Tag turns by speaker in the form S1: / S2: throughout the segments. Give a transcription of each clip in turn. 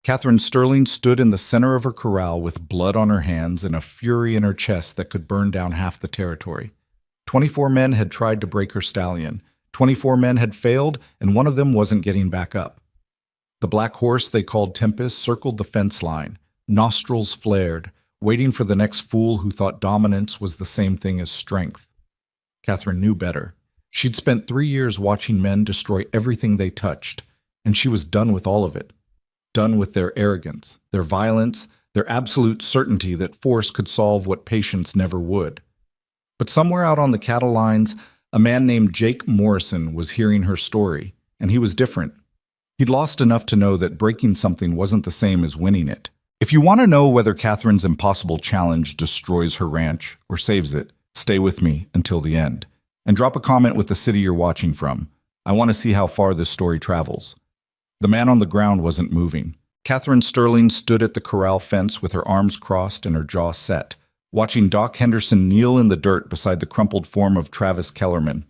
S1: Catherine Sterling stood in the center of her corral with blood on her hands and a fury in her chest that could burn down half the territory. 24 men had tried to break her stallion. 24 men had failed, and one of them wasn't getting back up. The black horse they called Tempest circled the fence line, nostrils flared, waiting for the next fool who thought dominance was the same thing as strength. Catherine knew better. She'd spent 3 years watching men destroy everything they touched, and she was done with all of it. Done with their arrogance, their violence, their absolute certainty that force could solve what patience never would. But somewhere out on the cattle lines, a man named Jake Morrison was hearing her story, and he was different. He'd lost enough to know that breaking something wasn't the same as winning it. If you want to know whether Catherine's impossible challenge destroys her ranch or saves it, stay with me until the end. And drop a comment with the city you're watching from. I want to see how far this story travels. The man on the ground wasn't moving. Catherine Sterling stood at the corral fence with her arms crossed and her jaw set, watching Doc Henderson kneel in the dirt beside the crumpled form of Travis Kellerman.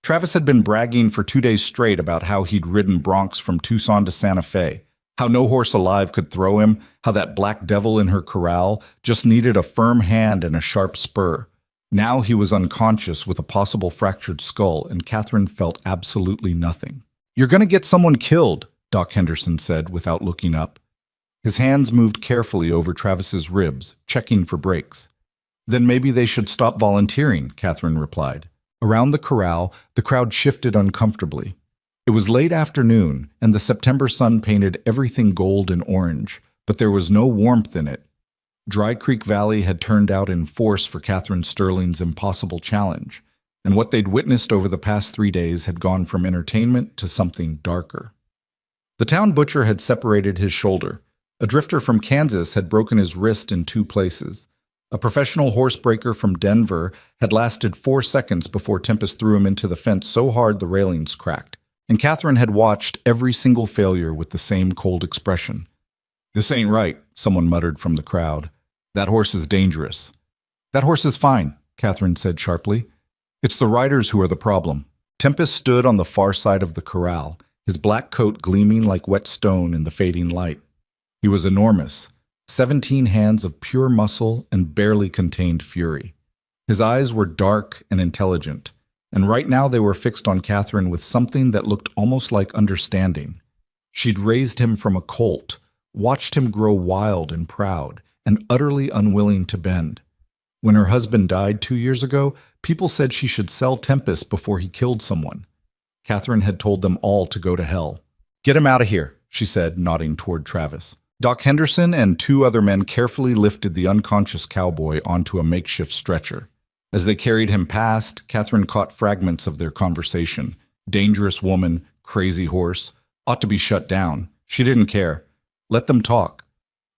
S1: Travis had been bragging for 2 days straight about how he'd ridden broncs from Tucson to Santa Fe, how no horse alive could throw him, how that black devil in her corral just needed a firm hand and a sharp spur. Now he was unconscious with a possible fractured skull, and Catherine felt absolutely nothing. "You're going to get someone killed," Doc Henderson said without looking up. His hands moved carefully over Travis's ribs, checking for breaks. "Then maybe they should stop volunteering," Catherine replied. Around the corral, the crowd shifted uncomfortably. It was late afternoon, and the September sun painted everything gold and orange, but there was no warmth in it. Dry Creek Valley had turned out in force for Catherine Sterling's impossible challenge, and what they'd witnessed over the past 3 days had gone from entertainment to something darker. The town butcher had separated his shoulder. A drifter from Kansas had broken his wrist in 2 places. A professional horsebreaker from Denver had lasted 4 seconds before Tempest threw him into the fence so hard the railings cracked. And Catherine had watched every single failure with the same cold expression. "This ain't right," someone muttered from the crowd. "That horse is dangerous." "That horse is fine," Catherine said sharply. "It's the riders who are the problem." Tempest stood on the far side of the corral, his black coat gleaming like wet stone in the fading light. He was enormous, 17 hands of pure muscle and barely contained fury. His eyes were dark and intelligent, and right now they were fixed on Catherine with something that looked almost like understanding. She'd raised him from a colt, watched him grow wild and proud, and utterly unwilling to bend. When her husband died 2 years ago, people said she should sell Tempest before he killed someone. Catherine had told them all to go to hell. "Get him out of here," she said, nodding toward Travis. Doc Henderson and 2 other men carefully lifted the unconscious cowboy onto a makeshift stretcher. As they carried him past, Catherine caught fragments of their conversation. Dangerous woman, crazy horse, ought to be shut down. She didn't care. Let them talk.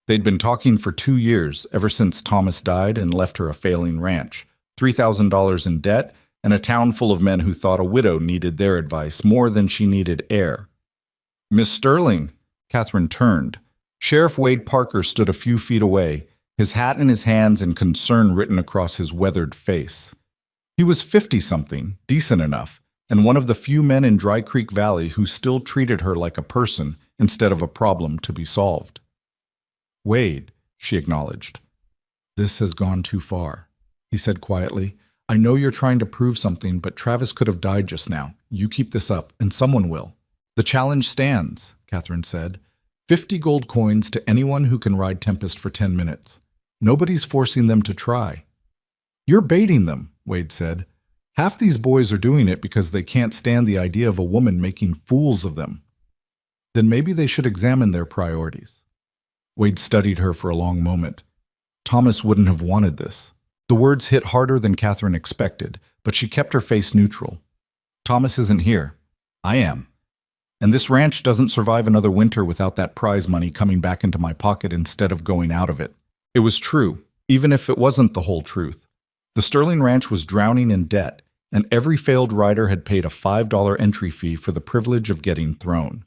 S1: They'd been talking for 2 years, ever since Thomas died and left her a failing ranch, $3,000 in debt, and a town full of men who thought a widow needed their advice more than she needed air. "Miss Sterling," Catherine turned. Sheriff Wade Parker stood a few feet away, his hat in his hands and concern written across his weathered face. He was 50-something, decent enough, and one of the few men in Dry Creek Valley who still treated her like a person instead of a problem to be solved. "Wade," she acknowledged. "This has gone too far," he said quietly. "I know you're trying to prove something, but Travis could have died just now. You keep this up, and someone will." "The challenge stands," Catherine said. 50 gold coins to anyone who can ride Tempest for 10 minutes. Nobody's forcing them to try." "You're baiting them," Wade said. "Half these boys are doing it because they can't stand the idea of a woman making fools of them." "Then maybe they should examine their priorities." Wade studied her for a long moment. Thomas wouldn't have wanted this. The words hit harder than Catherine expected, but she kept her face neutral. "Thomas isn't here. I am. And this ranch doesn't survive another winter without that prize money coming back into my pocket instead of going out of it." It was true, even if it wasn't the whole truth. The Sterling Ranch was drowning in debt, and every failed rider had paid a $5 entry fee for the privilege of getting thrown.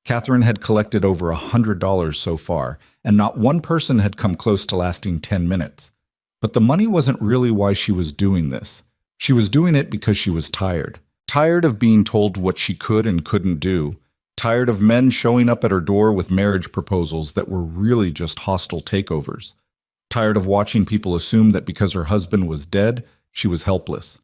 S1: Catherine had collected over $100 so far, and not one person had come close to lasting 10 minutes. But the money wasn't really why she was doing this. She was doing it because she was tired. Tired of being told what she could and couldn't do, Tired of men showing up at her door with marriage proposals that were really just hostile takeovers. Tired of watching people assume that because her husband was dead, she was helpless.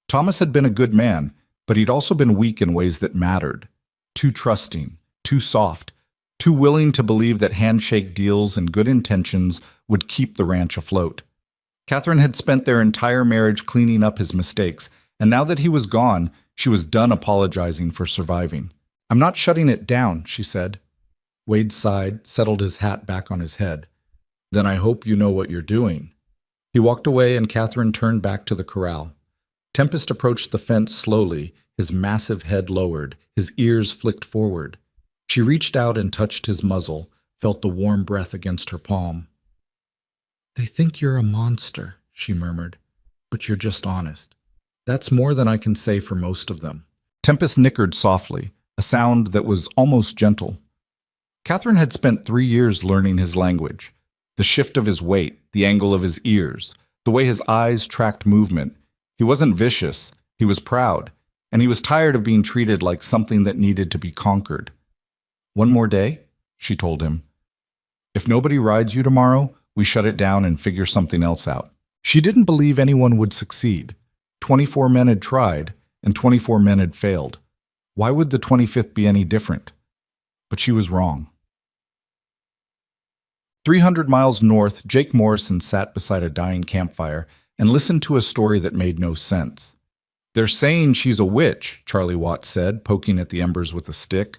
S1: Thomas had been a good man, but he'd also been weak in ways that mattered. Too trusting, too soft, too willing to believe that handshake deals and good intentions would keep the ranch afloat. Catherine had spent their entire marriage cleaning up his mistakes, and now that he was gone, she was done apologizing for surviving. "I'm not shutting it down," she said. Wade sighed, settled his hat back on his head. "Then I hope you know what you're doing." He walked away and Catherine turned back to the corral. Tempest approached the fence slowly, his massive head lowered, his ears flicked forward. She reached out and touched his muzzle, felt the warm breath against her palm. "They think you're a monster," she murmured, "but you're just honest. That's more than I can say for most of them." Tempest nickered softly, a sound that was almost gentle. Catherine had spent 3 years learning his language. The shift of his weight, the angle of his ears, the way his eyes tracked movement. He wasn't vicious, he was proud, and he was tired of being treated like something that needed to be conquered. "One more day," she told him. "If nobody rides you tomorrow, we shut it down and figure something else out." She didn't believe anyone would succeed. 24 men had tried, and 24 men had failed. Why would the 25th be any different? But she was wrong. 300 miles north, Jake Morrison sat beside a dying campfire and listened to a story that made no sense. "They're saying she's a witch," Charlie Watts said, poking at the embers with a stick,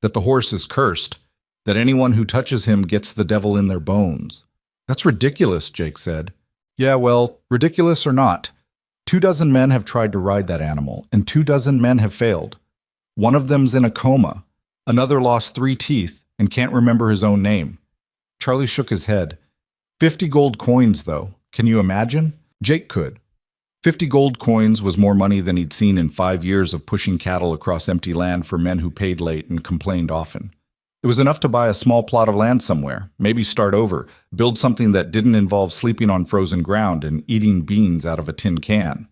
S1: "that the horse is cursed, that anyone who touches him gets the devil in their bones." "That's ridiculous," Jake said. "Yeah, well, ridiculous or not, 24 men have tried to ride that animal, and 24 men have failed. One of them's in a coma. Another lost 3 teeth and can't remember his own name." Charlie shook his head. 50 gold coins, though. Can you imagine? Jake could. 50 gold coins was more money than he'd seen in 5 years of pushing cattle across empty land for men who paid late and complained often. It was enough to buy a small plot of land somewhere, maybe start over, build something that didn't involve sleeping on frozen ground and eating beans out of a tin can.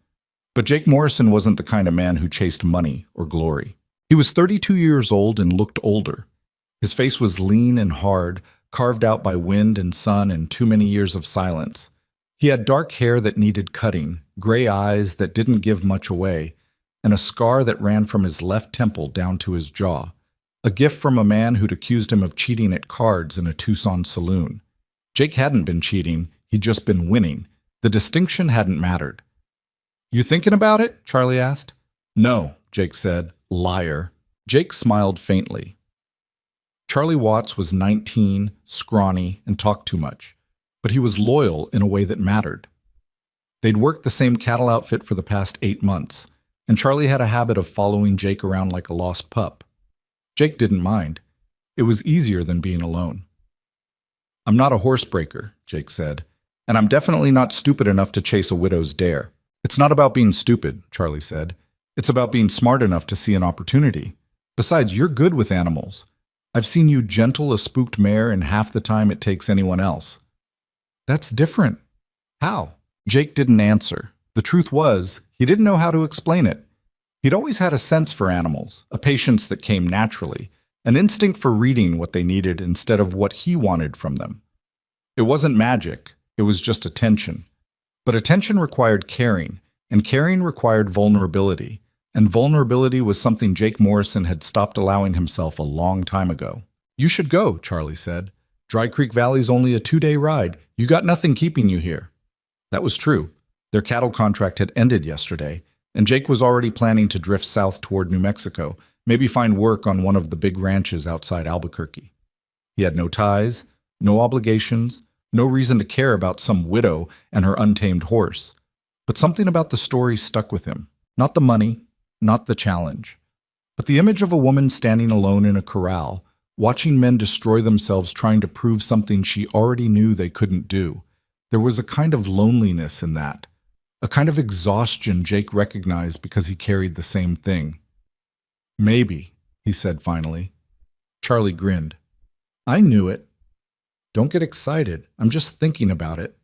S1: But Jake Morrison wasn't the kind of man who chased money or glory. He was 32 years old and looked older. His face was lean and hard, carved out by wind and sun and too many years of silence. He had dark hair that needed cutting, gray eyes that didn't give much away, and a scar that ran from his left temple down to his jaw. A gift from a man who'd accused him of cheating at cards in a Tucson saloon. Jake hadn't been cheating, he'd just been winning. The distinction hadn't mattered. "You thinking about it?" Charlie asked. "No," Jake said. "Liar." Jake smiled faintly. Charlie Watts was 19, scrawny, and talked too much, but he was loyal in a way that mattered. They'd worked the same cattle outfit for the past 8 months, and Charlie had a habit of following Jake around like a lost pup. Jake didn't mind. It was easier than being alone. "I'm not a horsebreaker," Jake said, "and I'm definitely not stupid enough to chase a widow's dare." "It's not about being stupid," Charlie said. "It's about being smart enough to see an opportunity. Besides, you're good with animals. I've seen you gentle a spooked mare in half the time it takes anyone else." "That's different." "How?" Jake didn't answer. The truth was, he didn't know how to explain it. He'd always had a sense for animals, a patience that came naturally, an instinct for reading what they needed instead of what he wanted from them. It wasn't magic, it was just attention. But attention required caring, and caring required vulnerability, and vulnerability was something Jake Morrison had stopped allowing himself a long time ago. "You should go," Charlie said. "Dry Creek Valley's only a 2-day ride. You got nothing keeping you here." That was true. Their cattle contract had ended yesterday, and Jake was already planning to drift south toward New Mexico, maybe find work on one of the big ranches outside Albuquerque. He had no ties, no obligations, no reason to care about some widow and her untamed horse. But something about the story stuck with him. Not the money, not the challenge, but the image of a woman standing alone in a corral, watching men destroy themselves trying to prove something she already knew they couldn't do. There was a kind of loneliness in that. A kind of exhaustion Jake recognized because he carried the same thing. "Maybe," he said finally. Charlie grinned. "I knew it. Don't get excited. I'm just thinking about it."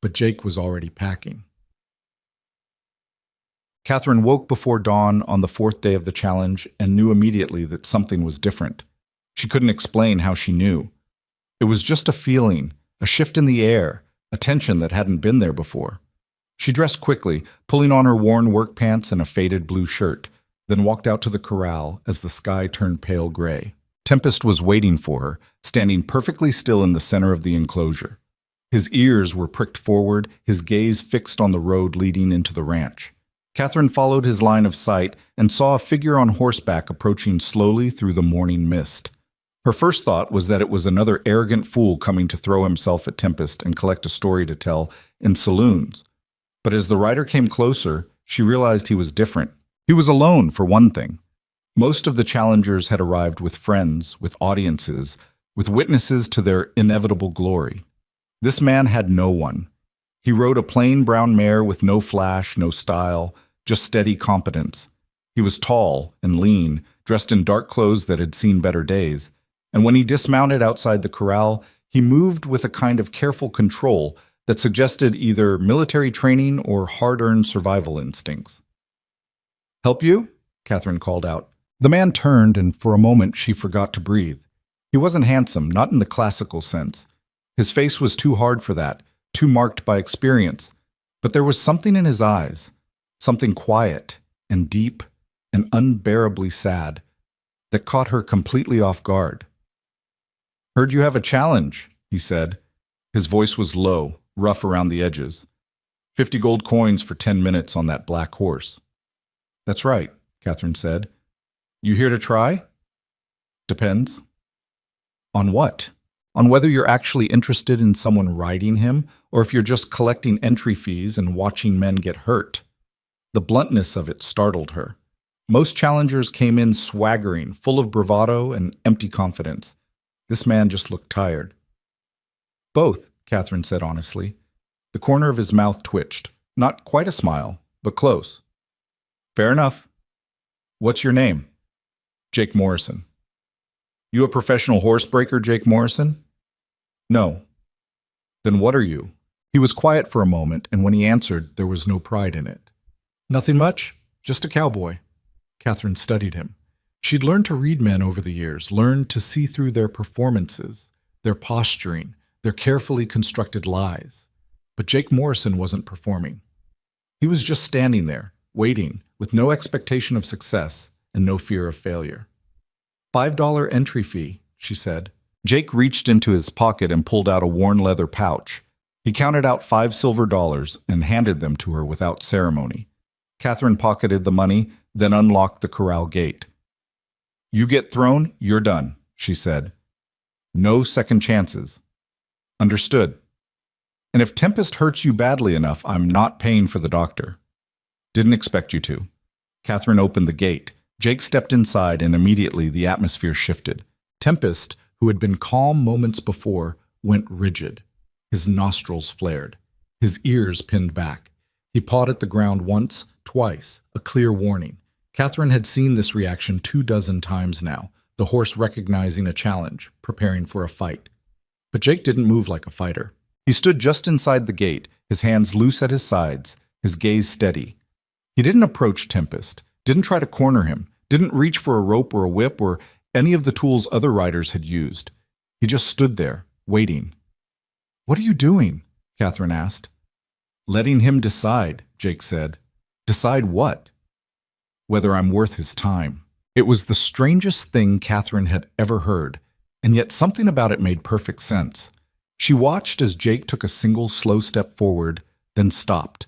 S1: But Jake was already packing. Catherine woke before dawn on the fourth day of the challenge and knew immediately that something was different. She couldn't explain how she knew. It was just a feeling, a shift in the air, a tension that hadn't been there before. She dressed quickly, pulling on her worn work pants and a faded blue shirt, then walked out to the corral as the sky turned pale gray. Tempest was waiting for her, standing perfectly still in the center of the enclosure. His ears were pricked forward, his gaze fixed on the road leading into the ranch. Catherine followed his line of sight and saw a figure on horseback approaching slowly through the morning mist. Her first thought was that it was another arrogant fool coming to throw himself at Tempest and collect a story to tell in saloons. But as the rider came closer, she realized he was different. He was alone, for one thing. Most of the challengers had arrived with friends, with audiences, with witnesses to their inevitable glory. This man had no one. He rode a plain brown mare with no flash, no style, just steady competence. He was tall and lean, dressed in dark clothes that had seen better days, and when he dismounted outside the corral, he moved with a kind of careful control that suggested either military training or hard-earned survival instincts. "Help you?" Catherine called out. The man turned, and for a moment she forgot to breathe. He wasn't handsome, not in the classical sense. His face was too hard for that, too marked by experience. But there was something in his eyes, something quiet and deep and unbearably sad, that caught her completely off guard. "Heard you have a challenge," he said. His voice was low, rough around the edges. 50 gold coins for 10 minutes on that black horse." "That's right," Catherine said. "You here to try?" "Depends." "On what? On whether you're actually interested in someone riding him, or if you're just collecting entry fees and watching men get hurt." The bluntness of it startled her. Most challengers came in swaggering, full of bravado and empty confidence. This man just looked tired. "Both," Catherine said honestly. The corner of his mouth twitched. Not quite a smile, but close. "Fair enough. What's your name?" "Jake Morrison." "You a professional horsebreaker, Jake Morrison?" "No." "Then what are you?" He was quiet for a moment, and when he answered, there was no pride in it. "Nothing much, just a cowboy." Catherine studied him. She'd learned to read men over the years, learned to see through their performances, their posturing, their carefully constructed lies. But Jake Morrison wasn't performing. He was just standing there, waiting, with no expectation of success and no fear of failure. $5 entry fee, she said. Jake reached into his pocket and pulled out a worn leather pouch. He counted out 5 silver dollars and handed them to her without ceremony. Catherine pocketed the money, then unlocked the corral gate. "You get thrown, you're done," she said. "No second chances." "Understood. And if Tempest hurts you badly enough, I'm not paying for the doctor." "Didn't expect you to." Catherine opened the gate. Jake stepped inside, and immediately the atmosphere shifted. Tempest, who had been calm moments before, went rigid. His nostrils flared. His ears pinned back. He pawed at the ground once, twice, a clear warning. Catherine had seen this reaction 24 times now, the horse recognizing a challenge, preparing for a fight. But Jake didn't move like a fighter. He stood just inside the gate, his hands loose at his sides, his gaze steady. He didn't approach Tempest, didn't try to corner him, didn't reach for a rope or a whip or any of the tools other riders had used. He just stood there, waiting. "What are you doing?" Catherine asked. "Letting him decide," Jake said. "Decide what?" "Whether I'm worth his time." It was the strangest thing Catherine had ever heard, and yet something about it made perfect sense. She watched as Jake took a single slow step forward, then stopped.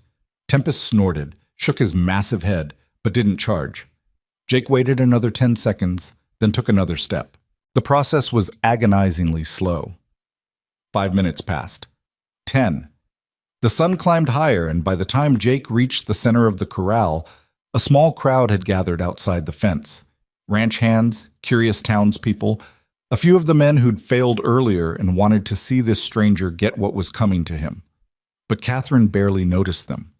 S1: Tempest snorted, shook his massive head, but didn't charge. Jake waited another 10 seconds, then took another step. The process was agonizingly slow. 5 minutes passed. 10. The sun climbed higher, and by the time Jake reached the center of the corral, a small crowd had gathered outside the fence. Ranch hands, curious townspeople, a few of the men who'd failed earlier and wanted to see this stranger get what was coming to him. But Catherine barely noticed them.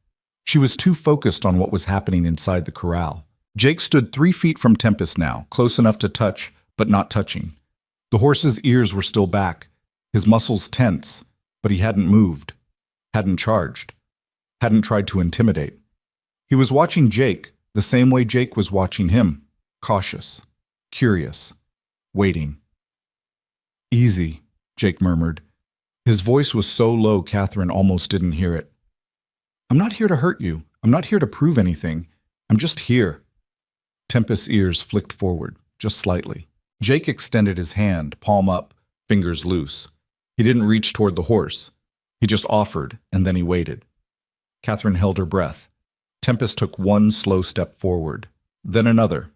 S1: She was too focused on what was happening inside the corral. Jake stood 3 feet from Tempest now, close enough to touch, but not touching. The horse's ears were still back, his muscles tense, but he hadn't moved, hadn't charged, hadn't tried to intimidate. He was watching Jake the same way Jake was watching him, cautious, curious, waiting. "Easy," Jake murmured. His voice was so low Catherine almost didn't hear it. "I'm not here to hurt you. I'm not here to prove anything. I'm just here." Tempest's ears flicked forward, just slightly. Jake extended his hand, palm up, fingers loose. He didn't reach toward the horse. He just offered, and then he waited. Catherine held her breath. Tempest took one slow step forward, then another.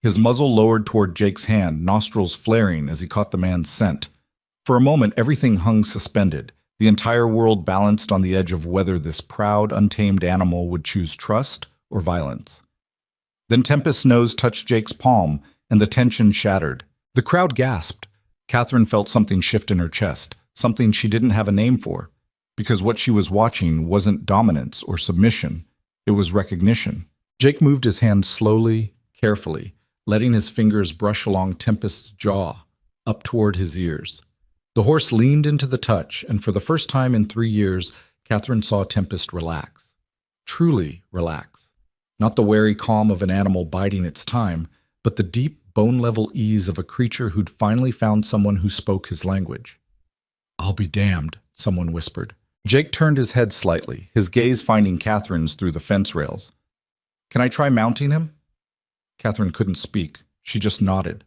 S1: His muzzle lowered toward Jake's hand, nostrils flaring as he caught the man's scent. For a moment, everything hung suspended. The entire world balanced on the edge of whether this proud, untamed animal would choose trust or violence. Then Tempest's nose touched Jake's palm, and the tension shattered. The crowd gasped. Catherine felt something shift in her chest, something she didn't have a name for, because what she was watching wasn't dominance or submission. It was recognition. Jake moved his hand slowly, carefully, letting his fingers brush along Tempest's jaw, up toward his ears. The horse leaned into the touch, and for the first time in 3 years, Catherine saw Tempest relax. Truly relax. Not the wary calm of an animal biding its time, but the deep, bone-level ease of a creature who'd finally found someone who spoke his language. "I'll be damned," someone whispered. Jake turned his head slightly, his gaze finding Catherine's through the fence rails. "Can I try mounting him?" Catherine couldn't speak. She just nodded.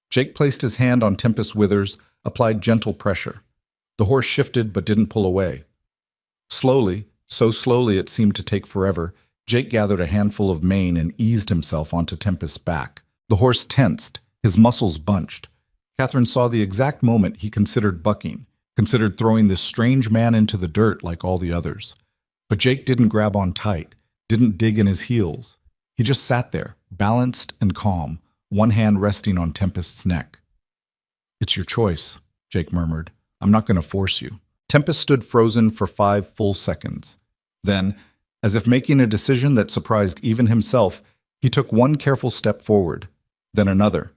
S1: Jake placed his hand on Tempest's withers, applied gentle pressure. The horse shifted but didn't pull away. Slowly, so slowly it seemed to take forever, Jake gathered a handful of mane and eased himself onto Tempest's back. The horse tensed, his muscles bunched. Catherine saw the exact moment he considered bucking, considered throwing this strange man into the dirt like all the others. But Jake didn't grab on tight, didn't dig in his heels. He just sat there, balanced and calm, one hand resting on Tempest's neck. "It's your choice," Jake murmured. "I'm not going to force you." Tempest stood frozen for 5 full seconds. Then, as if making a decision that surprised even himself, he took one careful step forward, then another.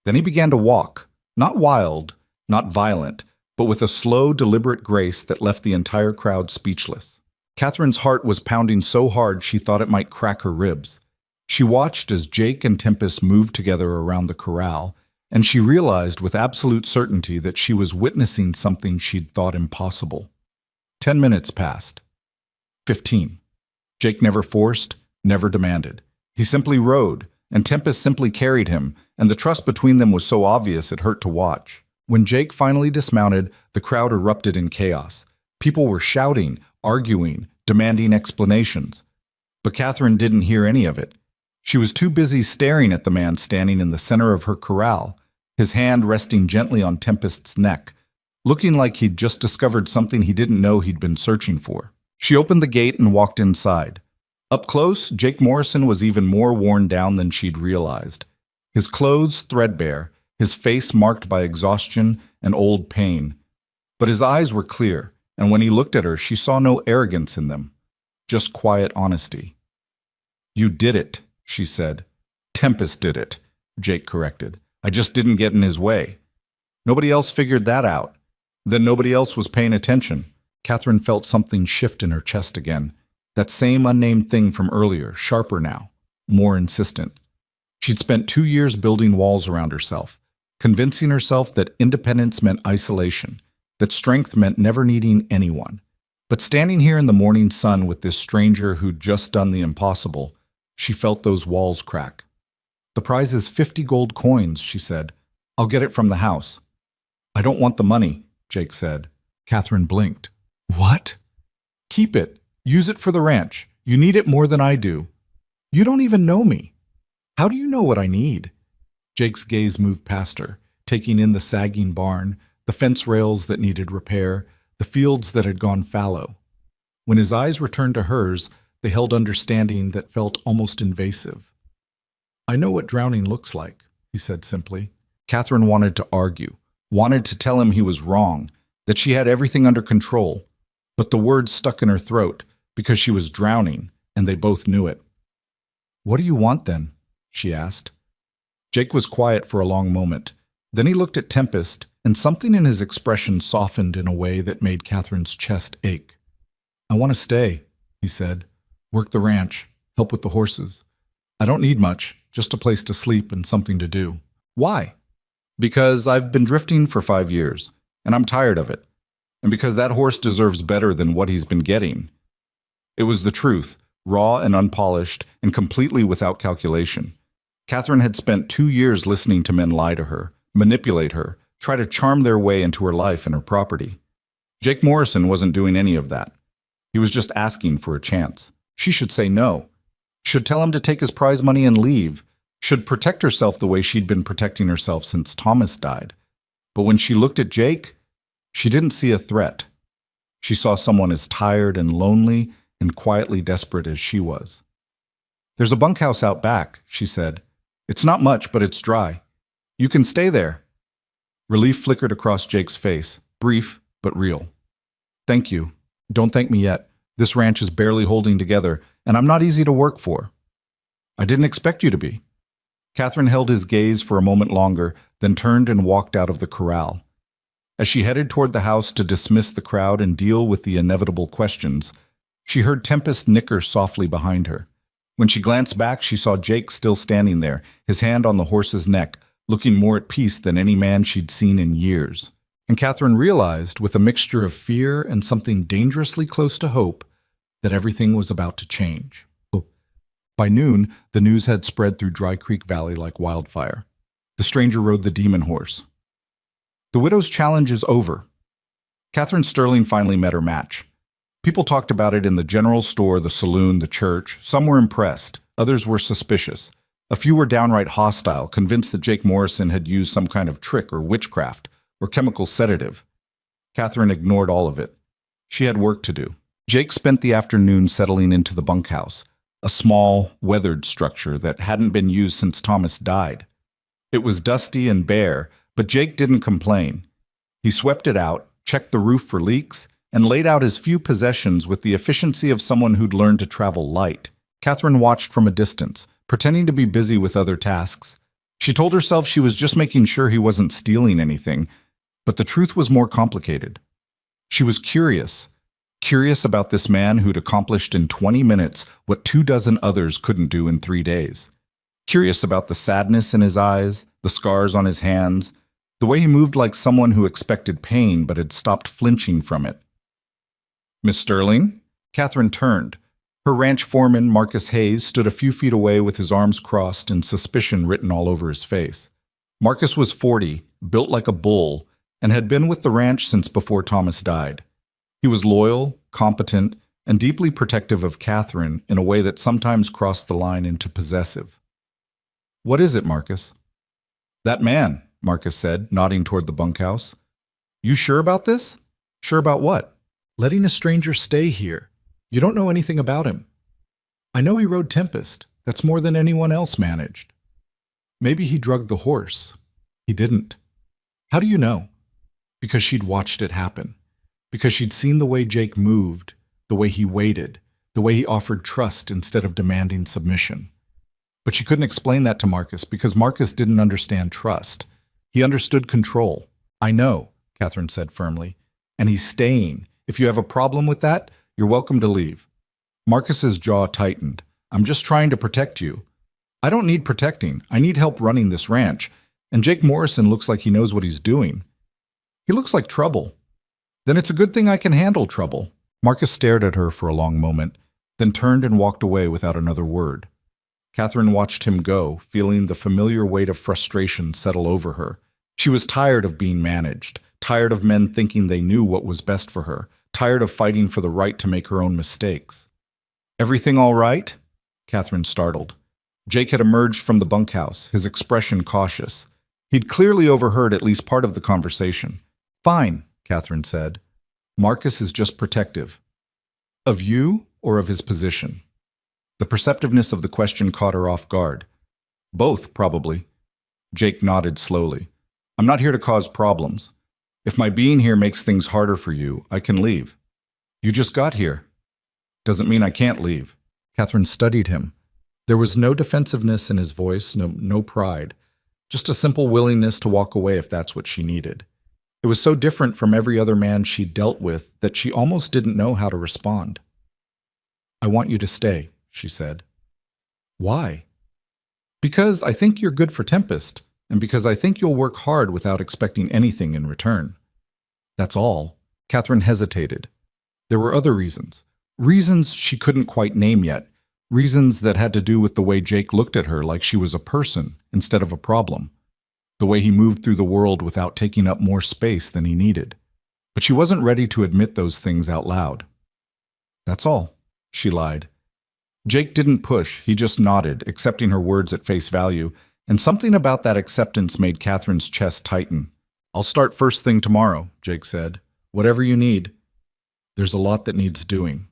S1: Then he began to walk, not wild, not violent, but with a slow, deliberate grace that left the entire crowd speechless. Catherine's heart was pounding so hard she thought it might crack her ribs. She watched as Jake and Tempest moved together around the corral, and she realized with absolute certainty that she was witnessing something she'd thought impossible. 10 minutes passed. 15. Jake never forced, never demanded. He simply rode, and Tempest simply carried him, and the trust between them was so obvious it hurt to watch. When Jake finally dismounted, the crowd erupted in chaos. People were shouting, arguing, demanding explanations. But Catherine didn't hear any of it. She was too busy staring at the man standing in the center of her corral, his hand resting gently on Tempest's neck, looking like he'd just discovered something he didn't know he'd been searching for. She opened the gate and walked inside. Up close, Jake Morrison was even more worn down than she'd realized. His clothes threadbare, his face marked by exhaustion and old pain. But his eyes were clear, and when he looked at her, she saw no arrogance in them, just quiet honesty. "You did it," she said. "Tempest did it," Jake corrected. "I just didn't get in his way." Nobody else figured that out. Then nobody else was paying attention. Catherine felt something shift in her chest again. That same unnamed thing from earlier, sharper now, more insistent. She'd spent 2 years building walls around herself, convincing herself that independence meant isolation, that strength meant never needing anyone. But standing here in the morning sun with this stranger who'd just done the impossible, she felt those walls crack. "The prize is 50 gold coins," she said. "I'll get it from the house." "I don't want the money," Jake said. Catherine blinked. "What?" "Keep it. Use it for the ranch. You need it more than I do." "You don't even know me. How do you know what I need?" Jake's gaze moved past her, taking in the sagging barn, the fence rails that needed repair, the fields that had gone fallow. When his eyes returned to hers, they held understanding that felt almost invasive. "I know what drowning looks like," he said simply. Catherine wanted to argue, wanted to tell him he was wrong, that she had everything under control, but the words stuck in her throat because she was drowning, and they both knew it. "What do you want then?" she asked. Jake was quiet for a long moment. Then he looked at Tempest, and something in his expression softened in a way that made Catherine's chest ache. "I want to stay," he said. "Work the ranch, Help with the horses. I don't need much, just a place to sleep and something to do. Why? Because I've been drifting for 5 years, and I'm tired of it. And because that horse deserves better than what he's been getting. It was the truth, raw and unpolished, and completely without calculation. Catherine had spent 2 years listening to men lie to her, manipulate her, try to charm their way into her life and her property. Jake Morrison wasn't doing any of that. He was just asking for a chance. She should say no. Should tell him to take his prize money and leave. Should protect herself the way she'd been protecting herself since Thomas died. But when she looked at Jake, she didn't see a threat. She saw someone as tired and lonely and quietly desperate as she was. There's a bunkhouse out back, she said. It's not much, but it's dry. You can stay there. Relief flickered across Jake's face, brief but real. Thank you. Don't thank me yet. This ranch is barely holding together, and I'm not easy to work for. I didn't expect you to be. Catherine held his gaze for a moment longer, then turned and walked out of the corral. As she headed toward the house to dismiss the crowd and deal with the inevitable questions, she heard Tempest nicker softly behind her. When she glanced back, she saw Jake still standing there, his hand on the horse's neck, looking more at peace than any man she'd seen in years. And Catherine realized, with a mixture of fear and something dangerously close to hope, that everything was about to change. By noon, the news had spread through Dry Creek Valley like wildfire. The stranger rode the demon horse. The widow's challenge is over. Catherine Sterling finally met her match. People talked about it in the general store, the saloon, the church. Some were impressed. Others were suspicious. A few were downright hostile, convinced that Jake Morrison had used some kind of trick or witchcraft or chemical sedative. Catherine ignored all of it. She had work to do. Jake spent the afternoon settling into the bunkhouse, a small, weathered structure that hadn't been used since Thomas died. It was dusty and bare, but Jake didn't complain. He swept it out, checked the roof for leaks, and laid out his few possessions with the efficiency of someone who'd learned to travel light. Catherine watched from a distance, pretending to be busy with other tasks. She told herself she was just making sure he wasn't stealing anything, but the truth was more complicated. She was curious about this man who'd accomplished in 20 minutes what 24 others couldn't do in 3 days. Curious about the sadness in his eyes, the scars on his hands, the way he moved like someone who expected pain but had stopped flinching from it. Miss Sterling? Catherine turned. Her ranch foreman, Marcus Hayes, stood a few feet away with his arms crossed and suspicion written all over his face. Marcus was 40, built like a bull, and had been with the ranch since before Thomas died. He was loyal, competent, and deeply protective of Catherine in a way that sometimes crossed the line into possessive. What is it, Marcus? That man, Marcus said, nodding toward the bunkhouse. You sure about this? Sure about what? Letting a stranger stay here. You don't know anything about him. I know he rode Tempest. That's more than anyone else managed. Maybe he drugged the horse. He didn't. How do you know? Because she'd watched it happen. Because she'd seen the way Jake moved, the way he waited, the way he offered trust instead of demanding submission. But she couldn't explain that to Marcus because Marcus didn't understand trust. He understood control. I know, Catherine said firmly. And he's staying. If you have a problem with that, you're welcome to leave. Marcus's jaw tightened. I'm just trying to protect you. I don't need protecting. I need help running this ranch. And Jake Morrison looks like he knows what he's doing. He looks like trouble. Then it's a good thing I can handle trouble. Marcus stared at her for a long moment, then turned and walked away without another word. Catherine watched him go, feeling the familiar weight of frustration settle over her. She was tired of being managed, tired of men thinking they knew what was best for her, tired of fighting for the right to make her own mistakes. Everything all right? Catherine startled. Jake had emerged from the bunkhouse, his expression cautious. He'd clearly overheard at least part of the conversation. Fine, Catherine said. Marcus is just protective. Of you or of his position? The perceptiveness of the question caught her off guard. Both, probably. Jake nodded slowly. I'm not here to cause problems. If my being here makes things harder for you, I can leave. You just got here. Doesn't mean I can't leave. Catherine studied him. There was no defensiveness in his voice, no pride. Just a simple willingness to walk away if that's what she needed. It was so different from every other man she'd dealt with that she almost didn't know how to respond. I want you to stay, she said. Why? Because I think you're good for Tempest, and because I think you'll work hard without expecting anything in return. That's all. Catherine hesitated. There were other reasons. Reasons she couldn't quite name yet. Reasons that had to do with the way Jake looked at her like she was a person instead of a problem. The way he moved through the world without taking up more space than he needed. But she wasn't ready to admit those things out loud. That's all, she lied. Jake didn't push, he just nodded, accepting her words at face value, and something about that acceptance made Catherine's chest tighten. I'll start first thing tomorrow, Jake said. Whatever you need. There's a lot that needs doing.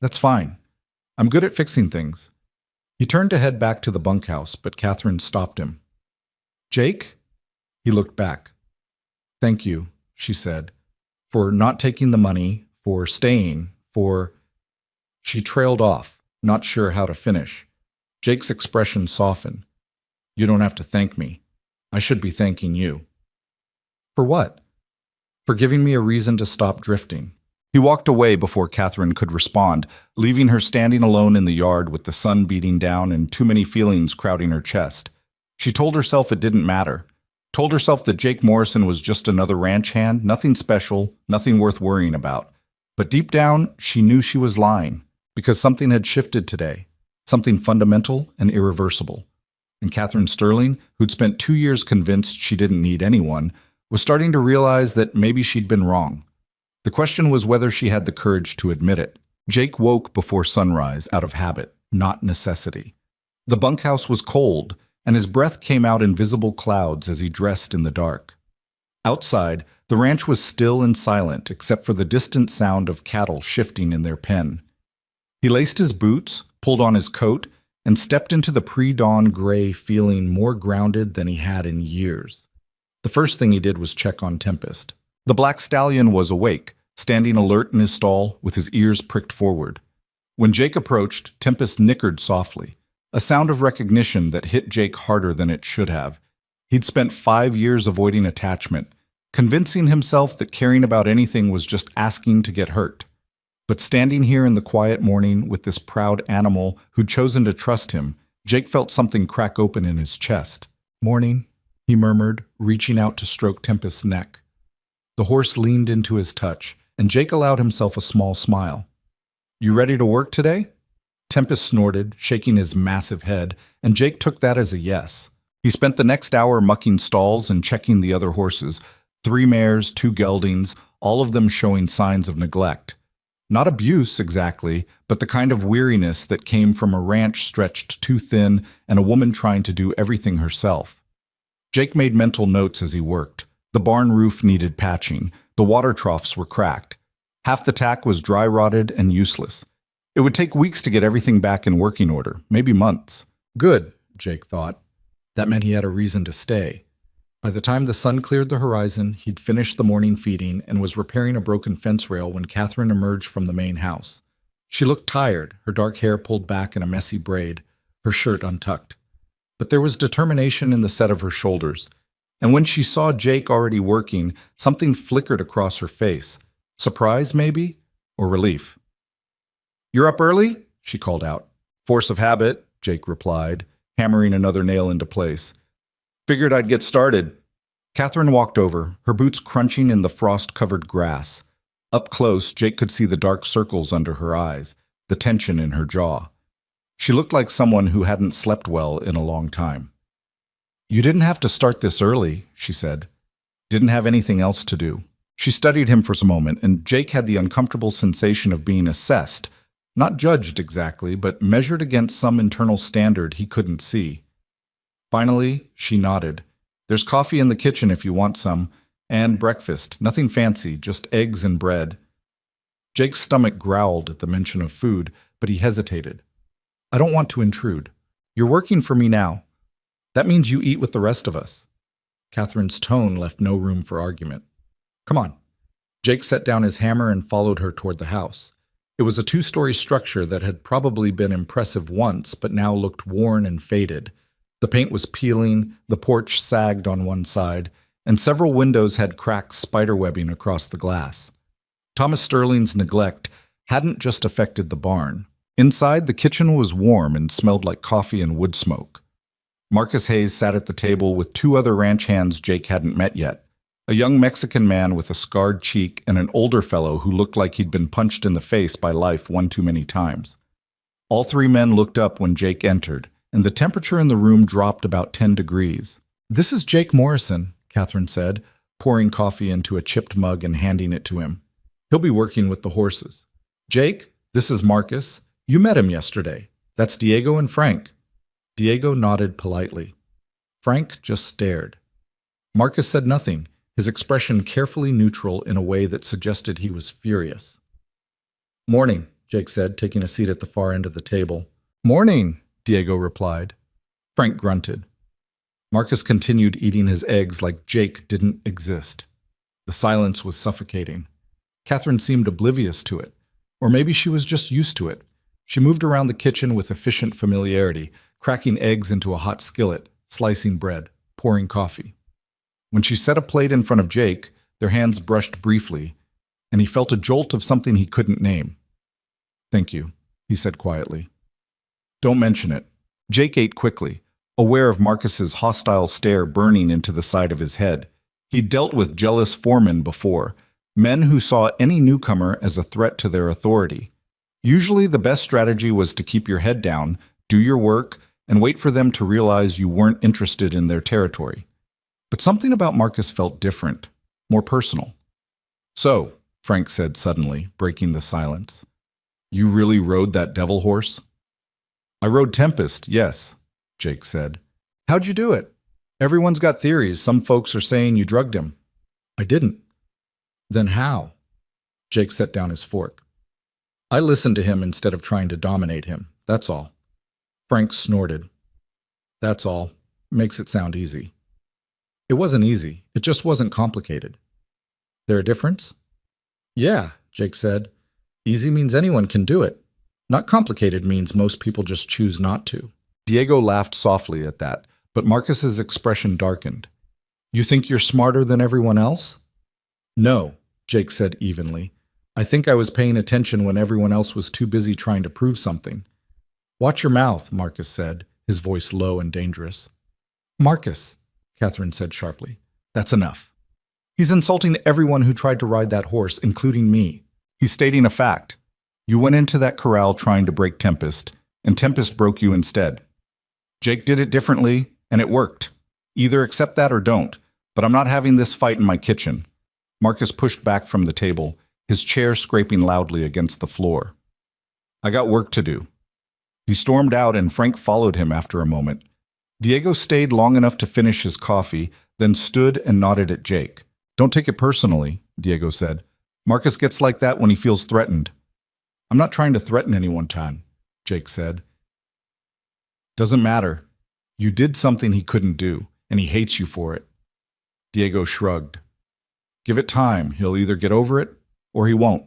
S1: That's fine. I'm good at fixing things. He turned to head back to the bunkhouse, but Catherine stopped him. Jake? He looked back. Thank you, she said, for not taking the money, for staying, for... She trailed off, not sure how to finish. Jake's expression softened. You don't have to thank me. I should be thanking you. For what? For giving me a reason to stop drifting. He walked away before Catherine could respond, leaving her standing alone in the yard with the sun beating down and too many feelings crowding her chest. She told herself it didn't matter. Told herself that Jake Morrison was just another ranch hand, nothing special, nothing worth worrying about. But deep down, she knew she was lying, because something had shifted today, something fundamental and irreversible. And Catherine Sterling, who'd spent 2 years convinced she didn't need anyone, was starting to realize that maybe she'd been wrong. The question was whether she had the courage to admit it. Jake woke before sunrise out of habit, not necessity. The bunkhouse was cold, and his breath came out in visible clouds as he dressed in the dark. Outside, the ranch was still and silent except for the distant sound of cattle shifting in their pen. He laced his boots, pulled on his coat, and stepped into the pre-dawn gray feeling more grounded than he had in years. The first thing he did was check on Tempest. The black stallion was awake, standing alert in his stall with his ears pricked forward. When Jake approached, Tempest nickered softly, a sound of recognition that hit Jake harder than it should have. He'd spent 5 years avoiding attachment, convincing himself that caring about anything was just asking to get hurt. But standing here in the quiet morning with this proud animal who'd chosen to trust him, Jake felt something crack open in his chest. Morning, he murmured, reaching out to stroke Tempest's neck. The horse leaned into his touch, and Jake allowed himself a small smile. You ready to work today? Tempest snorted, shaking his massive head, and Jake took that as a yes. He spent the next hour mucking stalls and checking the other horses, 3 mares, 2 geldings, all of them showing signs of neglect. Not abuse, exactly, but the kind of weariness that came from a ranch stretched too thin and a woman trying to do everything herself. Jake made mental notes as he worked. The barn roof needed patching. The water troughs were cracked. Half the tack was dry-rotted and useless. It would take weeks to get everything back in working order, maybe months. Good, Jake thought. That meant he had a reason to stay. By the time the sun cleared the horizon, he'd finished the morning feeding and was repairing a broken fence rail when Catherine emerged from the main house. She looked tired, her dark hair pulled back in a messy braid, her shirt untucked. But there was determination in the set of her shoulders. And when she saw Jake already working, something flickered across her face. Surprise, maybe? Or relief? You're up early? She called out. Force of habit, Jake replied, hammering another nail into place. Figured I'd get started. Catherine walked over, her boots crunching in the frost-covered grass. Up close, Jake could see the dark circles under her eyes, the tension in her jaw. She looked like someone who hadn't slept well in a long time. You didn't have to start this early, she said. Didn't have anything else to do. She studied him for a moment, and Jake had the uncomfortable sensation of being assessed, not judged exactly, but measured against some internal standard he couldn't see. Finally, she nodded. There's coffee in the kitchen if you want some, and breakfast, nothing fancy, just eggs and bread. Jake's stomach growled at the mention of food, but he hesitated. I don't want to intrude. You're working for me now. That means you eat with the rest of us. Catherine's tone left no room for argument. Come on. Jake set down his hammer and followed her toward the house. It was a 2-story structure that had probably been impressive once, but now looked worn and faded. The paint was peeling, the porch sagged on one side, and several windows had cracked spiderwebbing across the glass. Thomas Sterling's neglect hadn't just affected the barn. Inside, the kitchen was warm and smelled like coffee and wood smoke. Marcus Hayes sat at the table with two other ranch hands Jake hadn't met yet. A young Mexican man with a scarred cheek and an older fellow who looked like he'd been punched in the face by life one too many times. All three men looked up when Jake entered, and the temperature in the room dropped about 10 degrees. "This is Jake Morrison," Catherine said, pouring coffee into a chipped mug and handing it to him. "He'll be working with the horses. Jake, this is Marcus. You met him yesterday. That's Diego and Frank." Diego nodded politely. Frank just stared. Marcus said nothing, his expression carefully neutral in a way that suggested he was furious. "Morning," Jake said, taking a seat at the far end of the table. "Morning," Diego replied. Frank grunted. Marcus continued eating his eggs like Jake didn't exist. The silence was suffocating. Catherine seemed oblivious to it, or maybe she was just used to it. She moved around the kitchen with efficient familiarity, cracking eggs into a hot skillet, slicing bread, pouring coffee. When she set a plate in front of Jake, their hands brushed briefly, and he felt a jolt of something he couldn't name. "Thank you," he said quietly. "Don't mention it." Jake ate quickly, aware of Marcus's hostile stare burning into the side of his head. He'd dealt with jealous foremen before, men who saw any newcomer as a threat to their authority. Usually the best strategy was to keep your head down, do your work, and wait for them to realize you weren't interested in their territory. But something about Marcus felt different, more personal. "So," Frank said suddenly, breaking the silence, "you really rode that devil horse?" "I rode Tempest, yes," Jake said. "How'd you do it? Everyone's got theories. Some folks are saying you drugged him." "I didn't." "Then how?" Jake set down his fork. "I listened to him instead of trying to dominate him, that's all." Frank snorted. "That's all. Makes it sound easy." It wasn't easy. It just wasn't complicated. "There a difference?" "Yeah," Jake said. "Easy means anyone can do it. Not complicated means most people just choose not to." Diego laughed softly at that, but Marcus's expression darkened. "You think you're smarter than everyone else?" "No," Jake said evenly. "I think I was paying attention when everyone else was too busy trying to prove something." "Watch your mouth," Marcus said, his voice low and dangerous. "Marcus," Catherine said sharply, "that's enough. He's insulting everyone who tried to ride that horse, including me. He's stating a fact. You went into that corral trying to break Tempest, and Tempest broke you instead. Jake did it differently, and it worked. Either accept that or don't, but I'm not having this fight in my kitchen." Marcus pushed back from the table, his chair scraping loudly against the floor. "I got work to do." He stormed out, and Frank followed him after a moment. Diego stayed long enough to finish his coffee, then stood and nodded at Jake. "Don't take it personally," Diego said. "Marcus gets like that when he feels threatened." "I'm not trying to threaten anyone, Tan," Jake said. "Doesn't matter. You did something he couldn't do, and he hates you for it." Diego shrugged. "Give it time. He'll either get over it, or he won't."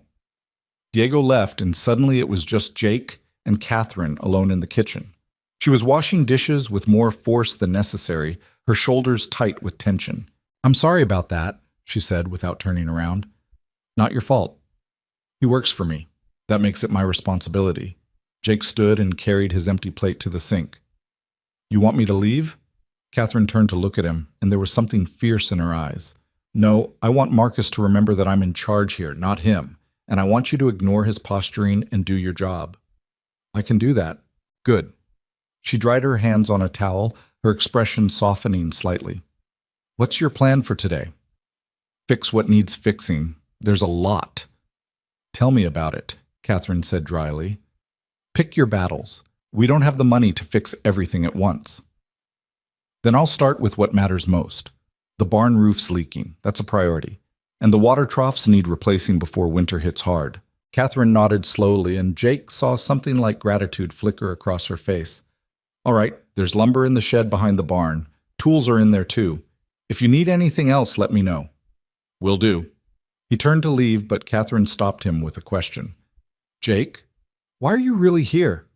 S1: Diego left, and suddenly it was just Jake and Catherine alone in the kitchen. She was washing dishes with more force than necessary, her shoulders tight with tension. "I'm sorry about that," she said without turning around. "Not your fault. He works for me. That makes it my responsibility." Jake stood and carried his empty plate to the sink. "You want me to leave?" Catherine turned to look at him, and there was something fierce in her eyes. "No, I want Marcus to remember that I'm in charge here, not him, and I want you to ignore his posturing and do your job." "I can do that." "Good." She dried her hands on a towel, her expression softening slightly. "What's your plan for today?" "Fix what needs fixing. There's a lot." "Tell me about it," Catherine said dryly. "Pick your battles. We don't have the money to fix everything at once." "Then I'll start with what matters most. The barn roof's leaking. That's a priority. And the water troughs need replacing before winter hits hard." Catherine nodded slowly, and Jake saw something like gratitude flicker across her face. "All right, there's lumber in the shed behind the barn. Tools are in there too. If you need anything else, let me know." "Will do." He turned to leave, but Catherine stopped him with a question. "Jake, why are you really here?"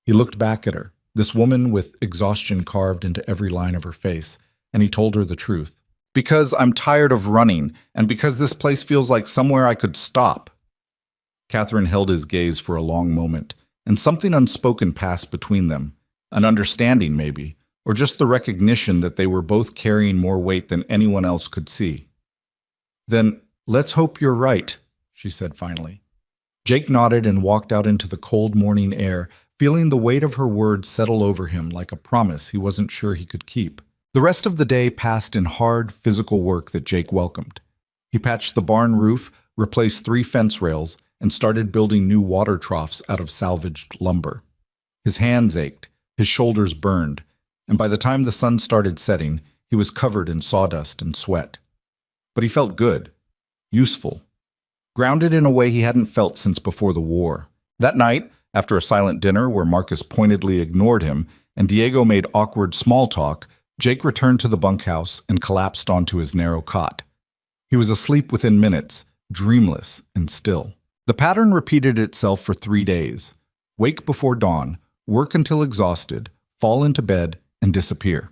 S1: He looked back at her, this woman with exhaustion carved into every line of her face, and he told her the truth. "Because I'm tired of running, and because this place feels like somewhere I could stop." Catherine held his gaze for a long moment, and something unspoken passed between them. An understanding, maybe, or just the recognition that they were both carrying more weight than anyone else could see. "Then let's hope you're right," she said finally. Jake nodded and walked out into the cold morning air, feeling the weight of her words settle over him like a promise he wasn't sure he could keep. The rest of the day passed in hard, physical work that Jake welcomed. He patched the barn roof, replaced 3 fence rails, and started building new water troughs out of salvaged lumber. His hands ached, his shoulders burned, and by the time the sun started setting, he was covered in sawdust and sweat. But he felt good, useful, grounded in a way he hadn't felt since before the war. That night, after a silent dinner where Marcus pointedly ignored him and Diego made awkward small talk, Jake returned to the bunkhouse and collapsed onto his narrow cot. He was asleep within minutes, dreamless and still. The pattern repeated itself for 3 days. Wake before dawn, work until exhausted, fall into bed, and disappear.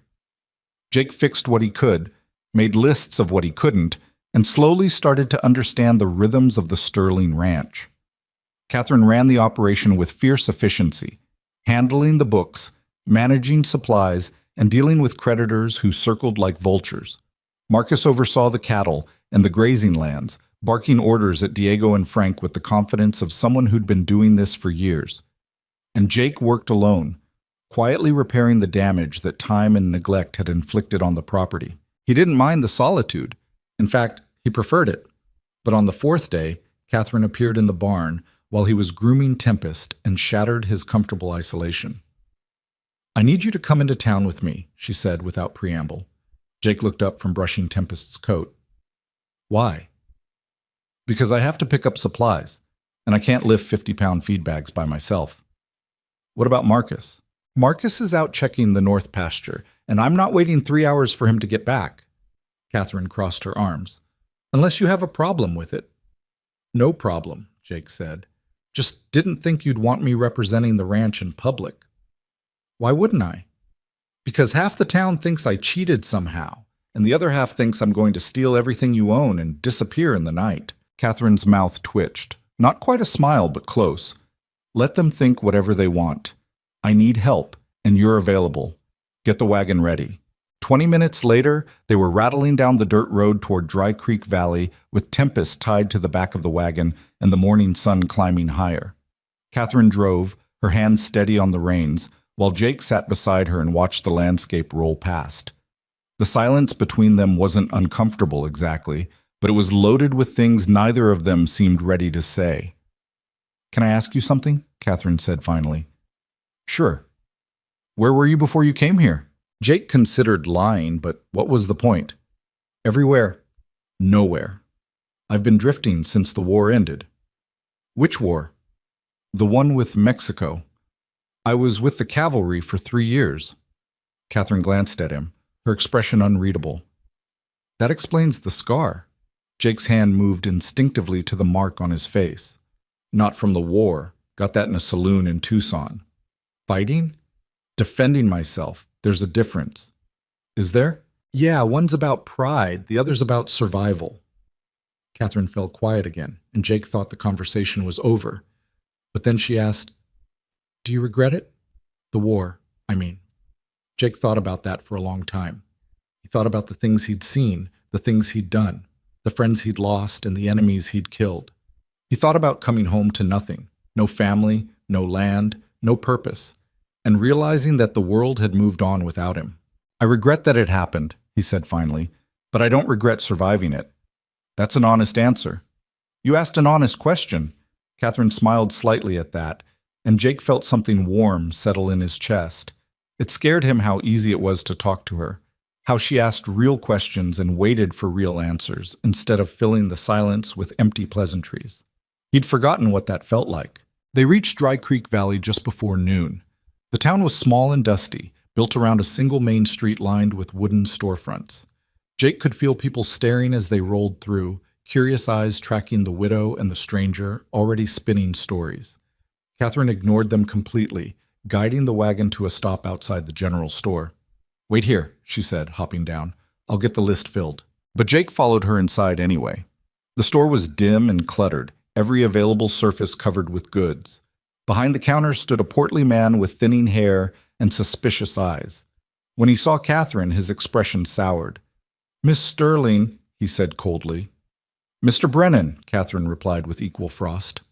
S1: Jake fixed what he could, made lists of what he couldn't, and slowly started to understand the rhythms of the Sterling Ranch. Catherine ran the operation with fierce efficiency, handling the books, managing supplies, and dealing with creditors who circled like vultures. Marcus oversaw the cattle and the grazing lands, barking orders at Diego and Frank with the confidence of someone who'd been doing this for years. And Jake worked alone, quietly repairing the damage that time and neglect had inflicted on the property. He didn't mind the solitude. In fact, he preferred it. But on the 4th day, Catherine appeared in the barn while he was grooming Tempest and shattered his comfortable isolation. "I need you to come into town with me," she said without preamble. Jake looked up from brushing Tempest's coat. "Why?" "Because I have to pick up supplies, and I can't lift 50-pound feed bags by myself." "What about Marcus?" "Marcus is out checking the north pasture, and I'm not waiting 3 hours for him to get back." Catherine crossed her arms. "Unless you have a problem with it." "No problem," Jake said. "Just didn't think you'd want me representing the ranch in public." "Why wouldn't I?" "Because half the town thinks I cheated somehow, and the other half thinks I'm going to steal everything you own and disappear in the night." Catherine's mouth twitched. Not quite a smile, but close. "Let them think whatever they want. I need help, and you're available. Get the wagon ready." 20 minutes later, they were rattling down the dirt road toward Dry Creek Valley with Tempest tied to the back of the wagon and the morning sun climbing higher. Catherine drove, her hands steady on the reins, while Jake sat beside her and watched the landscape roll past. The silence between them wasn't uncomfortable exactly, but it was loaded with things neither of them seemed ready to say. "Can I ask you something?" Catherine said finally. "Sure." "Where were you before you came here?" Jake considered lying, but what was the point? "Everywhere." "Nowhere. I've been drifting since the war ended." "Which war?" "The one with Mexico. I was with the cavalry for 3 years." Catherine glanced at him, her expression unreadable. "That explains the scar." Jake's hand moved instinctively to the mark on his face. "Not from the war. Got that in a saloon in Tucson." "Fighting?" "Defending myself. There's a difference." "Is there?" "Yeah, one's about pride, the other's about survival." Catherine fell quiet again, and Jake thought the conversation was over. But then she asked, "Do you regret it?" "The war, I mean." Jake thought about that for a long time. He thought about the things he'd seen, the things he'd done, the friends he'd lost, and the enemies he'd killed. He thought about coming home to nothing, no family, no land, no purpose, and realizing that the world had moved on without him. "I regret that it happened," he said finally, "but I don't regret surviving it." "That's an honest answer." "You asked an honest question." Catherine smiled slightly at that, and Jake felt something warm settle in his chest. It scared him how easy it was to talk to her, how she asked real questions and waited for real answers, instead of filling the silence with empty pleasantries. He'd forgotten what that felt like. They reached Dry Creek Valley just before noon. The town was small and dusty, built around a single main street lined with wooden storefronts. Jake could feel people staring as they rolled through, curious eyes tracking the widow and the stranger, already spinning stories. Catherine ignored them completely, guiding the wagon to a stop outside the general store. "Wait here," she said, hopping down. "I'll get the list filled." But Jake followed her inside anyway. The store was dim and cluttered, every available surface covered with goods. Behind the counter stood a portly man with thinning hair and suspicious eyes. When he saw Catherine, his expression soured. "Miss Sterling," he said coldly. "Mr. Brennan," Catherine replied with equal frost.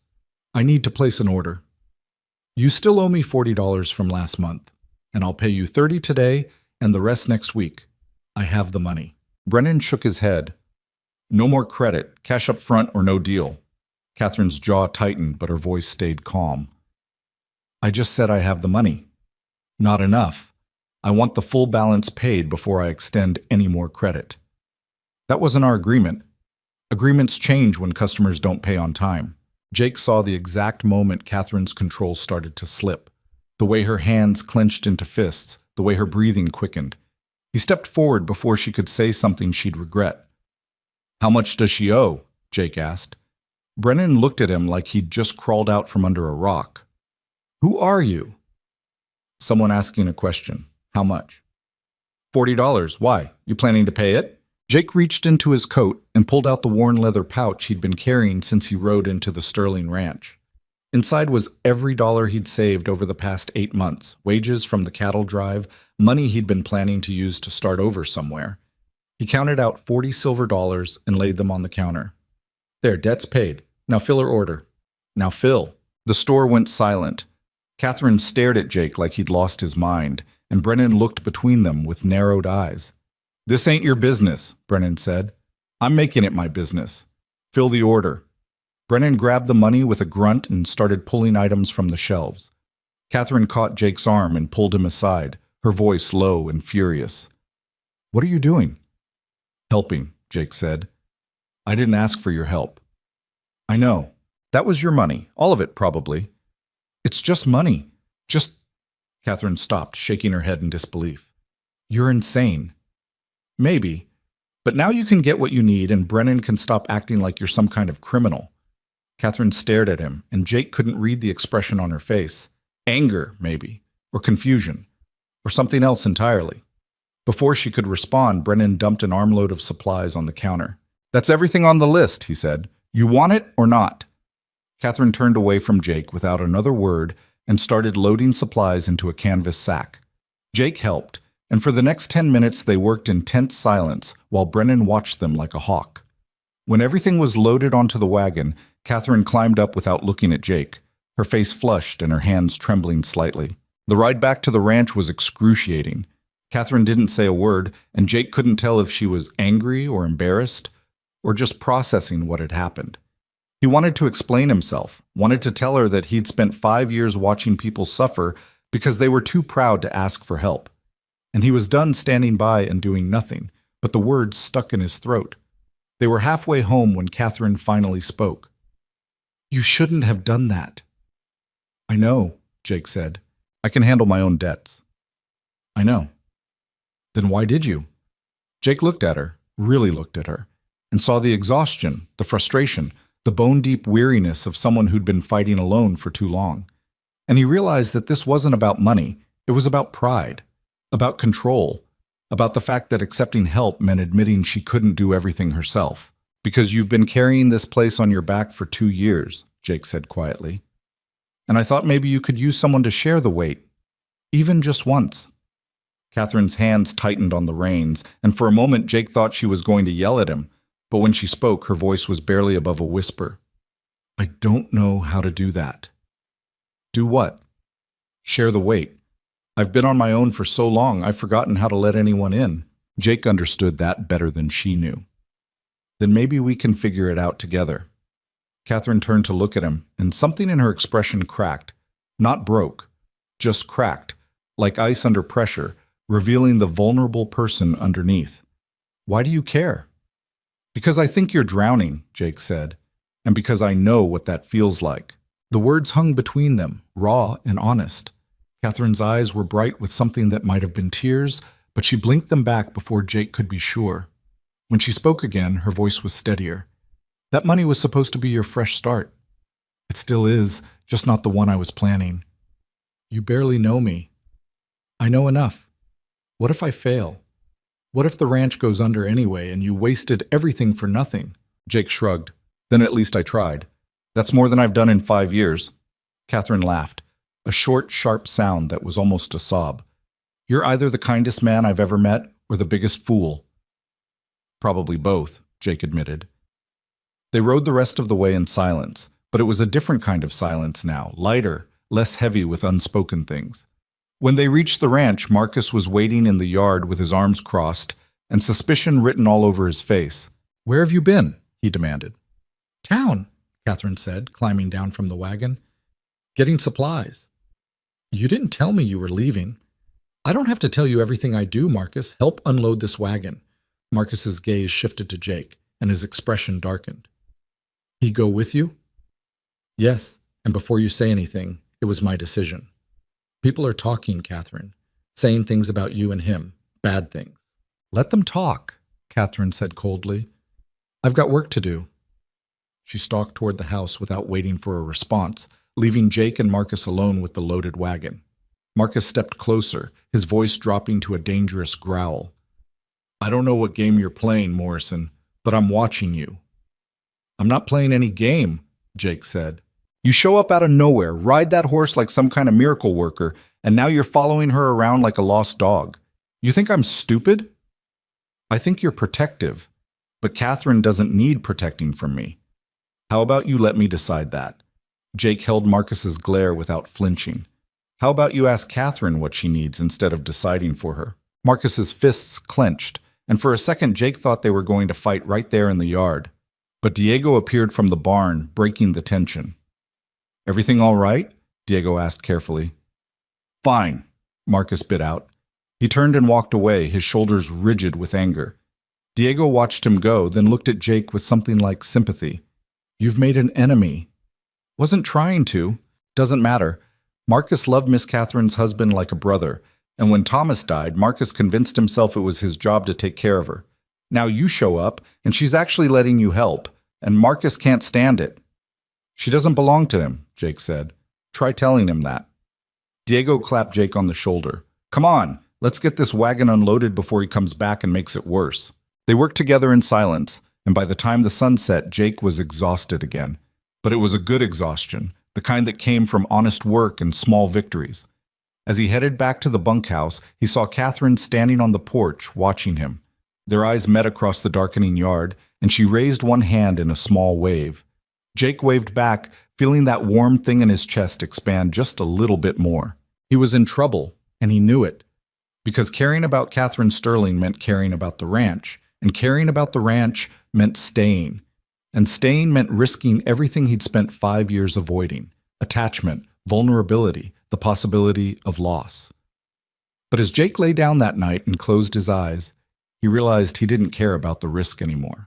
S1: "I need to place an order. You still owe me $40 from last month, and I'll pay you $30 today and the rest next week. I have the money." Brennan shook his head. "No more credit, cash up front or no deal." Catherine's jaw tightened, but her voice stayed calm. "I just said I have the money. Not enough. I want the full balance paid before I extend any more credit." "That wasn't our agreement. Agreements change when customers don't pay on time." Jake saw the exact moment Catherine's control started to slip, the way her hands clenched into fists, the way her breathing quickened. He stepped forward before she could say something she'd regret. "How much does she owe?" Jake asked. Brennan looked at him like he'd just crawled out from under a rock. "Who are you?" "Someone asking a question. How much?" $40. Why? You planning to pay it?" Jake reached into his coat and pulled out the worn leather pouch he'd been carrying since he rode into the Sterling ranch. Inside was every dollar he'd saved over the past 8 months, wages from the cattle drive, money he'd been planning to use to start over somewhere. He counted out 40 silver dollars and laid them on the counter. "There, debt's paid. Now fill her order." "Now fill." The store went silent. Catherine stared at Jake like he'd lost his mind, and Brennan looked between them with narrowed eyes. "This ain't your business," Brennan said. "I'm making it my business. Fill the order." Brennan grabbed the money with a grunt and started pulling items from the shelves. Catherine caught Jake's arm and pulled him aside, her voice low and furious. "What are you doing?" "Helping," Jake said. "I didn't ask for your help." "I know. That was your money, all of it probably." "It's just money. Just—" Catherine stopped, shaking her head in disbelief. "You're insane." "Maybe. But now you can get what you need and Brennan can stop acting like you're some kind of criminal." Catherine stared at him, and Jake couldn't read the expression on her face. Anger, maybe, or confusion, or something else entirely. Before she could respond, Brennan dumped an armload of supplies on the counter. "That's everything on the list," he said. "You want it or not?" Catherine turned away from Jake without another word and started loading supplies into a canvas sack. Jake helped, and for the next 10 minutes they worked in tense silence while Brennan watched them like a hawk. When everything was loaded onto the wagon, Catherine climbed up without looking at Jake, her face flushed and her hands trembling slightly. The ride back to the ranch was excruciating. Catherine didn't say a word, and Jake couldn't tell if she was angry or embarrassed, or just processing what had happened. He wanted to explain himself, wanted to tell her that he'd spent 5 years watching people suffer because they were too proud to ask for help. And he was done standing by and doing nothing, but the words stuck in his throat. They were halfway home when Catherine finally spoke. "You shouldn't have done that." "I know," Jake said. "I can handle my own debts." "I know." "Then why did you?" Jake looked at her, really looked at her, and saw the exhaustion, the frustration, the bone-deep weariness of someone who'd been fighting alone for too long. And he realized that this wasn't about money, it was about pride, about control, about the fact that accepting help meant admitting she couldn't do everything herself. "Because you've been carrying this place on your back for 2 years, Jake said quietly. "And I thought maybe you could use someone to share the weight, even just once." Catherine's hands tightened on the reins, and for a moment Jake thought she was going to yell at him, but when she spoke, her voice was barely above a whisper. "I don't know how to do that." "Do what?" "Share the weight. I've been on my own for so long, I've forgotten how to let anyone in." Jake understood that better than she knew. "Then maybe we can figure it out together." Catherine turned to look at him, and something in her expression cracked. Not broke, just cracked, like ice under pressure, revealing the vulnerable person underneath. "Why do you care?" "Because I think you're drowning," Jake said, "and because I know what that feels like." The words hung between them, raw and honest. Catherine's eyes were bright with something that might have been tears, but she blinked them back before Jake could be sure. When she spoke again, her voice was steadier. "That money was supposed to be your fresh start. It still is, just not the one I was planning. You barely know me. I know enough. What if I fail? What if the ranch goes under anyway and you wasted everything for nothing?" Jake shrugged. "Then at least I tried. That's more than I've done in 5 years. Catherine laughed, a short, sharp sound that was almost a sob. You're either the kindest man I've ever met or the biggest fool. Probably both, Jake admitted. They rode the rest of the way in silence, but it was a different kind of silence now, lighter, less heavy with unspoken things. When they reached the ranch, Marcus was waiting in the yard with his arms crossed and suspicion written all over his face. Where have you been? He demanded. Town, Catherine said, climbing down from the wagon. Getting supplies. You didn't tell me you were leaving. I don't have to tell you everything I do, Marcus. Help unload this wagon. Marcus's gaze shifted to Jake, and his expression darkened. He go with you? Yes, and before you say anything, it was my decision. People are talking, Catherine, saying things about you and him, bad things. Let them talk, Catherine said coldly. I've got work to do. She stalked toward the house without waiting for a response, leaving Jake and Marcus alone with the loaded wagon. Marcus stepped closer, his voice dropping to a dangerous growl. I don't know what game you're playing, Morrison, but I'm watching you. I'm not playing any game, Jake said. You show up out of nowhere, ride that horse like some kind of miracle worker, and now you're following her around like a lost dog. You think I'm stupid? I think you're protective, but Catherine doesn't need protecting from me. How about you let me decide that? Jake held Marcus's glare without flinching. How about you ask Catherine what she needs instead of deciding for her? Marcus's fists clenched, and for a second Jake thought they were going to fight right there in the yard. But Diego appeared from the barn, breaking the tension. Everything all right? Diego asked carefully. Fine, Marcus bit out. He turned and walked away, his shoulders rigid with anger. Diego watched him go, then looked at Jake with something like sympathy. You've made an enemy. Wasn't trying to. Doesn't matter. Marcus loved Miss Catherine's husband like a brother, and when Thomas died, Marcus convinced himself it was his job to take care of her. Now you show up, and she's actually letting you help, and Marcus can't stand it. She doesn't belong to him, Jake said. Try telling him that. Diego clapped Jake on the shoulder. Come on, let's get this wagon unloaded before he comes back and makes it worse. They worked together in silence, and by the time the sun set, Jake was exhausted again. But it was a good exhaustion, the kind that came from honest work and small victories. As he headed back to the bunkhouse, he saw Catherine standing on the porch, watching him. Their eyes met across the darkening yard, and she raised one hand in a small wave. Jake waved back, feeling that warm thing in his chest expand just a little bit more. He was in trouble, and he knew it. Because caring about Catherine Sterling meant caring about the ranch, and caring about the ranch meant staying. And staying meant risking everything he'd spent 5 years avoiding: attachment, vulnerability, the possibility of loss. But as Jake lay down that night and closed his eyes, he realized he didn't care about the risk anymore.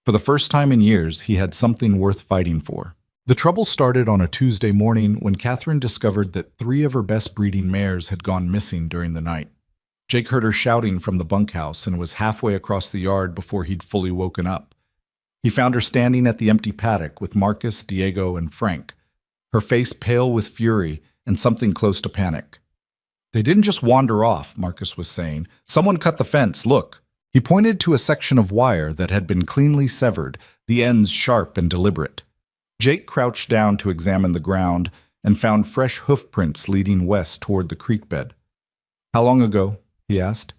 S1: For the first time in years, he had something worth fighting for. The trouble started on a Tuesday morning when Catherine discovered that 3 of her best breeding mares had gone missing during the night. Jake heard her shouting from the bunkhouse and was halfway across the yard before he'd fully woken up. He found her standing at the empty paddock with Marcus, Diego, and Frank, her face pale with fury and something close to panic. They didn't just wander off, Marcus was saying. Someone cut the fence, look. He pointed to a section of wire that had been cleanly severed, the ends sharp and deliberate. Jake crouched down to examine the ground and found fresh hoof prints leading west toward the creek bed. How long ago? He asked.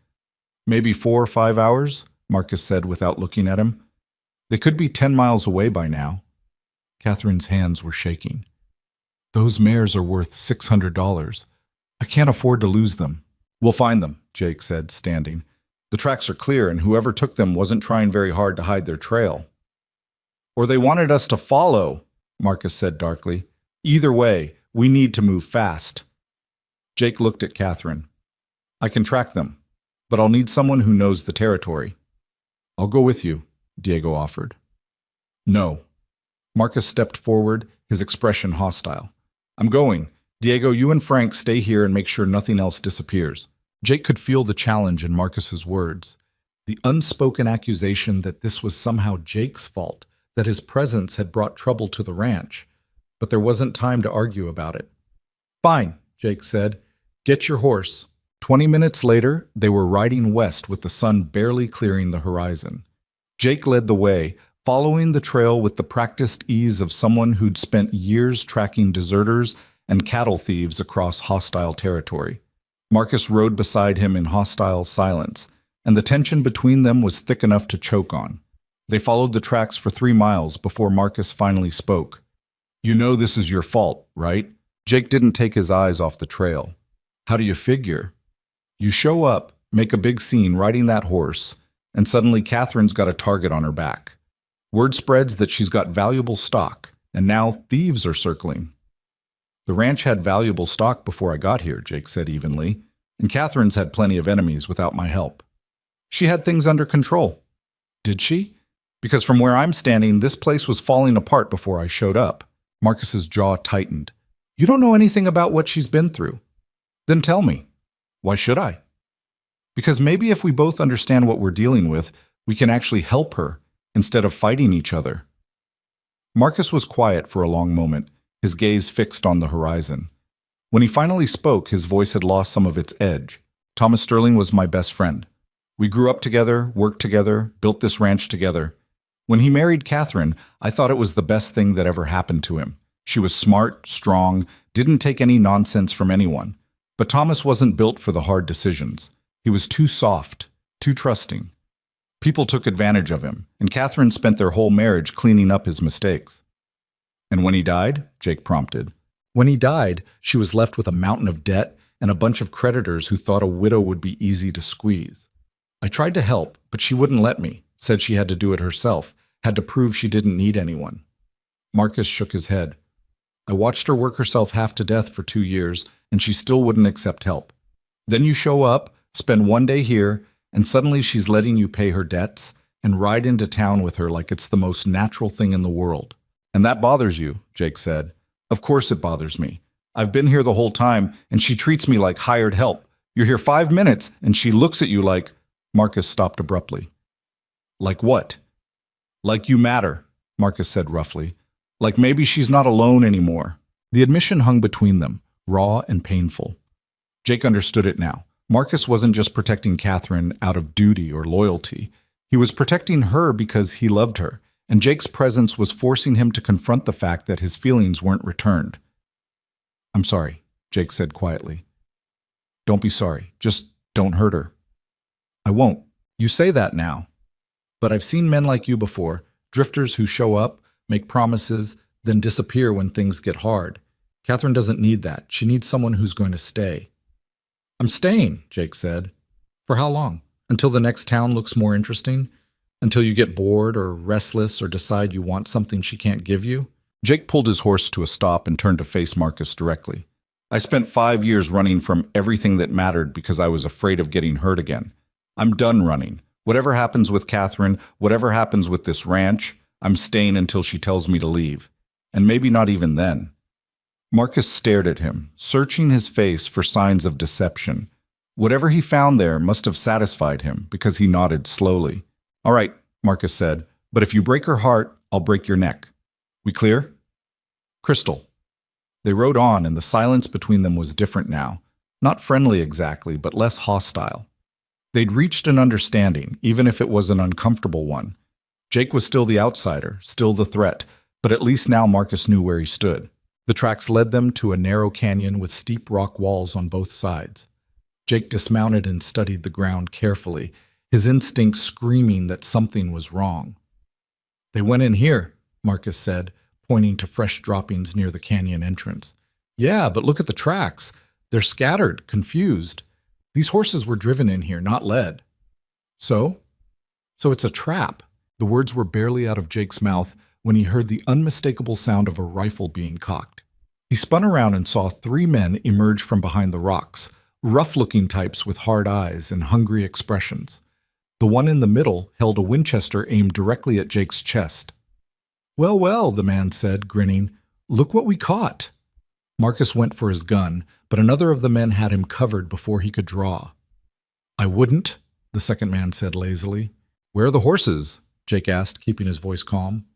S1: Maybe 4 or 5 hours, Marcus said without looking at him. They could be 10 miles away by now. Catherine's hands were shaking. Those mares are worth $600. I can't afford to lose them. We'll find them, Jake said, standing. The tracks are clear, and whoever took them wasn't trying very hard to hide their trail. Or they wanted us to follow, Marcus said darkly. Either way, we need to move fast. Jake looked at Catherine. I can track them, but I'll need someone who knows the territory. I'll go with you, Diego offered. No. Marcus stepped forward, his expression hostile. I'm going. Diego, you and Frank stay here and make sure nothing else disappears. Jake could feel the challenge in Marcus's words, the unspoken accusation that this was somehow Jake's fault, that his presence had brought trouble to the ranch. But there wasn't time to argue about it. Fine, Jake said. Get your horse. 20 minutes later, they were riding west with the sun barely clearing the horizon. Jake led the way, following the trail with the practiced ease of someone who'd spent years tracking deserters and cattle thieves across hostile territory. Marcus rode beside him in hostile silence, and the tension between them was thick enough to choke on. They followed the tracks for 3 miles before Marcus finally spoke. "You know this is your fault, right?" Jake didn't take his eyes off the trail. "How do you figure?" "You show up, make a big scene riding that horse, and suddenly Catherine's got a target on her back. Word spreads that she's got valuable stock, and now thieves are circling." "The ranch had valuable stock before I got here," Jake said evenly, "and Catherine's had plenty of enemies without my help." "She had things under control." "Did she? Because from where I'm standing, this place was falling apart before I showed up." Marcus's jaw tightened. "You don't know anything about what she's been through." "Then tell me." "Why should I?" "Because maybe if we both understand what we're dealing with, we can actually help her, instead of fighting each other." Marcus was quiet for a long moment, his gaze fixed on the horizon. When he finally spoke, his voice had lost some of its edge. "Thomas Sterling was my best friend. We grew up together, worked together, built this ranch together. When he married Catherine, I thought it was the best thing that ever happened to him. She was smart, strong, didn't take any nonsense from anyone. But Thomas wasn't built for the hard decisions. He was too soft, too trusting. People took advantage of him, and Catherine spent their whole marriage cleaning up his mistakes." "And when he died?" Jake prompted. "When he died, she was left with a mountain of debt and a bunch of creditors who thought a widow would be easy to squeeze. I tried to help, but she wouldn't let me, said she had to do it herself, had to prove she didn't need anyone." Marcus shook his head. "I watched her work herself half to death for 2 years, and she still wouldn't accept help. Then you show up, spend 1 day here, and suddenly she's letting you pay her debts and ride into town with her like it's the most natural thing in the world. And that bothers you," Jake said. "Of course it bothers me. I've been here the whole time, and she treats me like hired help. You're here 5 minutes, and she looks at you like—" Marcus stopped abruptly. "Like what?" "Like you matter," Marcus said roughly. "Like maybe she's not alone anymore." The admission hung between them, raw and painful. Jake understood it now. Marcus wasn't just protecting Catherine out of duty or loyalty. He was protecting her because he loved her, and Jake's presence was forcing him to confront the fact that his feelings weren't returned. "I'm sorry," Jake said quietly. "Don't be sorry. Just don't hurt her." "I won't. You say that now. But I've seen men like you before, drifters who show up, make promises, then disappear when things get hard. Catherine doesn't need that. She needs someone who's going to stay." "I'm staying," Jake said. "For how long? Until the next town looks more interesting? Until you get bored or restless or decide you want something she can't give you?" Jake pulled his horse to a stop and turned to face Marcus directly. "I spent 5 years running from everything that mattered because I was afraid of getting hurt again. I'm done running. Whatever happens with Catherine, whatever happens with this ranch, I'm staying until she tells me to leave. And maybe not even then." Marcus stared at him, searching his face for signs of deception. Whatever he found there must have satisfied him because he nodded slowly. "All right," Marcus said, "but if you break her heart, I'll break your neck. We clear?" "Crystal." They rode on, and the silence between them was different now. Not friendly exactly, but less hostile. They'd reached an understanding, even if it was an uncomfortable one. Jake was still the outsider, still the threat, but at least now Marcus knew where he stood. The tracks led them to a narrow canyon with steep rock walls on both sides. Jake dismounted and studied the ground carefully, his instincts screaming that something was wrong. "They went in here," Marcus said, pointing to fresh droppings near the canyon entrance. "Yeah, but look at the tracks. They're scattered, confused. These horses were driven in here, not led." So it's a trap." The words were barely out of Jake's mouth when he heard the unmistakable sound of a rifle being cocked. He spun around and saw 3 men emerge from behind the rocks, rough-looking types with hard eyes and hungry expressions. The one in the middle held a Winchester aimed directly at Jake's chest. "Well, well," the man said, grinning. "Look what we caught." Marcus went for his gun, but another of the men had him covered before he could draw. "I wouldn't," the second man said lazily. "Where are the horses?" Jake asked, keeping his voice calm.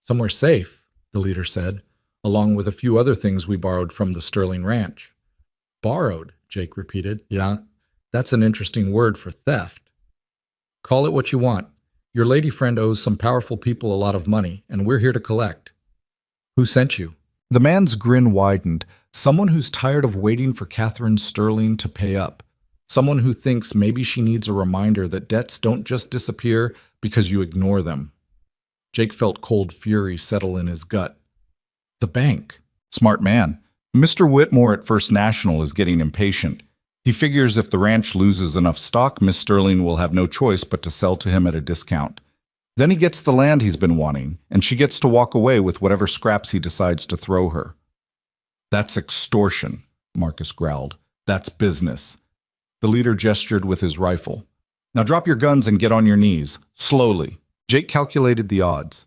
S1: "Somewhere safe," the leader said, "along with a few other things we borrowed from the Sterling Ranch." "Borrowed," Jake repeated. "Yeah, that's an interesting word for theft. Call it what you want. Your lady friend owes some powerful people a lot of money, and we're here to collect." "Who sent you?" The man's grin widened. Someone who's tired of waiting for Catherine Sterling to pay up. Someone who thinks maybe she needs a reminder that debts don't just disappear because you ignore them. Jake felt cold fury settle in his gut. The bank. Smart man. Mr. Whitmore at First National is getting impatient. He figures if the ranch loses enough stock, Miss Sterling will have no choice but to sell to him at a discount. Then he gets the land he's been wanting, and she gets to walk away with whatever scraps he decides to throw her. That's extortion, Marcus growled. That's business. The leader gestured with his rifle. Now drop your guns and get on your knees, slowly. Jake calculated the odds.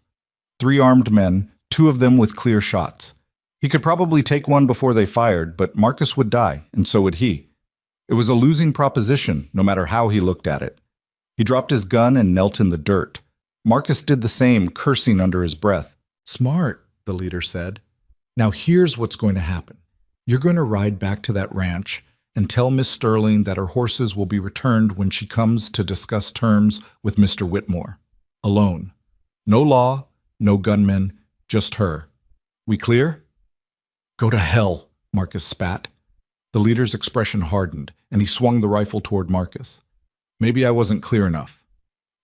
S1: 3 armed men, 2 of them with clear shots. He could probably take one before they fired, but Marcus would die, and so would he. It was a losing proposition, no matter how he looked at it. He dropped his gun and knelt in the dirt. Marcus did the same, cursing under his breath. Smart, the leader said. Now here's what's going to happen. You're going to ride back to that ranch and tell Miss Sterling that her horses will be returned when she comes to discuss terms with Mr. Whitmore. Alone. No law, no gunmen, just her. We clear? Go to hell, Marcus spat. The leader's expression hardened, and he swung the rifle toward Marcus. Maybe I wasn't clear enough.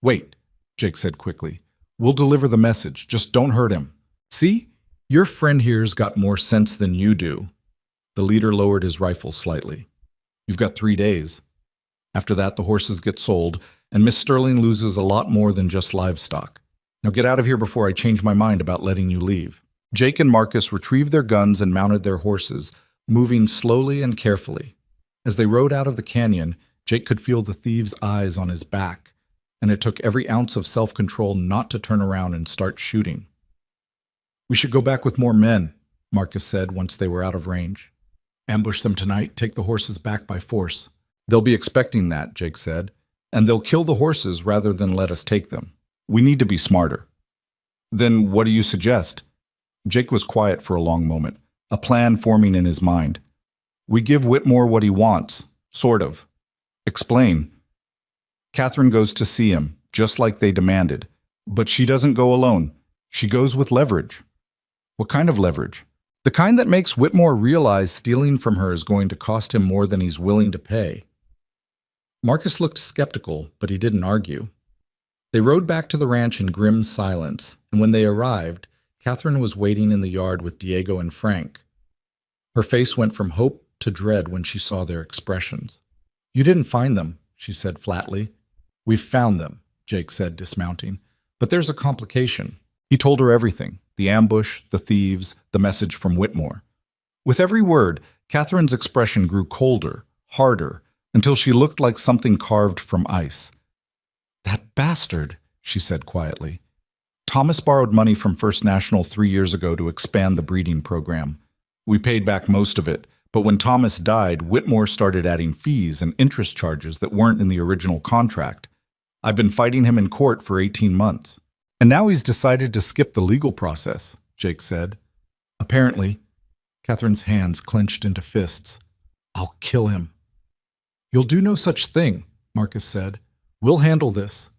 S1: Wait, Jake said quickly. We'll deliver the message, just don't hurt him. See? Your friend here's got more sense than you do. The leader lowered his rifle slightly. You've got 3 days. After that, the horses get sold, and Miss Sterling loses a lot more than just livestock. Now get out of here before I change my mind about letting you leave. Jake and Marcus retrieved their guns and mounted their horses, moving slowly and carefully. As they rode out of the canyon, Jake could feel the thief's eyes on his back, and it took every ounce of self-control not to turn around and start shooting. We should go back with more men, Marcus said once they were out of range. Ambush them tonight, take the horses back by force. They'll be expecting that, Jake said, and they'll kill the horses rather than let us take them. We need to be smarter. Then what do you suggest? Jake was quiet for a long moment, a plan forming in his mind. We give Whitmore what he wants, sort of. Explain. Catherine goes to see him, just like they demanded. But she doesn't go alone. She goes with leverage. What kind of leverage? The kind that makes Whitmore realize stealing from her is going to cost him more than he's willing to pay. Marcus looked skeptical, but he didn't argue. They rode back to the ranch in grim silence, and when they arrived, Catherine was waiting in the yard with Diego and Frank. Her face went from hope to dread when she saw their expressions. You didn't find them, she said flatly. We've found them, Jake said, dismounting. But there's a complication. He told her everything, the ambush, the thieves, the message from Whitmore. With every word, Catherine's expression grew colder, harder, until she looked like something carved from ice. That bastard, she said quietly. Thomas borrowed money from First National 3 years ago to expand the breeding program. We paid back most of it, but when Thomas died, Whitmore started adding fees and interest charges that weren't in the original contract. I've been fighting him in court for 18 months. And now he's decided to skip the legal process, Jake said. Apparently, Catherine's hands clenched into fists. I'll kill him. You'll do no such thing, Marcus said. We'll handle this.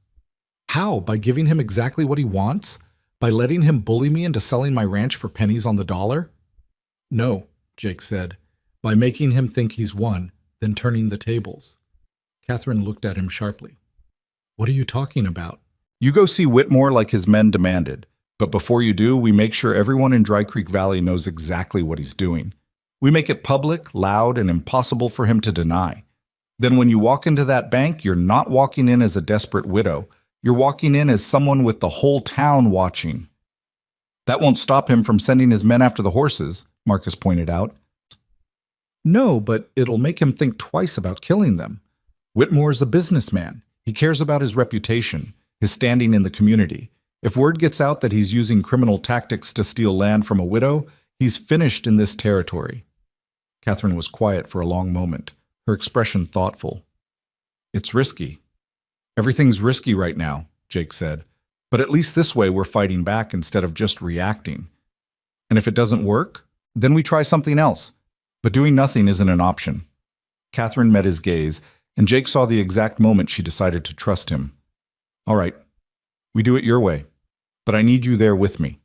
S1: How? By giving him exactly what he wants? By letting him bully me into selling my ranch for pennies on the dollar? No, Jake said. By making him think he's won, then turning the tables. Catherine looked at him sharply. What are you talking about? You go see Whitmore like his men demanded. But before you do, we make sure everyone in Dry Creek Valley knows exactly what he's doing. We make it public, loud, and impossible for him to deny. Then when you walk into that bank, you're not walking in as a desperate widow. You're walking in as someone with the whole town watching. That won't stop him from sending his men after the horses, Marcus pointed out. No, but it'll make him think twice about killing them. Whitmore's a businessman. He cares about his reputation, his standing in the community. If word gets out that he's using criminal tactics to steal land from a widow, he's finished in this territory. Catherine was quiet for a long moment, her expression thoughtful. It's risky. Everything's risky right now, Jake said. But at least this way we're fighting back instead of just reacting. And if it doesn't work, then we try something else. But doing nothing isn't an option. Catherine met his gaze, and Jake saw the exact moment she decided to trust him. All right, we do it your way, but I need you there with me.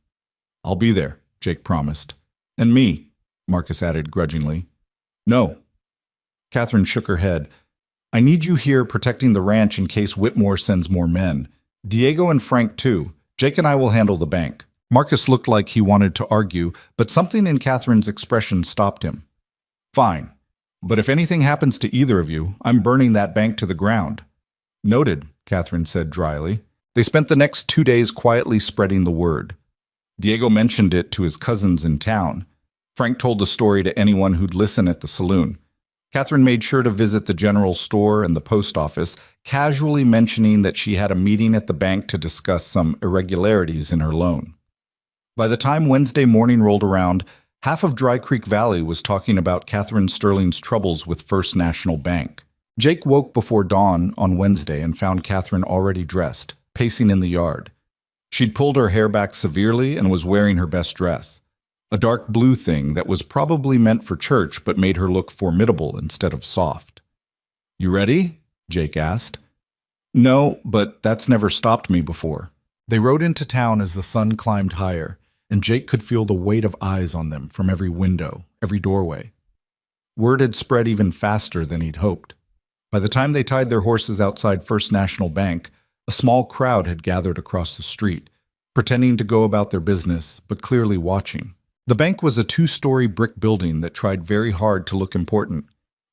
S1: I'll be there, Jake promised. And me, Marcus added grudgingly. No. Catherine shook her head. I need you here protecting the ranch in case Whitmore sends more men. Diego and Frank too. Jake and I will handle the bank. Marcus looked like he wanted to argue, but something in Catherine's expression stopped him. Fine. But if anything happens to either of you, I'm burning that bank to the ground. Noted, Catherine said dryly. They spent the next 2 days quietly spreading the word. Diego mentioned it to his cousins in town. Frank told the story to anyone who'd listen at the saloon. Catherine made sure to visit the general store and the post office, casually mentioning that she had a meeting at the bank to discuss some irregularities in her loan. By the time Wednesday morning rolled around, half of Dry Creek Valley was talking about Catherine Sterling's troubles with First National Bank. Jake woke before dawn on Wednesday and found Catherine already dressed, pacing in the yard. She'd pulled her hair back severely and was wearing her best dress, a dark blue thing that was probably meant for church but made her look formidable instead of soft. You ready? Jake asked. No, but that's never stopped me before. They rode into town as the sun climbed higher, and Jake could feel the weight of eyes on them from every window, every doorway. Word had spread even faster than he'd hoped. By the time they tied their horses outside First National Bank, a small crowd had gathered across the street, pretending to go about their business, but clearly watching. The bank was a 2-story brick building that tried very hard to look important.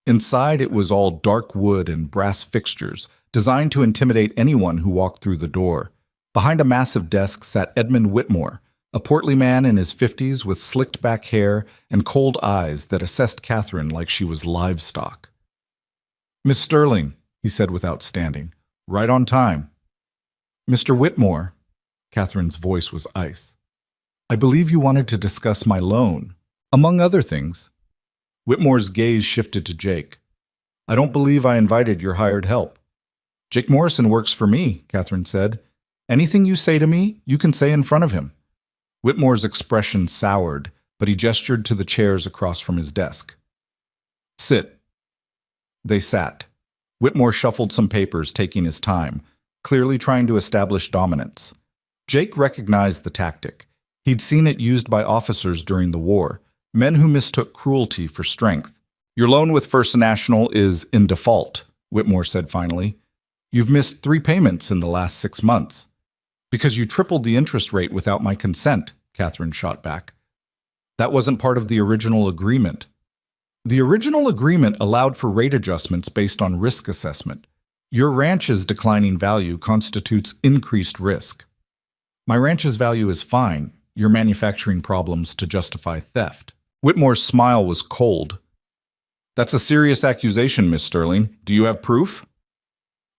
S1: Inside, it was all dark wood and brass fixtures, designed to intimidate anyone who walked through the door. Behind a massive desk sat Edmund Whitmore, a portly man in his 50s with slicked back hair and cold eyes that assessed Catherine like she was livestock. Miss Sterling, he said without standing, right on time. Mr. Whitmore, Catherine's voice was ice. I believe you wanted to discuss my loan, among other things. Whitmore's gaze shifted to Jake. I don't believe I invited your hired help. Jake Morrison works for me, Catherine said. Anything you say to me, you can say in front of him. Whitmore's expression soured, but he gestured to the chairs across from his desk. Sit. They sat. Whitmore shuffled some papers, taking his time, clearly trying to establish dominance. Jake recognized the tactic. He'd seen it used by officers during the war, men who mistook cruelty for strength. Your loan with First National is in default, Whitmore said finally. You've missed 3 payments in the last 6 months. Because you tripled the interest rate without my consent, Catherine shot back. That wasn't part of the original agreement. The original agreement allowed for rate adjustments based on risk assessment. Your ranch's declining value constitutes increased risk. My ranch's value is fine, your manufacturing problems to justify theft. Whitmore's smile was cold. That's a serious accusation, Miss Sterling. Do you have proof?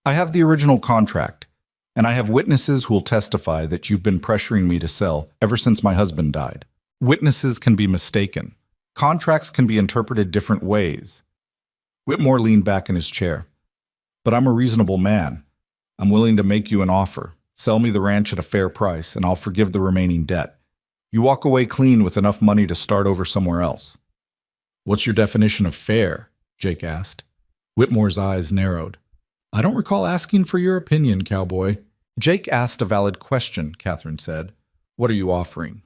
S1: I have the original contract, and I have witnesses who will testify that you've been pressuring me to sell ever since my husband died. Witnesses can be mistaken. Contracts can be interpreted different ways. Whitmore leaned back in his chair. But I'm a reasonable man. I'm willing to make you an offer. Sell me the ranch at a fair price, and I'll forgive the remaining debt. You walk away clean with enough money to start over somewhere else. What's your definition of fair? Jake asked. Whitmore's eyes narrowed. I don't recall asking for your opinion, Cowboy. Jake asked a valid question, Catherine said. What are you offering?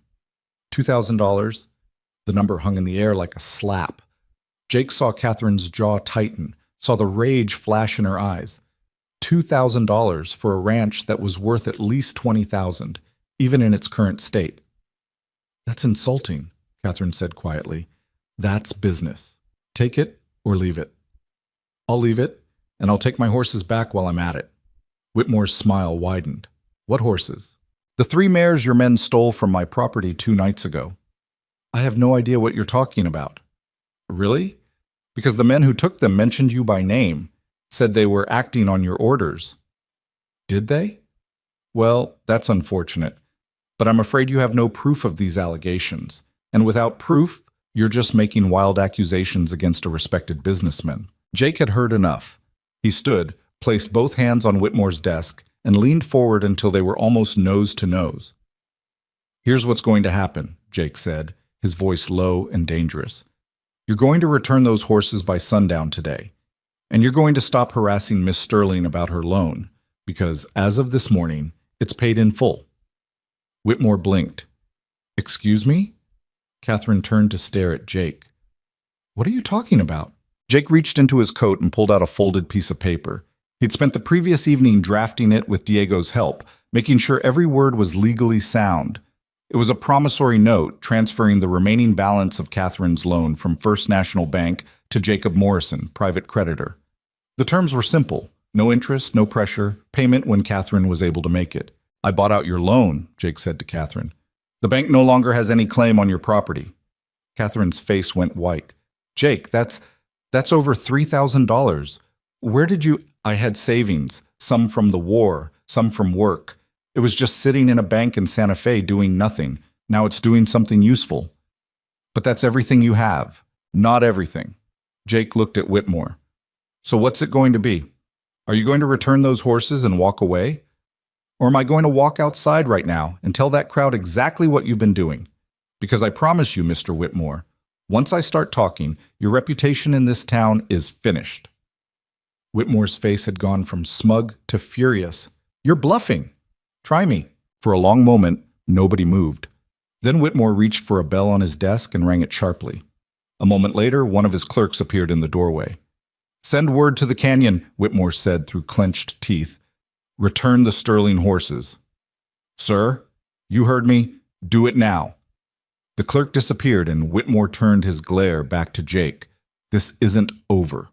S1: $2,000? The number hung in the air like a slap. Jake saw Catherine's jaw tighten, saw the rage flash in her eyes. $2,000 for a ranch that was worth at least $20,000, even in its current state. That's insulting, Catherine said quietly. That's business. Take it or leave it. I'll leave it, and I'll take my horses back while I'm at it. Whitmore's smile widened. What horses? The 3 mares your men stole from my property 2 nights ago. I have no idea what you're talking about. Really? Because the men who took them mentioned you by name, said they were acting on your orders. Did they? Well, that's unfortunate. But I'm afraid you have no proof of these allegations. And without proof, you're just making wild accusations against a respected businessman. Jake had heard enough. He stood, placed both hands on Whitmore's desk, and leaned forward until they were almost nose to nose. Here's what's going to happen, Jake said, his voice low and dangerous. You're going to return those horses by sundown today. And you're going to stop harassing Miss Sterling about her loan, because as of this morning, it's paid in full. Whitmore blinked. Excuse me? Catherine turned to stare at Jake. What are you talking about? Jake reached into his coat and pulled out a folded piece of paper. He'd spent the previous evening drafting it with Diego's help, making sure every word was legally sound. It was a promissory note transferring the remaining balance of Catherine's loan from First National Bank to Jacob Morrison, private creditor. The terms were simple: no interest, no pressure, payment when Catherine was able to make it. I bought out your loan, Jake said to Catherine. The bank no longer has any claim on your property. Catherine's face went white. Jake, that's over $3,000. Where did you... I had savings, some from the war, some from work. It was just sitting in a bank in Santa Fe doing nothing. Now it's doing something useful. But that's everything you have. Not everything. Jake looked at Whitmore. So what's it going to be? Are you going to return those horses and walk away? Or am I going to walk outside right now and tell that crowd exactly what you've been doing? Because I promise you, Mr. Whitmore, once I start talking, your reputation in this town is finished. Whitmore's face had gone from smug to furious. You're bluffing. Try me. For a long moment, nobody moved. Then Whitmore reached for a bell on his desk and rang it sharply. A moment later, one of his clerks appeared in the doorway. Send word to the canyon, Whitmore said through clenched teeth. Return the Sterling horses. Sir, you heard me. Do it now. The clerk disappeared and Whitmore turned his glare back to Jake. This isn't over.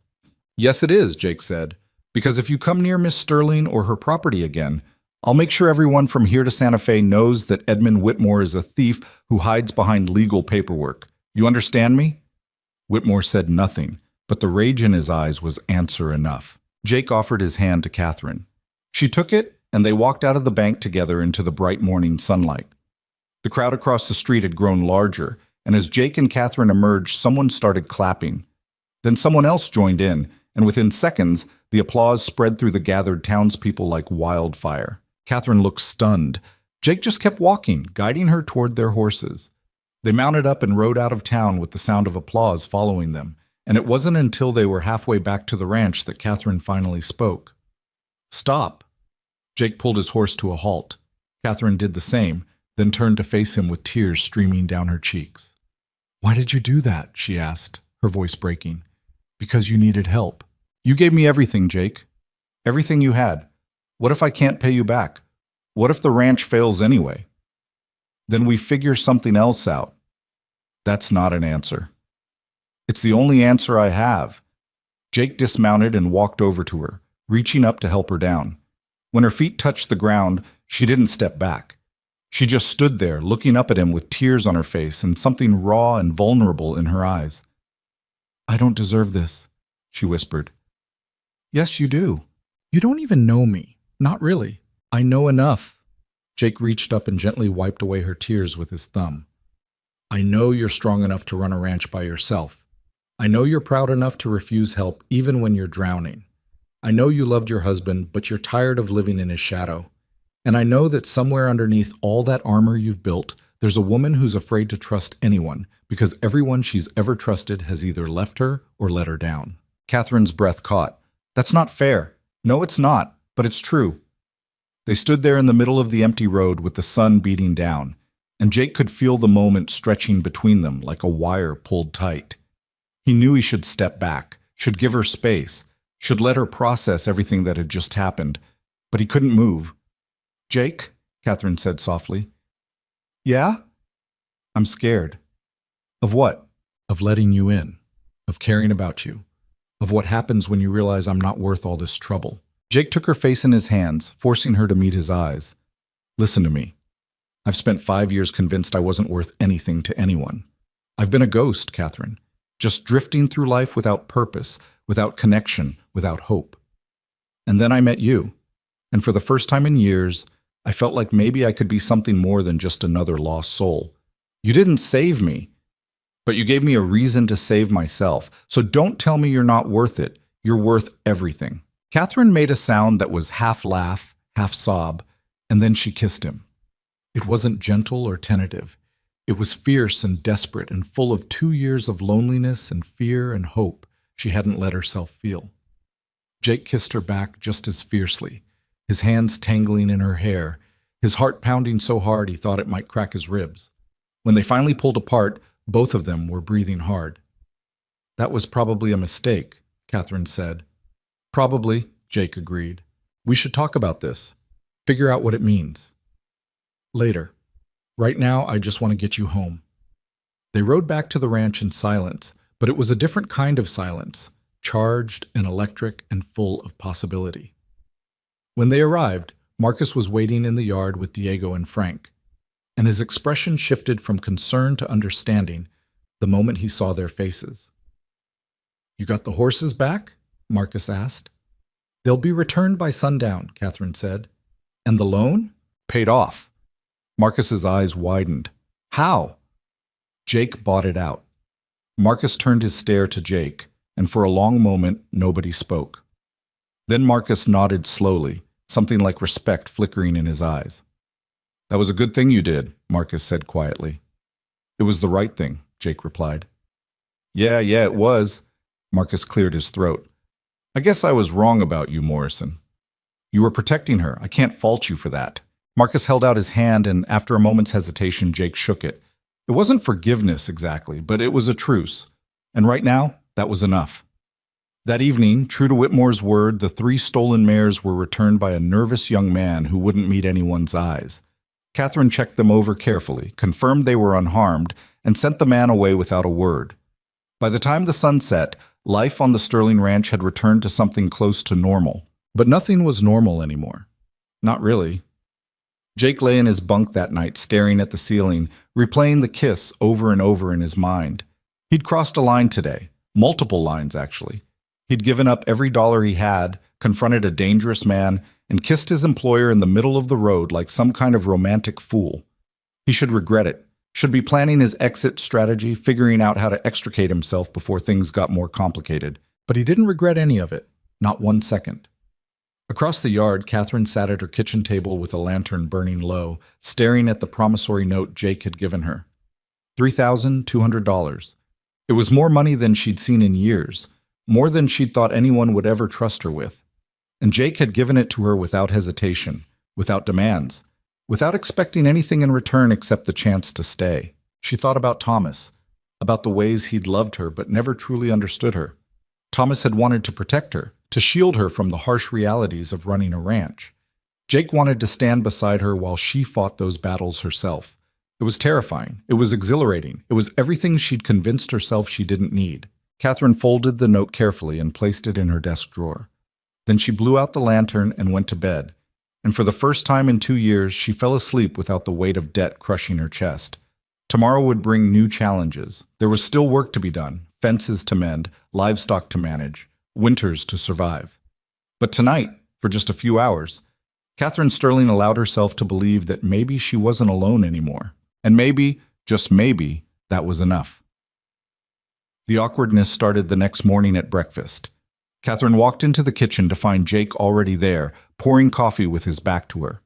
S1: Yes, it is, Jake said, because if you come near Miss Sterling or her property again, I'll make sure everyone from here to Santa Fe knows that Edmund Whitmore is a thief who hides behind legal paperwork. You understand me? Whitmore said nothing, but the rage in his eyes was answer enough. Jake offered his hand to Catherine. She took it, and they walked out of the bank together into the bright morning sunlight. The crowd across the street had grown larger, and as Jake and Catherine emerged, someone started clapping. Then someone else joined in, and within seconds, the applause spread through the gathered townspeople like wildfire. Catherine looked stunned. Jake just kept walking, guiding her toward their horses. They mounted up and rode out of town with the sound of applause following them, and it wasn't until they were halfway back to the ranch that Catherine finally spoke. Stop. Jake pulled his horse to a halt. Catherine did the same, then turned to face him with tears streaming down her cheeks. Why did you do that? She asked, her voice breaking. Because you needed help. You gave me everything, Jake. Everything you had. What if I can't pay you back? What if the ranch fails anyway? Then we figure something else out. That's not an answer. It's the only answer I have. Jake dismounted and walked over to her, reaching up to help her down. When her feet touched the ground, she didn't step back. She just stood there, looking up at him with tears on her face and something raw and vulnerable in her eyes. I don't deserve this, she whispered. Yes, you do. You don't even know me. Not really. I know enough. Jake reached up and gently wiped away her tears with his thumb. I know you're strong enough to run a ranch by yourself. I know you're proud enough to refuse help even when you're drowning. I know you loved your husband, but you're tired of living in his shadow. And I know that somewhere underneath all that armor you've built, there's a woman who's afraid to trust anyone because everyone she's ever trusted has either left her or let her down. Catherine's breath caught. That's not fair. No, it's not, but it's true. They stood there in the middle of the empty road with the sun beating down, and Jake could feel the moment stretching between them like a wire pulled tight. He knew he should step back, should give her space, should let her process everything that had just happened, but he couldn't move. Jake, Catherine said softly. Yeah? I'm scared. Of what? Of letting you in, of caring about you, of what happens when you realize I'm not worth all this trouble. Jake took her face in his hands, forcing her to meet his eyes. Listen to me. I've spent 5 years convinced I wasn't worth anything to anyone. I've been a ghost, Catherine, just drifting through life without purpose, without connection, without hope. And then I met you, and for the first time in years, I felt like maybe I could be something more than just another lost soul. You didn't save me, but you gave me a reason to save myself. So don't tell me you're not worth it. You're worth everything. Catherine made a sound that was half laugh, half sob, and then she kissed him. It wasn't gentle or tentative. It was fierce and desperate and full of 2 years of loneliness and fear and hope she hadn't let herself feel. Jake kissed her back just as fiercely, his hands tangling in her hair, his heart pounding so hard he thought it might crack his ribs. When they finally pulled apart, Both of them were breathing hard. "That was probably a mistake," Catherine said. "Probably," Jake agreed. "We should talk about this. Figure out what it means. Later. Right now, I just want to get you home." They rode back to the ranch in silence, but it was a different kind of silence, charged and electric and full of possibility. When they arrived, Marcus was waiting in the yard with Diego and Frank, and his expression shifted from concern to understanding the moment he saw their faces. "You got the horses back?" Marcus asked. "They'll be returned by sundown," Catherine said. "And the loan?" "Paid off." Marcus's eyes widened. "How?" Jake bought it out. Marcus turned his stare to Jake, and for a long moment nobody spoke. Then Marcus nodded slowly, something like respect flickering in his eyes. "That was a good thing you did," Marcus said quietly. "It was the right thing," Jake replied. Yeah, it was." Marcus cleared his throat. "I guess I was wrong about you, Morrison. You were protecting her. I can't fault you for that." Marcus held out his hand, and after a moment's hesitation, Jake shook it. It wasn't forgiveness exactly, but it was a truce. And right now, that was enough. That evening, true to Whitmore's word, the 3 stolen mares were returned by a nervous young man who wouldn't meet anyone's eyes. Catherine checked them over carefully, confirmed they were unharmed, and sent the man away without a word. By the time the sun set, life on the Sterling Ranch had returned to something close to normal. But nothing was normal anymore. Not really. Jake lay in his bunk that night, staring at the ceiling, replaying the kiss over and over in his mind. He'd crossed a line today. Multiple lines, actually. He'd given up every dollar he had, confronted a dangerous man, and kissed his employer in the middle of the road like some kind of romantic fool. He should regret it. Should be planning his exit strategy, figuring out how to extricate himself before things got more complicated. But he didn't regret any of it. Not 1 second. Across the yard, Catherine sat at her kitchen table with a lantern burning low, staring at the promissory note Jake had given her. $3,200. It was more money than she'd seen in years, more than she'd thought anyone would ever trust her with. And Jake had given it to her without hesitation, without demands, without expecting anything in return except the chance to stay. She thought about Thomas, about the ways he'd loved her but never truly understood her. Thomas had wanted to protect her, to shield her from the harsh realities of running a ranch. Jake wanted to stand beside her while she fought those battles herself. It was terrifying. It was exhilarating. It was everything she'd convinced herself she didn't need. Catherine folded the note carefully and placed it in her desk drawer. Then she blew out the lantern and went to bed. And for the first time in 2 years, she fell asleep without the weight of debt crushing her chest. Tomorrow would bring new challenges. There was still work to be done, fences to mend, livestock to manage, winters to survive. But tonight, for just a few hours, Catherine Sterling allowed herself to believe that maybe she wasn't alone anymore. And maybe, just maybe, that was enough. The awkwardness started the next morning at breakfast. Catherine walked into the kitchen to find Jake already there, pouring coffee with his back to her.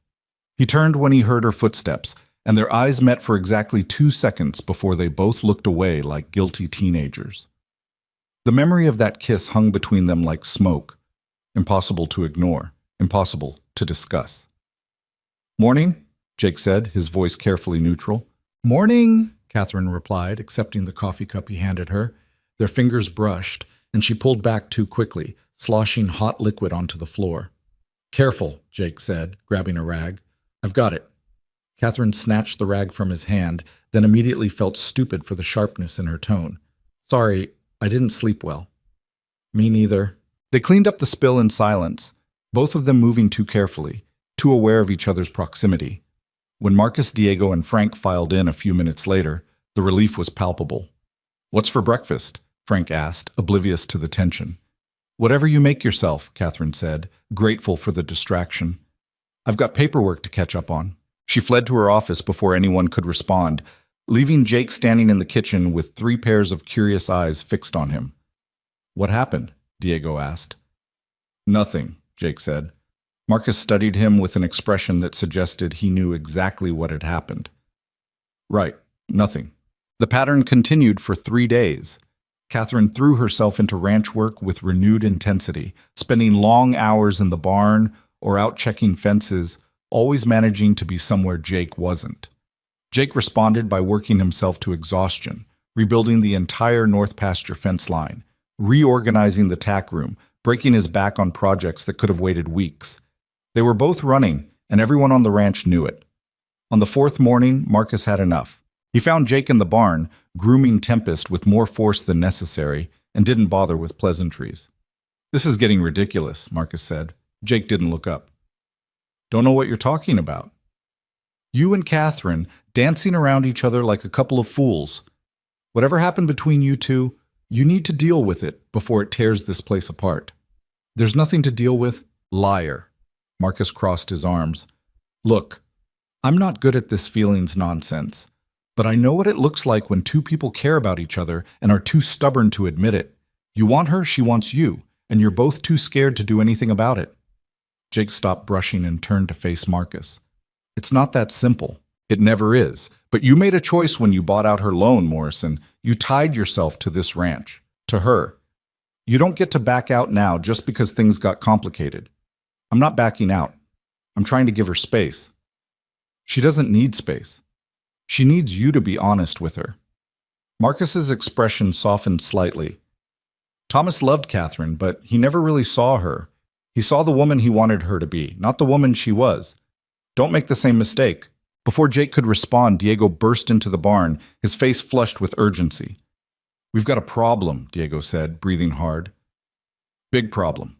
S1: He turned when he heard her footsteps, and their eyes met for exactly 2 seconds before they both looked away like guilty teenagers. The memory of that kiss hung between them like smoke, impossible to ignore, impossible to discuss. "Morning," Jake said, his voice carefully neutral. "Morning," Catherine replied, accepting the coffee cup he handed her. Their fingers brushed, and she pulled back too quickly, sloshing hot liquid onto the floor. "Careful," Jake said, grabbing a rag. "I've got it." Catherine snatched the rag from his hand, then immediately felt stupid for the sharpness in her tone. "Sorry, I didn't sleep well." "Me neither." They cleaned up the spill in silence, both of them moving too carefully, too aware of each other's proximity. When Marcus, Diego, and Frank filed in a few minutes later, the relief was palpable. "What's for breakfast?" Frank asked, oblivious to the tension. "Whatever you make yourself," Catherine said, grateful for the distraction. "I've got paperwork to catch up on." She fled to her office before anyone could respond, leaving Jake standing in the kitchen with 3 pairs of curious eyes fixed on him. "What happened?" Diego asked. "Nothing," Jake said. Marcus studied him with an expression that suggested he knew exactly what had happened. "Right, nothing." The pattern continued for 3 days. Catherine threw herself into ranch work with renewed intensity, spending long hours in the barn or out checking fences, always managing to be somewhere Jake wasn't. Jake responded by working himself to exhaustion, rebuilding the entire north pasture fence line, reorganizing the tack room, breaking his back on projects that could have waited weeks. They were both running, and everyone on the ranch knew it. On the fourth morning, Marcus had enough. He found Jake in the barn, grooming Tempest with more force than necessary, and didn't bother with pleasantries. "This is getting ridiculous," Marcus said. Jake didn't look up. "Don't know what you're talking about." "You and Catherine dancing around each other like a couple of fools. Whatever happened between you two, you need to deal with it before it tears this place apart." "There's nothing to deal with, liar." Marcus crossed his arms. "Look, I'm not good at this feelings nonsense, but I know what it looks like when two people care about each other and are too stubborn to admit it. You want her, she wants you, and you're both too scared to do anything about it." Jake stopped brushing and turned to face Marcus. "It's not that simple. It never is. But you made a choice when you bought out her loan, Morrison. You tied yourself to this ranch, to her. You don't get to back out now just because things got complicated. I'm not backing out. I'm trying to give her space. She doesn't need space. She needs you to be honest with her." Marcus's expression softened slightly. Thomas loved Catherine, but he never really saw her. He saw the woman he wanted her to be, not the woman she was. Don't make the same mistake. Before Jake could respond, Diego burst into the barn, his face flushed with urgency. "We've got a problem," Diego said, breathing hard. "Big problem."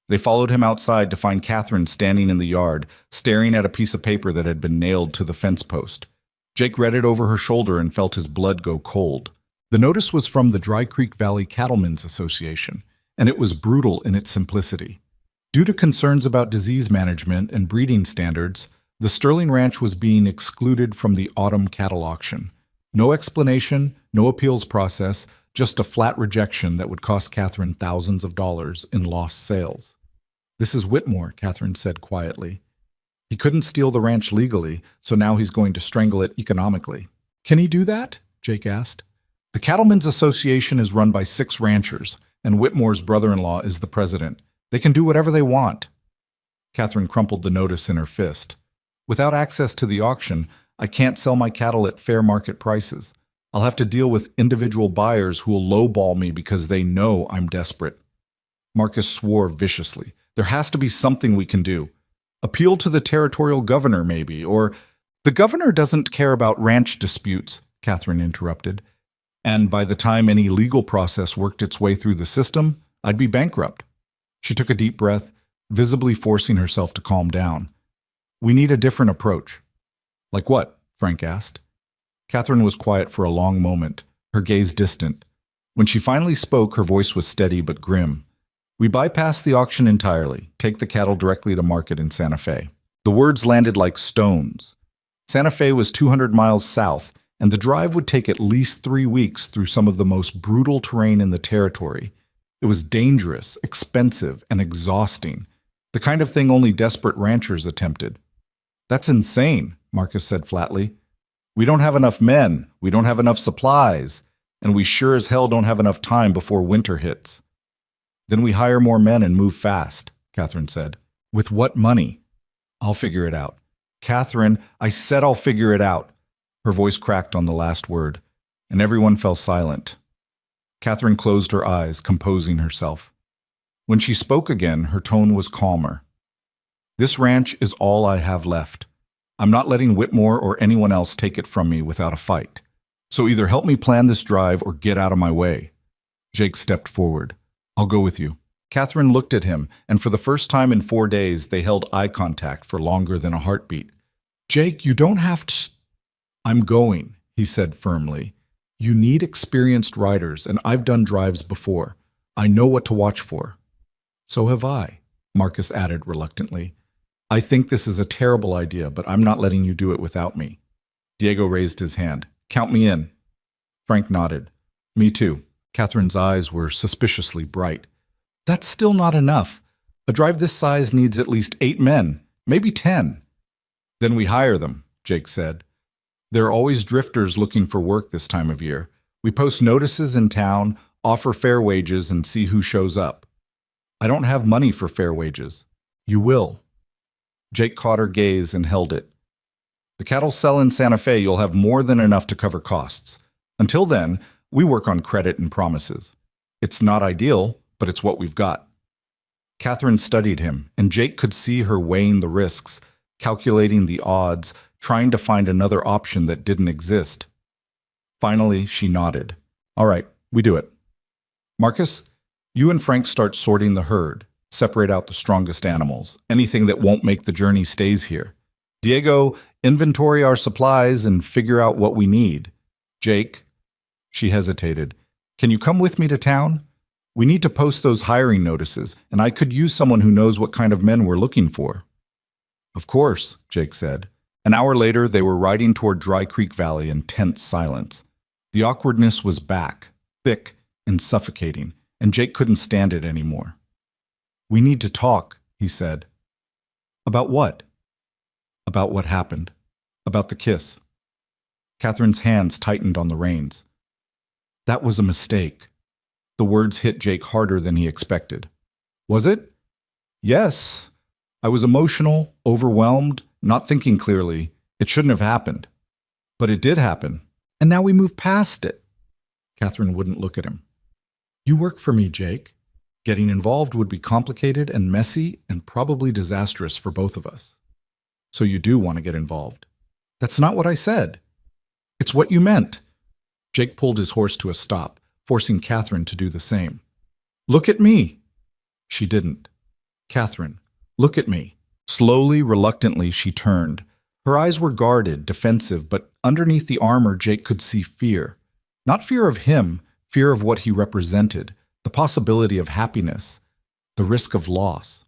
S1: They followed him outside to find Catherine standing in the yard, staring at a piece of paper that had been nailed to the fence post. Jake read it over her shoulder and felt his blood go cold. The notice was from the Dry Creek Valley Cattlemen's Association, and it was brutal in its simplicity. Due to concerns about disease management and breeding standards, the Sterling Ranch was being excluded from the autumn cattle auction. No explanation, no appeals process, just a flat rejection that would cost Catherine thousands of dollars in lost sales. "This is Whitmore," Catherine said quietly. "He couldn't steal the ranch legally, so now he's going to strangle it economically." "Can he do that?" Jake asked. "The Cattlemen's Association is run by 6 ranchers, and Whitmore's brother-in-law is the president. They can do whatever they want." Catherine crumpled the notice in her fist. "Without access to the auction, I can't sell my cattle at fair market prices. I'll have to deal with individual buyers who will lowball me because they know I'm desperate." Marcus swore viciously. "There has to be something we can do. Appeal to the territorial governor, maybe, or—" "The governor doesn't care about ranch disputes," Catherine interrupted. "And by the time any legal process worked its way through the system, I'd be bankrupt." She took a deep breath, visibly forcing herself to calm down. "We need a different approach." "Like what?" Frank asked. Catherine was quiet for a long moment, her gaze distant. When she finally spoke, her voice was steady but grim. "We bypass the auction entirely, take the cattle directly to market in Santa Fe." The words landed like stones. Santa Fe was 200 miles south, and the drive would take at least 3 weeks through some of the most brutal terrain in the territory. It was dangerous, expensive, and exhausting, the kind of thing only desperate ranchers attempted. "That's insane," Marcus said flatly. "We don't have enough men, we don't have enough supplies, and we sure as hell don't have enough time before winter hits." "Then we hire more men and move fast," Catherine said. "With what money?" "I'll figure it out." "Catherine, I said I'll figure it out." Her voice cracked on the last word, and everyone fell silent. Catherine closed her eyes, composing herself. When she spoke again, her tone was calmer. "This ranch is all I have left. I'm not letting Whitmore or anyone else take it from me without a fight. So either help me plan this drive or get out of my way." Jake stepped forward. "I'll go with you." Catherine looked at him, and for the first time in 4 days, they held eye contact for longer than a heartbeat. "Jake, you don't have to—" "I'm going," he said firmly. "You need experienced riders, and I've done drives before. I know what to watch for." "So have I," Marcus added reluctantly. "I think this is a terrible idea, but I'm not letting you do it without me." Diego raised his hand. "Count me in." Frank nodded. "Me too." Catherine's eyes were suspiciously bright. "That's still not enough. A drive this size needs at least 8 men, maybe 10. "Then we hire them," Jake said. "There are always drifters looking for work this time of year. We post notices in town, offer fair wages, and see who shows up." "I don't have money for fair wages." "You will." Jake caught her gaze and held it. "The cattle sell in Santa Fe, you'll have more than enough to cover costs. Until then, we work on credit and promises. It's not ideal, but it's what we've got. Catherine studied him, and Jake could see her weighing the risks, calculating the odds, trying to find another option that didn't exist. Finally, she nodded. All right, we do it. Marcus, you and Frank start sorting the herd. Separate out the strongest animals. Anything that won't make the journey stays here. Diego, inventory our supplies and figure out what we need. Jake, she hesitated. Can you come with me to town? We need to post those hiring notices, and I could use someone who knows what kind of men we're looking for. Of course, Jake said. An hour later, they were riding toward Dry Creek Valley in tense silence. The awkwardness was back, thick and suffocating, and Jake couldn't stand it anymore. We need to talk, he said. About what? About what happened. About the kiss. Catherine's hands tightened on the reins. That was a mistake. The words hit Jake harder than he expected. Was it? Yes. I was emotional, overwhelmed, not thinking clearly. It shouldn't have happened. But it did happen. And now we move past it. Catherine wouldn't look at him. You work for me, Jake. Getting involved would be complicated and messy and probably disastrous for both of us. So you do want to get involved. That's not what I said. It's what you meant. Jake pulled his horse to a stop, forcing Catherine to do the same. Look at me. She didn't. Catherine, look at me. Slowly, reluctantly, she turned. Her eyes were guarded, defensive, but underneath the armor, Jake could see fear. Not fear of him, fear of what he represented, the possibility of happiness, the risk of loss.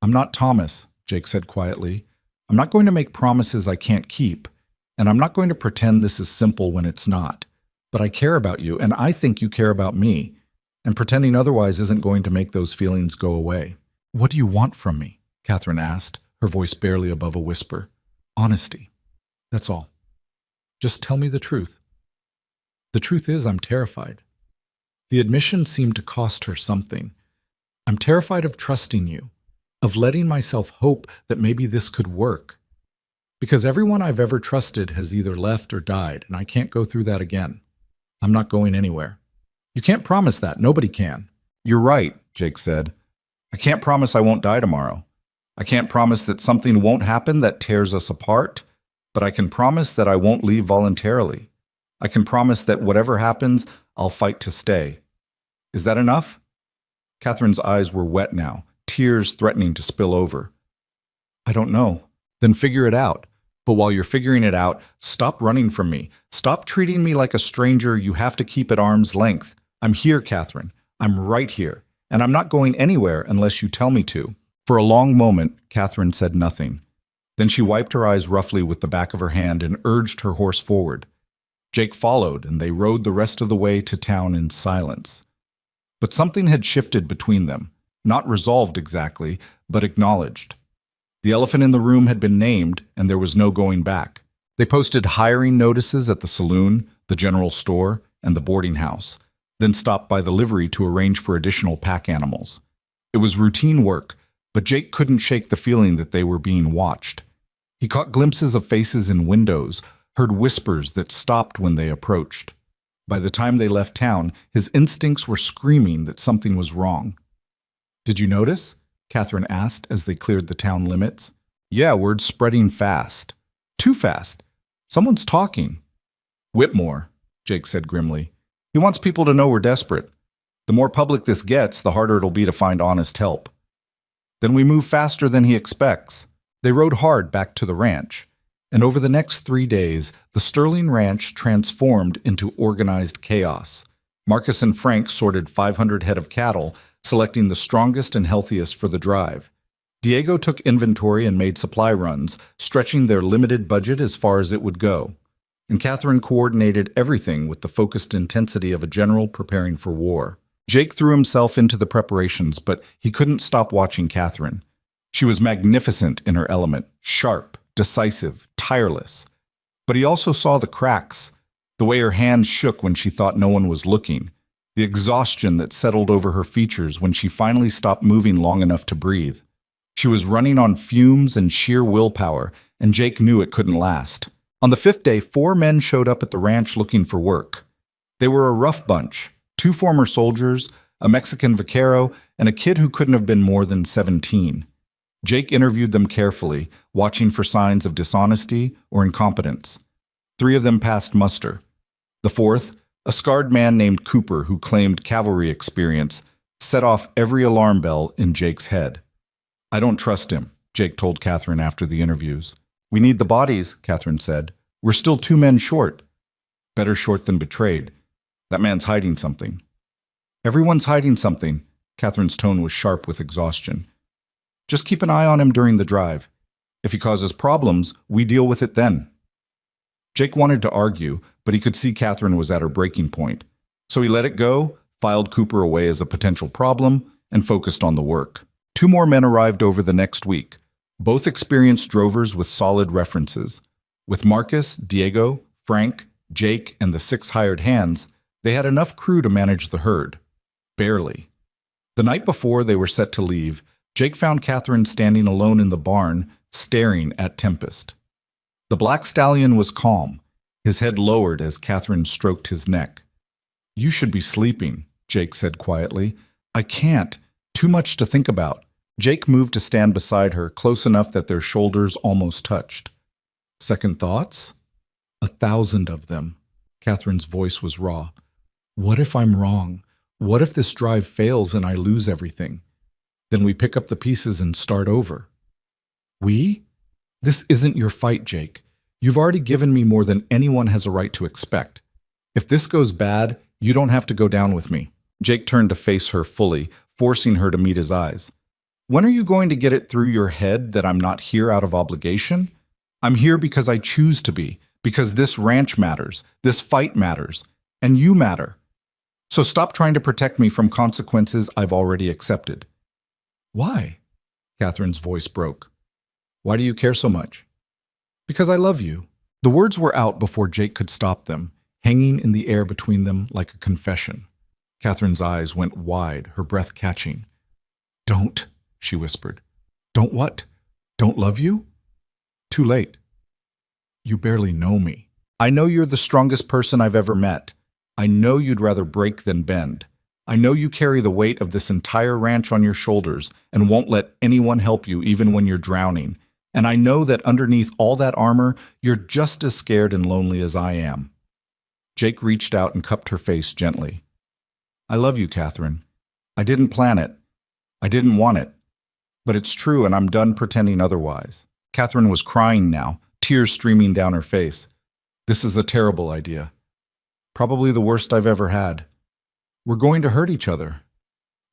S1: I'm not Thomas, Jake said quietly. I'm not going to make promises I can't keep, and I'm not going to pretend this is simple when it's not. But I care about you, and I think you care about me, and pretending otherwise isn't going to make those feelings go away. What do you want from me? Catherine asked, her voice barely above a whisper. Honesty. That's all. Just tell me the truth. The truth is I'm terrified. The admission seemed to cost her something. I'm terrified of trusting you, of letting myself hope that maybe this could work. Because everyone I've ever trusted has either left or died, and I can't go through that again. I'm not going anywhere. You can't promise that. Nobody can. You're right, Jake said. I can't promise I won't die tomorrow. I can't promise that something won't happen that tears us apart, but I can promise that I won't leave voluntarily. I can promise that whatever happens, I'll fight to stay. Is that enough? Catherine's eyes were wet now, tears threatening to spill over. I don't know. Then figure it out. But while you're figuring it out, stop running from me. Stop treating me like a stranger you have to keep at arm's length. I'm here, Catherine. I'm right here. And I'm not going anywhere unless you tell me to. For a long moment, Catherine said nothing. Then she wiped her eyes roughly with the back of her hand and urged her horse forward. Jake followed, and they rode the rest of the way to town in silence. But something had shifted between them, not resolved exactly, but acknowledged. The elephant in the room had been named, and there was no going back. They posted hiring notices at the saloon, the general store, and the boarding house, then stopped by the livery to arrange for additional pack animals. It was routine work, but Jake couldn't shake the feeling that they were being watched. He caught glimpses of faces in windows, heard whispers that stopped when they approached. By the time they left town, his instincts were screaming that something was wrong. Did you notice? Catherine asked as they cleared the town limits. Yeah, word's spreading fast. Too fast. Someone's talking. Whitmore, Jake said grimly. He wants people to know we're desperate. The more public this gets, the harder it'll be to find honest help. Then we move faster than he expects. They rode hard back to the ranch. And over the next 3 days, the Sterling Ranch transformed into organized chaos. Marcus and Frank sorted 500 head of cattle, selecting the strongest and healthiest for the drive. Diego took inventory and made supply runs, stretching their limited budget as far as it would go. And Catherine coordinated everything with the focused intensity of a general preparing for war. Jake threw himself into the preparations, but he couldn't stop watching Catherine. She was magnificent in her element, sharp, decisive, tireless. But he also saw the cracks, the way her hands shook when she thought no one was looking, the exhaustion that settled over her features when she finally stopped moving long enough to breathe. She was running on fumes and sheer willpower, and Jake knew it couldn't last. On the fifth day, 4 men showed up at the ranch looking for work. They were a rough bunch, 2 former soldiers, a Mexican vaquero, and a kid who couldn't have been more than 17. Jake interviewed them carefully, watching for signs of dishonesty or incompetence. 3 of them passed muster. The fourth, a scarred man named Cooper who claimed cavalry experience, set off every alarm bell in Jake's head. "I don't trust him," Jake told Catherine after the interviews. "We need the bodies," Catherine said. "We're still 2 men short." "Better short than betrayed. That man's hiding something." "Everyone's hiding something." Catherine's tone was sharp with exhaustion. "Just keep an eye on him during the drive. If he causes problems, we deal with it then." Jake wanted to argue, but he could see Catherine was at her breaking point. So he let it go, filed Cooper away as a potential problem, and focused on the work. 2 more men arrived over the next week, both experienced drovers with solid references. With Marcus, Diego, Frank, Jake, and the 6 hired hands, they had enough crew to manage the herd. Barely. The night before they were set to leave, Jake found Catherine standing alone in the barn, staring at Tempest. The black stallion was calm, his head lowered as Catherine stroked his neck. "You should be sleeping," Jake said quietly. "I can't. Too much to think about." Jake moved to stand beside her, close enough that their shoulders almost touched. "Second thoughts?" "1,000 of them." Catherine's voice was raw. "What if I'm wrong? What if this drive fails and I lose everything? Then we pick up the pieces and start over." "We? This isn't your fight, Jake. You've already given me more than anyone has a right to expect. If this goes bad, you don't have to go down with me." Jake turned to face her fully, forcing her to meet his eyes. "When are you going to get it through your head that I'm not here out of obligation? I'm here because I choose to be, because this ranch matters, this fight matters, and you matter. So stop trying to protect me from consequences I've already accepted." "Why?" Catherine's voice broke. "Why do you care so much?" "Because I love you." The words were out before Jake could stop them, hanging in the air between them like a confession. Catherine's eyes went wide, her breath catching. "Don't," she whispered. "Don't what? Don't love you?" "Too late. You barely know me. I know you're the strongest person I've ever met. I know you'd rather break than bend. I know you carry the weight of this entire ranch on your shoulders and won't let anyone help you even when you're drowning. And I know that underneath all that armor, you're just as scared and lonely as I am." Jake reached out and cupped her face gently. "I love you, Catherine. I didn't plan it. I didn't want it. But it's true, and I'm done pretending otherwise." Catherine was crying now, tears streaming down her face. "This is a terrible idea. Probably the worst I've ever had. We're going to hurt each other.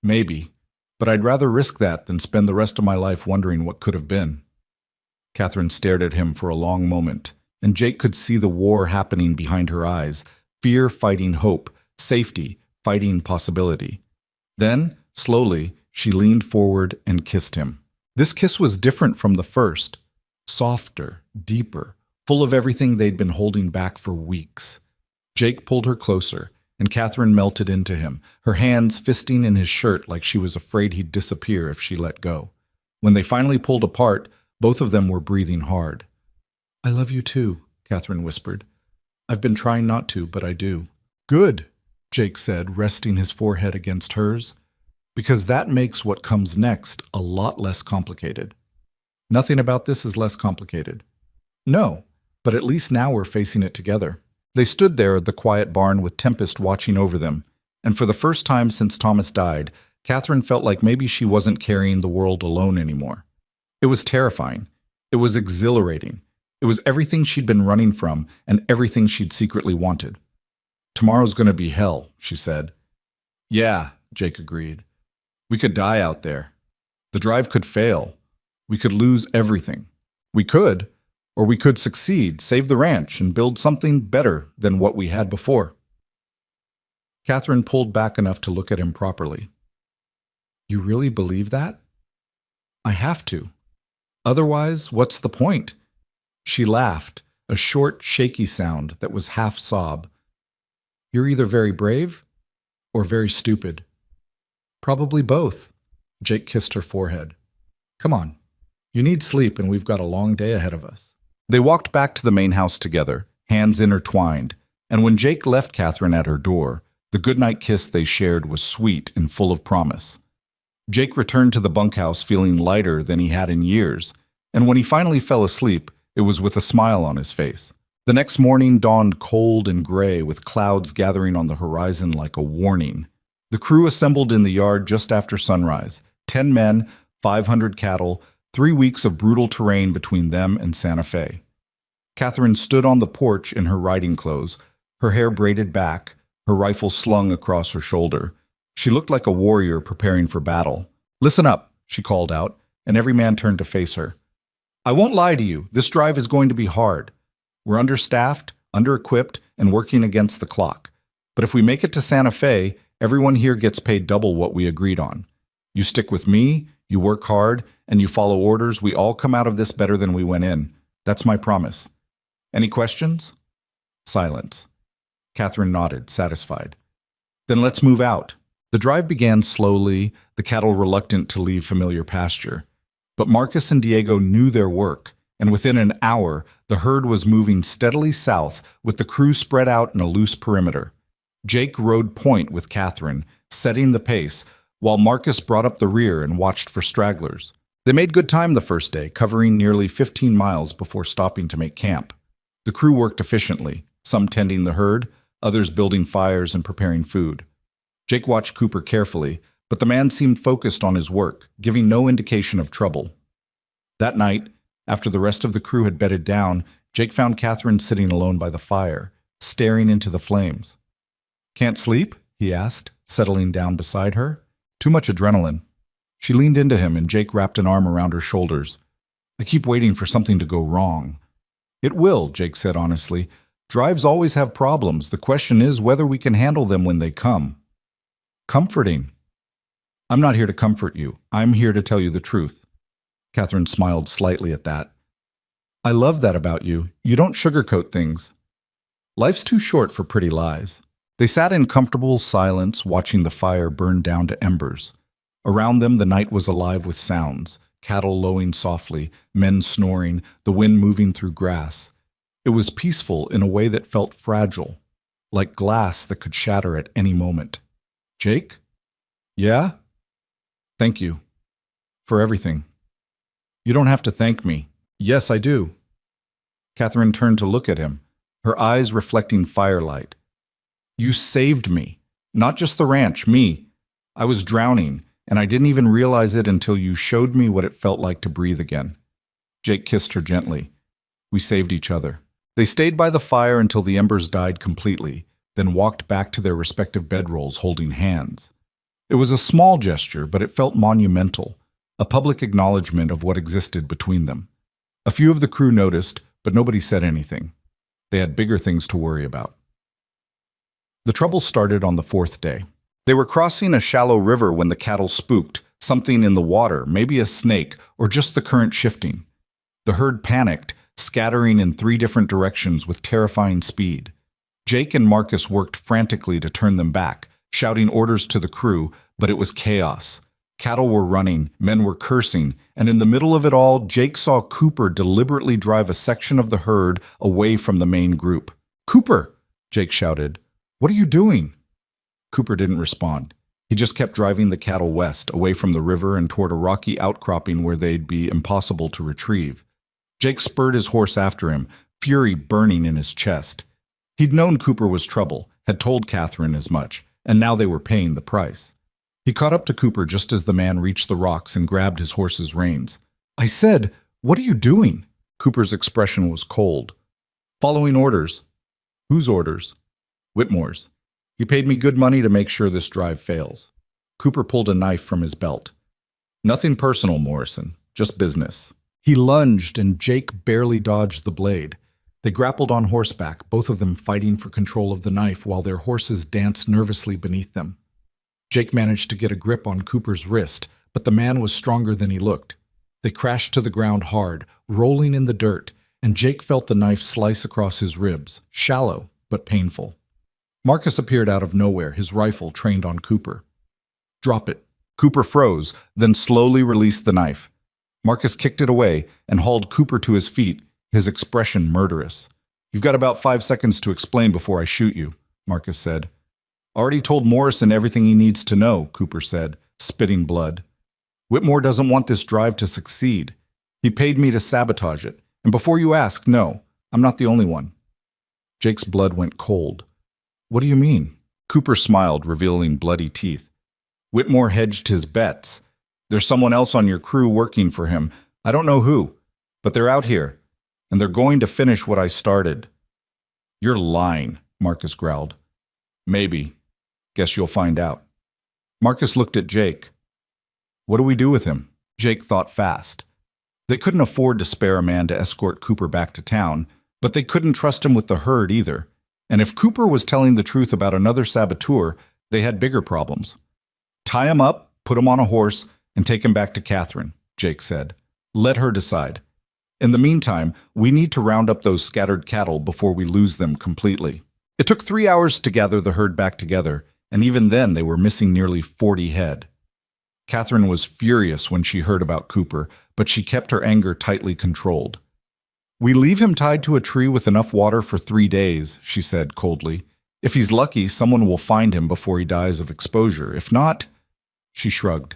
S1: Maybe. But I'd rather risk that than spend the rest of my life wondering what could have been." Catherine stared at him for a long moment, and Jake could see the war happening behind her eyes, fear fighting hope, safety fighting possibility. Then, slowly, she leaned forward and kissed him. This kiss was different from the first, softer, deeper, full of everything they'd been holding back for weeks. Jake pulled her closer, and Catherine melted into him, her hands fisting in his shirt like she was afraid he'd disappear if she let go. When they finally pulled apart, both of them were breathing hard. "I love you too," Catherine whispered. "I've been trying not to, but I do." "Good," Jake said, resting his forehead against hers, "because that makes what comes next a lot less complicated." "Nothing about this is less complicated." "No, but at least now we're facing it together." They stood there at the quiet barn with Tempest watching over them, and for the first time since Thomas died, Catherine felt like maybe she wasn't carrying the world alone anymore. It was terrifying. It was exhilarating. It was everything she'd been running from and everything she'd secretly wanted. "Tomorrow's going to be hell," she said. "Yeah," Jake agreed. "We could die out there. The drive could fail. We could lose everything. We could, or we could succeed, save the ranch, and build something better than what we had before." Catherine pulled back enough to look at him properly. "You really believe that?" "I have to. Otherwise, what's the point?" She laughed, a short, shaky sound that was half sob. "You're either very brave or very stupid." "Probably both." Jake kissed her forehead. "Come on. You need sleep, and we've got a long day ahead of us." They walked back to the main house together, hands intertwined, and when Jake left Catherine at her door, the goodnight kiss they shared was sweet and full of promise. Jake returned to the bunkhouse feeling lighter than he had in years, and when he finally fell asleep, it was with a smile on his face. The next morning dawned cold and gray, with clouds gathering on the horizon like a warning. The crew assembled in the yard just after sunrise. 10 men, 500 cattle, 3 weeks of brutal terrain between them and Santa Fe. Catherine stood on the porch in her riding clothes, her hair braided back, her rifle slung across her shoulder. She looked like a warrior preparing for battle. "Listen up," she called out, and every man turned to face her. "I won't lie to you, this drive is going to be hard. We're understaffed, under-equipped, and working against the clock. But if we make it to Santa Fe, everyone here gets paid double what we agreed on. You stick with me, you work hard, and you follow orders, we all come out of this better than we went in. That's my promise. Any questions?" Silence. Catherine nodded, satisfied. "Then let's move out." The drive began slowly, the cattle reluctant to leave familiar pasture. But Marcus and Diego knew their work, and within an hour, the herd was moving steadily south with the crew spread out in a loose perimeter. Jake rode point with Catherine, setting the pace, while Marcus brought up the rear and watched for stragglers. They made good time the first day, covering nearly 15 miles before stopping to make camp. The crew worked efficiently, some tending the herd, others building fires and preparing food. Jake watched Cooper carefully, but the man seemed focused on his work, giving no indication of trouble. That night, after the rest of the crew had bedded down, Jake found Catherine sitting alone by the fire, staring into the flames. "Can't sleep?" he asked, settling down beside her. "Too much adrenaline." She leaned into him, and Jake wrapped an arm around her shoulders. "I keep waiting for something to go wrong." "It will," Jake said honestly. "Drives always have problems. The question is whether we can handle them when they come." "Comforting." "I'm not here to comfort you. I'm here to tell you the truth." Catherine smiled slightly at that. "I love that about you. You don't sugarcoat things." Life's too short for pretty lies. They sat in comfortable silence, watching the fire burn down to embers. Around them, the night was alive with sounds, cattle lowing softly, men snoring, the wind moving through grass. It was peaceful in a way that felt fragile, like glass that could shatter at any moment. "Jake?" "Yeah?" "Thank you. For everything." "You don't have to thank me." "Yes, I do." Catherine turned to look at him, her eyes reflecting firelight. "You saved me. Not just the ranch, me. I was drowning, and I didn't even realize it until you showed me what it felt like to breathe again." Jake kissed her gently. "We saved each other." They stayed by the fire until the embers died completely, then walked back to their respective bedrolls holding hands. It was a small gesture, but it felt monumental, a public acknowledgement of what existed between them. A few of the crew noticed, but nobody said anything. They had bigger things to worry about. The trouble started on the fourth day. They were crossing a shallow river when the cattle spooked, something in the water, maybe a snake, or just the current shifting. The herd panicked, scattering in 3 different directions with terrifying speed. Jake and Marcus worked frantically to turn them back, shouting orders to the crew, but it was chaos. Cattle were running, men were cursing, and in the middle of it all, Jake saw Cooper deliberately drive a section of the herd away from the main group. "Cooper!" Jake shouted. "What are you doing?" Cooper didn't respond. He just kept driving the cattle west, away from the river and toward a rocky outcropping where they'd be impossible to retrieve. Jake spurred his horse after him, fury burning in his chest. He'd known Cooper was trouble, had told Catherine as much, and now they were paying the price. He caught up to Cooper just as the man reached the rocks and grabbed his horse's reins. "I said, what are you doing?" Cooper's expression was cold. "Following orders." "Whose orders?" "Whitmore's. He paid me good money to make sure this drive fails." Cooper pulled a knife from his belt. "Nothing personal, Morrison, just business." He lunged, and Jake barely dodged the blade. They grappled on horseback, both of them fighting for control of the knife while their horses danced nervously beneath them. Jake managed to get a grip on Cooper's wrist, but the man was stronger than he looked. They crashed to the ground hard, rolling in the dirt, and Jake felt the knife slice across his ribs, shallow but painful. Marcus appeared out of nowhere, his rifle trained on Cooper. "Drop it." Cooper froze, then slowly released the knife. Marcus kicked it away and hauled Cooper to his feet, his expression murderous. "You've got about 5 seconds to explain before I shoot you," Marcus said. "Already told Morrison everything he needs to know," Cooper said, spitting blood. "Whitmore doesn't want this drive to succeed. He paid me to sabotage it. And before you ask, no, I'm not the only one." Jake's blood went cold. "What do you mean?" Cooper smiled, revealing bloody teeth. "Whitmore hedged his bets. There's someone else on your crew working for him. I don't know who, but they're out here, and they're going to finish what I started." "You're lying," Marcus growled. "Maybe. Guess you'll find out." Marcus looked at Jake. "What do we do with him?" Jake thought fast. They couldn't afford to spare a man to escort Cooper back to town, but they couldn't trust him with the herd either. And if Cooper was telling the truth about another saboteur, they had bigger problems. "Tie him up, put him on a horse, and take him back to Catherine," Jake said. "Let her decide. In the meantime, we need to round up those scattered cattle before we lose them completely." It took 3 hours to gather the herd back together, and even then they were missing nearly 40 head. Catherine was furious when she heard about Cooper, but she kept her anger tightly controlled. "We leave him tied to a tree with enough water for 3 days, she said coldly. "If he's lucky, someone will find him before he dies of exposure. If not," she shrugged.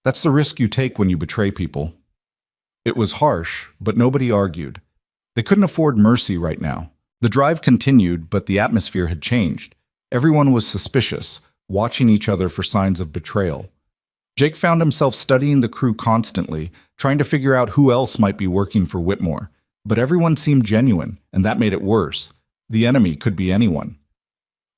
S1: "That's the risk you take when you betray people." It was harsh, but nobody argued. They couldn't afford mercy right now. The drive continued, but the atmosphere had changed. Everyone was suspicious, watching each other for signs of betrayal. Jake found himself studying the crew constantly, trying to figure out who else might be working for Whitmore. But everyone seemed genuine, and that made it worse. The enemy could be anyone.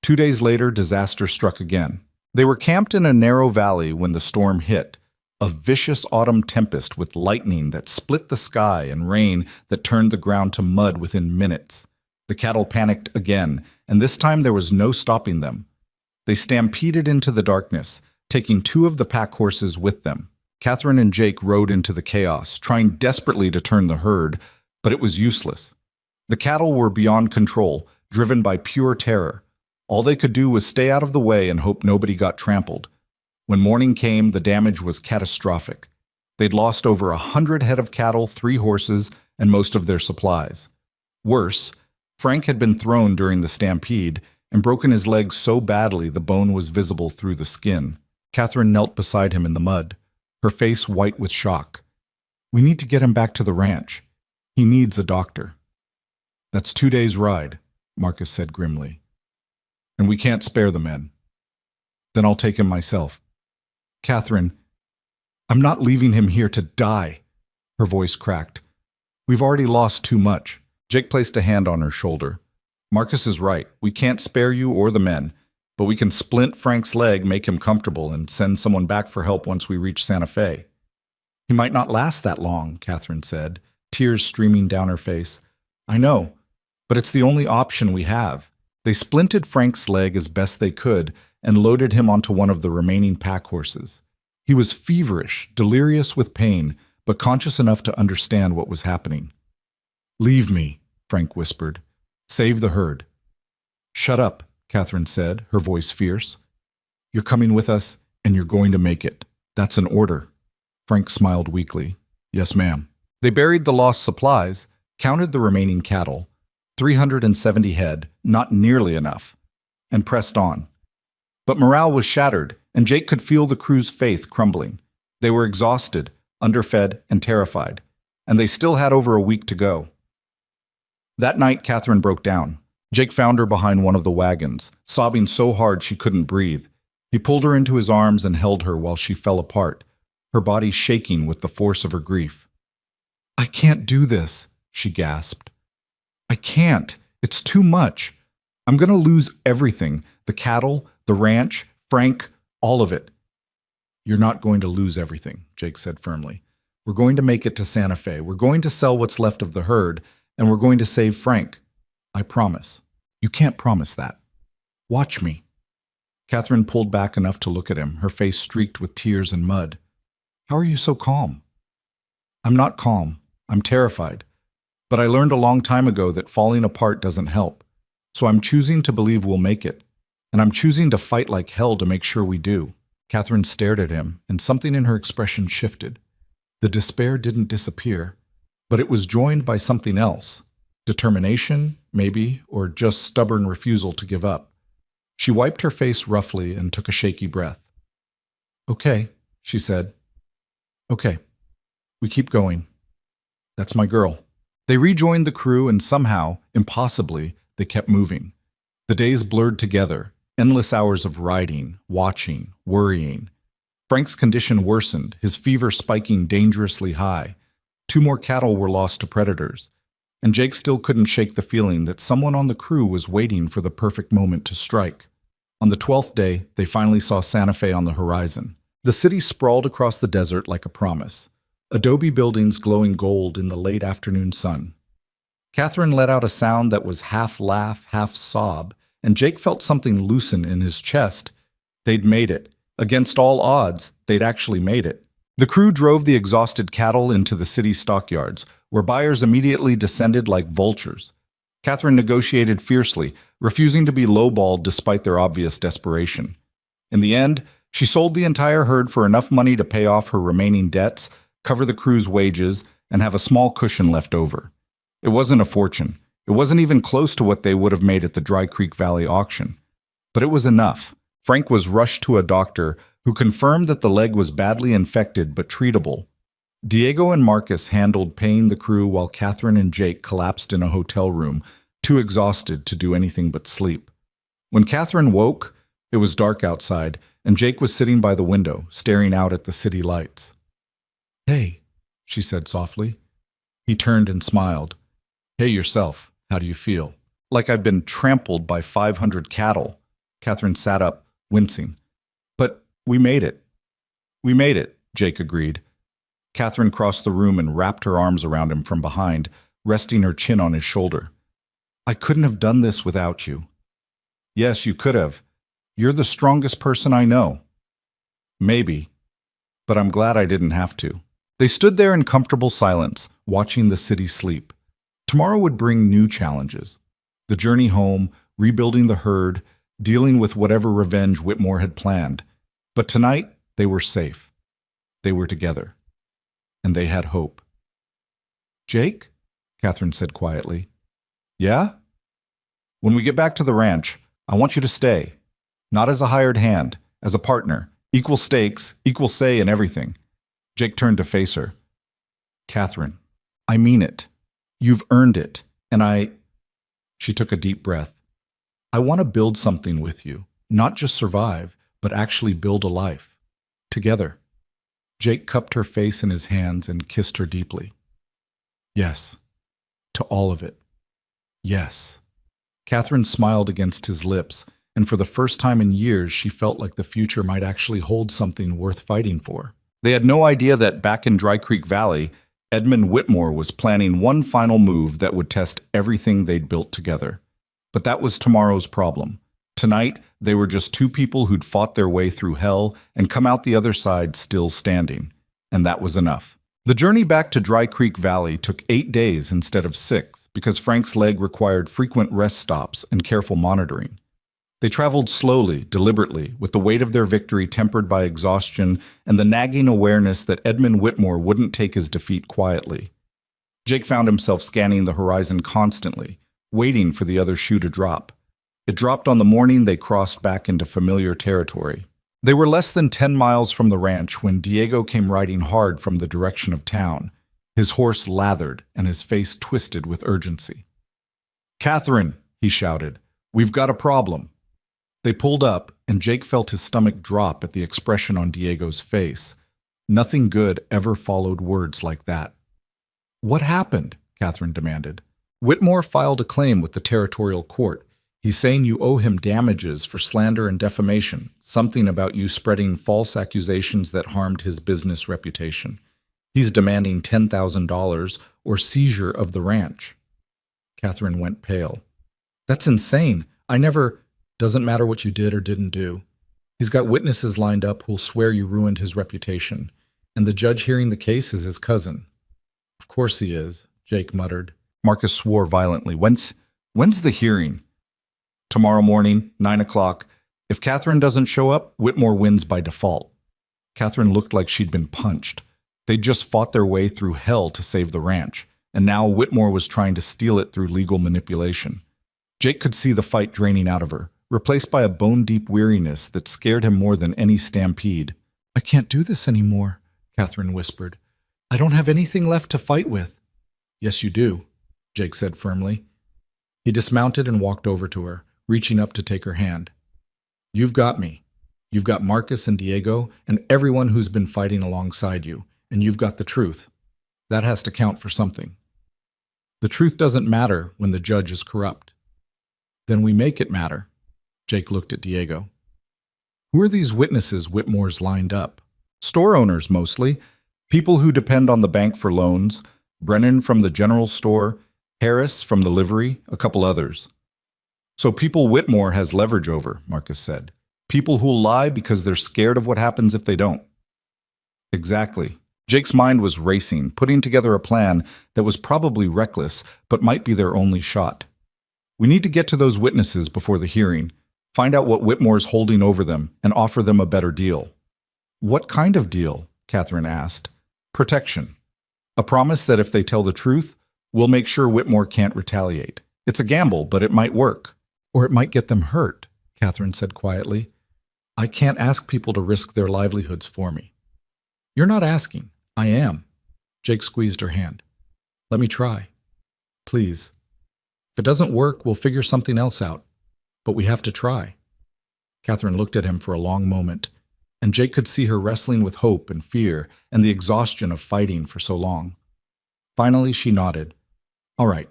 S1: 2 days later, disaster struck again. They were camped in a narrow valley when the storm hit. A vicious autumn tempest with lightning that split the sky and rain that turned the ground to mud within minutes. The cattle panicked again, and this time there was no stopping them. They stampeded into the darkness, taking 2 of the pack horses with them. Catherine and Jake rode into the chaos, trying desperately to turn the herd, but it was useless. The cattle were beyond control, driven by pure terror. All they could do was stay out of the way and hope nobody got trampled. When morning came, the damage was catastrophic. They'd lost over 100 head of cattle, 3 horses, and most of their supplies. Worse, Frank had been thrown during the stampede and broken his leg so badly the bone was visible through the skin. Catherine knelt beside him in the mud, her face white with shock. "We need to get him back to the ranch. He needs a doctor." "That's 2 days' ride," Marcus said grimly. "And we can't spare the men." "Then I'll take him myself." "Catherine, I'm not leaving him here to die." Her voice cracked. "We've already lost too much." Jake placed a hand on her shoulder. "Marcus is right. We can't spare you or the men, but we can splint Frank's leg, make him comfortable, and send someone back for help once we reach Santa Fe." "He might not last that long," Catherine said, tears streaming down her face. "I know, but it's the only option we have." They splinted Frank's leg as best they could and loaded him onto one of the remaining pack horses. He was feverish, delirious with pain, but conscious enough to understand what was happening. "Leave me," Frank whispered. "Save the herd." "Shut up," Catherine said, her voice fierce. "You're coming with us, and you're going to make it. That's an order." Frank smiled weakly. "Yes, ma'am." They buried the lost supplies, counted the remaining cattle, 370 head, not nearly enough, and pressed on. But morale was shattered, and Jake could feel the crew's faith crumbling. They were exhausted, underfed, and terrified, and they still had over a week to go. That night, Catherine broke down. Jake found her behind one of the wagons, sobbing so hard she couldn't breathe. He pulled her into his arms and held her while she fell apart, her body shaking with the force of her grief. "I can't do this," she gasped. "I can't. It's too much. I'm going to lose everything, the cattle, the ranch, Frank, all of it." "You're not going to lose everything," Jake said firmly. "We're going to make it to Santa Fe. We're going to sell what's left of the herd, and we're going to save Frank. I promise." "You can't promise that. Watch me." Catherine pulled back enough to look at him, her face streaked with tears and mud. "How are you so calm?" "I'm not calm. I'm terrified. But I learned a long time ago that falling apart doesn't help. So I'm choosing to believe we'll make it. And I'm choosing to fight like hell to make sure we do." Catherine stared at him, and something in her expression shifted. The despair didn't disappear, But it was joined by something else. Determination, maybe, or just stubborn refusal to give up. She wiped her face roughly and took a shaky breath. "Okay," she said. "Okay. We keep going. That's my girl." They rejoined the crew and somehow, impossibly, they kept moving. The days blurred together, endless hours of riding, watching, worrying. Frank's condition worsened, his fever spiking dangerously high. 2 more cattle were lost to predators. And Jake still couldn't shake the feeling that someone on the crew was waiting for the perfect moment to strike. On the 12th day, they finally saw Santa Fe on the horizon. The city sprawled across the desert like a promise. Adobe buildings glowing gold in the late afternoon sun. Catherine let out a sound that was half laugh, half sob, and Jake felt something loosen in his chest. They'd made it. Against all odds, they'd actually made it. The crew drove the exhausted cattle into the city stockyards, where buyers immediately descended like vultures. Catherine negotiated fiercely, refusing to be lowballed despite their obvious desperation. In the end, she sold the entire herd for enough money to pay off her remaining debts, cover the crew's wages, and have a small cushion left over. It wasn't a fortune. It wasn't even close to what they would have made at the Dry Creek Valley auction. But it was enough. Frank was rushed to a doctor who confirmed that the leg was badly infected but treatable. Diego and Marcus handled paying the crew while Catherine and Jake collapsed in a hotel room, too exhausted to do anything but sleep. When Catherine woke, it was dark outside, and Jake was sitting by the window, staring out at the city lights. "Hey," she said softly. He turned and smiled. "Hey yourself, how do you feel?" "Like I've been trampled by 500 cattle." Catherine sat up, wincing. "But we made it." "We made it," Jake agreed. Catherine crossed the room and wrapped her arms around him from behind, resting her chin on his shoulder. "I couldn't have done this without you." "Yes, you could have. You're the strongest person I know." "Maybe. But I'm glad I didn't have to." They stood there in comfortable silence, watching the city sleep. Tomorrow would bring new challenges. The journey home, rebuilding the herd, dealing with whatever revenge Whitmore had planned. But tonight, they were safe. They were together. And they had hope. "Jake?" Catherine said quietly. "Yeah?" "When we get back to the ranch, I want you to stay. Not as a hired hand, as a partner. Equal stakes, equal say in everything." Jake turned to face her. "Catherine, I mean it. You've earned it, and I—" She took a deep breath. "I want to build something with you. Not just survive, but actually build a life. Together." Jake cupped her face in his hands and kissed her deeply. "Yes. To all of it. Yes." Catherine smiled against his lips, and for the first time in years she felt like the future might actually hold something worth fighting for. They had no idea that back in Dry Creek Valley, Edmund Whitmore was planning one final move that would test everything they'd built together. But that was tomorrow's problem. Tonight, they were just 2 people who'd fought their way through hell and come out the other side still standing. And that was enough. The journey back to Dry Creek Valley took 8 days instead of 6 because Frank's leg required frequent rest stops and careful monitoring. They traveled slowly, deliberately, with the weight of their victory tempered by exhaustion and the nagging awareness that Edmund Whitmore wouldn't take his defeat quietly. Jake found himself scanning the horizon constantly, waiting for the other shoe to drop. It dropped on the morning they crossed back into familiar territory. They were less than 10 miles from the ranch when Diego came riding hard from the direction of town. His horse lathered and his face twisted with urgency. "Catherine," he shouted, "we've got a problem." They pulled up, and Jake felt his stomach drop at the expression on Diego's face. Nothing good ever followed words like that. "What happened?" Catherine demanded. "Whitmore filed a claim with the territorial court. He's saying you owe him damages for slander and defamation, something about you spreading false accusations that harmed his business reputation. He's demanding $10,000 or seizure of the ranch." Catherine went pale. "That's insane. I never—" "Doesn't matter what you did or didn't do. He's got witnesses lined up who'll swear you ruined his reputation. And the judge hearing the case is his cousin." "Of course he is," Jake muttered. Marcus swore violently. When's the hearing?" "Tomorrow morning, 9 o'clock. If Catherine doesn't show up, Whitmore wins by default." Catherine looked like she'd been punched. They'd just fought their way through hell to save the ranch. and now Whitmore was trying to steal it through legal manipulation. Jake could see the fight draining out of her, replaced by a bone-deep weariness that scared him more than any stampede. "I can't do this anymore," Catherine whispered. "I don't have anything left to fight with." "Yes, you do," Jake said firmly. He dismounted and walked over to her, reaching up to take her hand. "You've got me. You've got Marcus and Diego and everyone who's been fighting alongside you, and you've got the truth. That has to count for something. The truth doesn't matter when the judge is corrupt." "Then we make it matter." Jake looked at Diego. "Who are these witnesses Whitmore's lined up?" "Store owners, mostly. People who depend on the bank for loans. Brennan from the general store, Harris from the livery, a couple others." "So people Whitmore has leverage over," Marcus said. "People who'll lie because they're scared of what happens if they don't." Exactly. Jake's mind was racing, putting together a plan that was probably reckless, but might be their only shot. "We need to get to those witnesses before the hearing, find out what Whitmore's holding over them, and offer them a better deal." "What kind of deal?" Catherine asked. "Protection. A promise that if they tell the truth, we'll make sure Whitmore can't retaliate. It's a gamble, but it might work. Or it might get them hurt," Catherine said quietly. "I can't ask people to risk their livelihoods for me." "You're not asking. I am." Jake squeezed her hand. "Let me try. Please. If it doesn't work, we'll figure something else out. But we have to try." Catherine looked at him for a long moment, and Jake could see her wrestling with hope and fear and the exhaustion of fighting for so long. Finally, she nodded. "All right,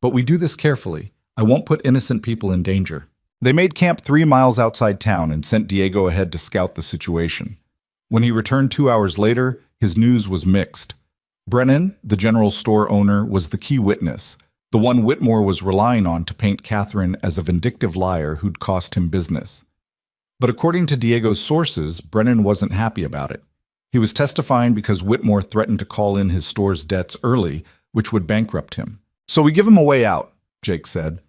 S1: but we do this carefully. I won't put innocent people in danger." They made camp 3 miles outside town and sent Diego ahead to scout the situation. When he returned 2 hours later, his news was mixed. Brennan, the general store owner, was the key witness, the one Whitmore was relying on to paint Catherine as a vindictive liar who'd cost him business. But according to Diego's sources, Brennan wasn't happy about it. He was testifying because Whitmore threatened to call in his store's debts early, which would bankrupt him. "So we give him a way out," Jake said.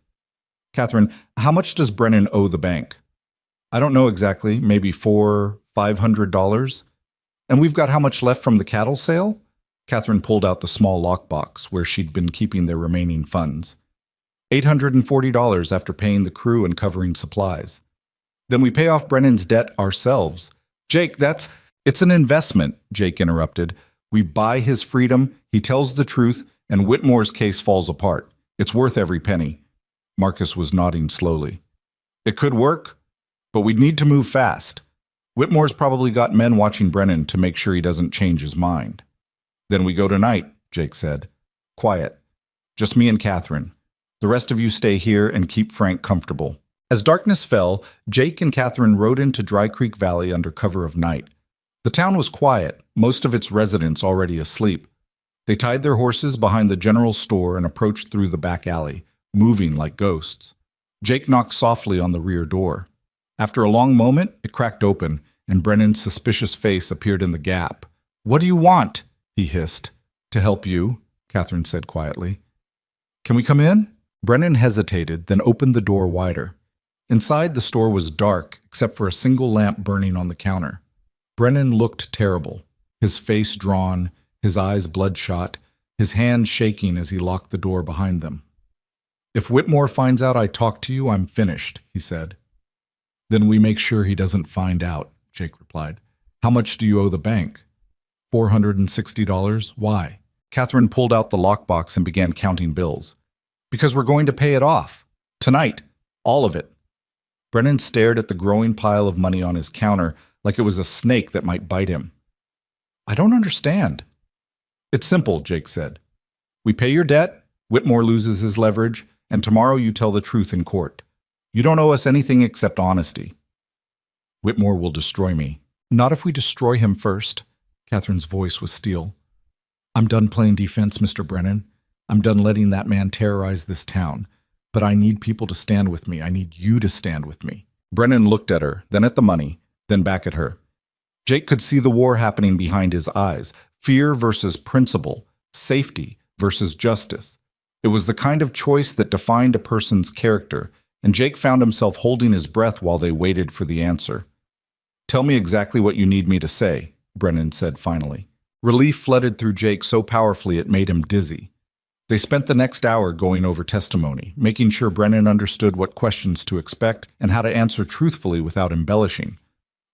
S1: "Catherine, how much does Brennan owe the bank?" "I don't know exactly, maybe $400–500. "And we've got how much left from the cattle sale?" Catherine pulled out the small lockbox where she'd been keeping their remaining funds. $840 after paying the crew and covering supplies. "Then we pay off Brennan's debt ourselves." "Jake, it's an investment," Jake interrupted. "We buy his freedom, he tells the truth, and Whitmore's case falls apart. It's worth every penny." Marcus was nodding slowly. "It could work, but we'd need to move fast. Whitmore's probably got men watching Brennan to make sure he doesn't change his mind." "Then we go tonight," Jake said. "Quiet. Just me and Catherine. The rest of you stay here and keep Frank comfortable." As darkness fell, Jake and Catherine rode into Dry Creek Valley under cover of night. The town was quiet, most of its residents already asleep. They tied their horses behind the general store and approached through the back alley, moving like ghosts. Jake knocked softly on the rear door. After a long moment, it cracked open, and Brennan's suspicious face appeared in the gap. "What do you want?" he hissed. "To help you," Catherine said quietly. "Can we come in?" Brennan hesitated, then opened the door wider. Inside, the store was dark, except for a single lamp burning on the counter. Brennan looked terrible, his face drawn, his eyes bloodshot, his hands shaking as he locked the door behind them. "If Whitmore finds out I talked to you, I'm finished," he said. "Then we make sure he doesn't find out," Jake replied. "How much do you owe the bank?" $460. Why? Catherine pulled out the lockbox and began counting bills. "Because we're going to pay it off. Tonight. All of it." Brennan stared at the growing pile of money on his counter like it was a snake that might bite him. "I don't understand." "It's simple," Jake said. "We pay your debt, Whitmore loses his leverage, and tomorrow you tell the truth in court. You don't owe us anything except honesty." "Whitmore will destroy me." "Not if we destroy him first." Catherine's voice was steel. "I'm done playing defense, Mr. Brennan. I'm done letting that man terrorize this town. But I need people to stand with me. I need you to stand with me." Brennan looked at her, then at the money, then back at her. Jake could see the war happening behind his eyes. Fear versus principle. Safety versus justice. It was the kind of choice that defined a person's character, and Jake found himself holding his breath while they waited for the answer. "Tell me exactly what you need me to say," Brennan said finally. Relief flooded through Jake so powerfully it made him dizzy. They spent the next hour going over testimony, making sure Brennan understood what questions to expect and how to answer truthfully without embellishing.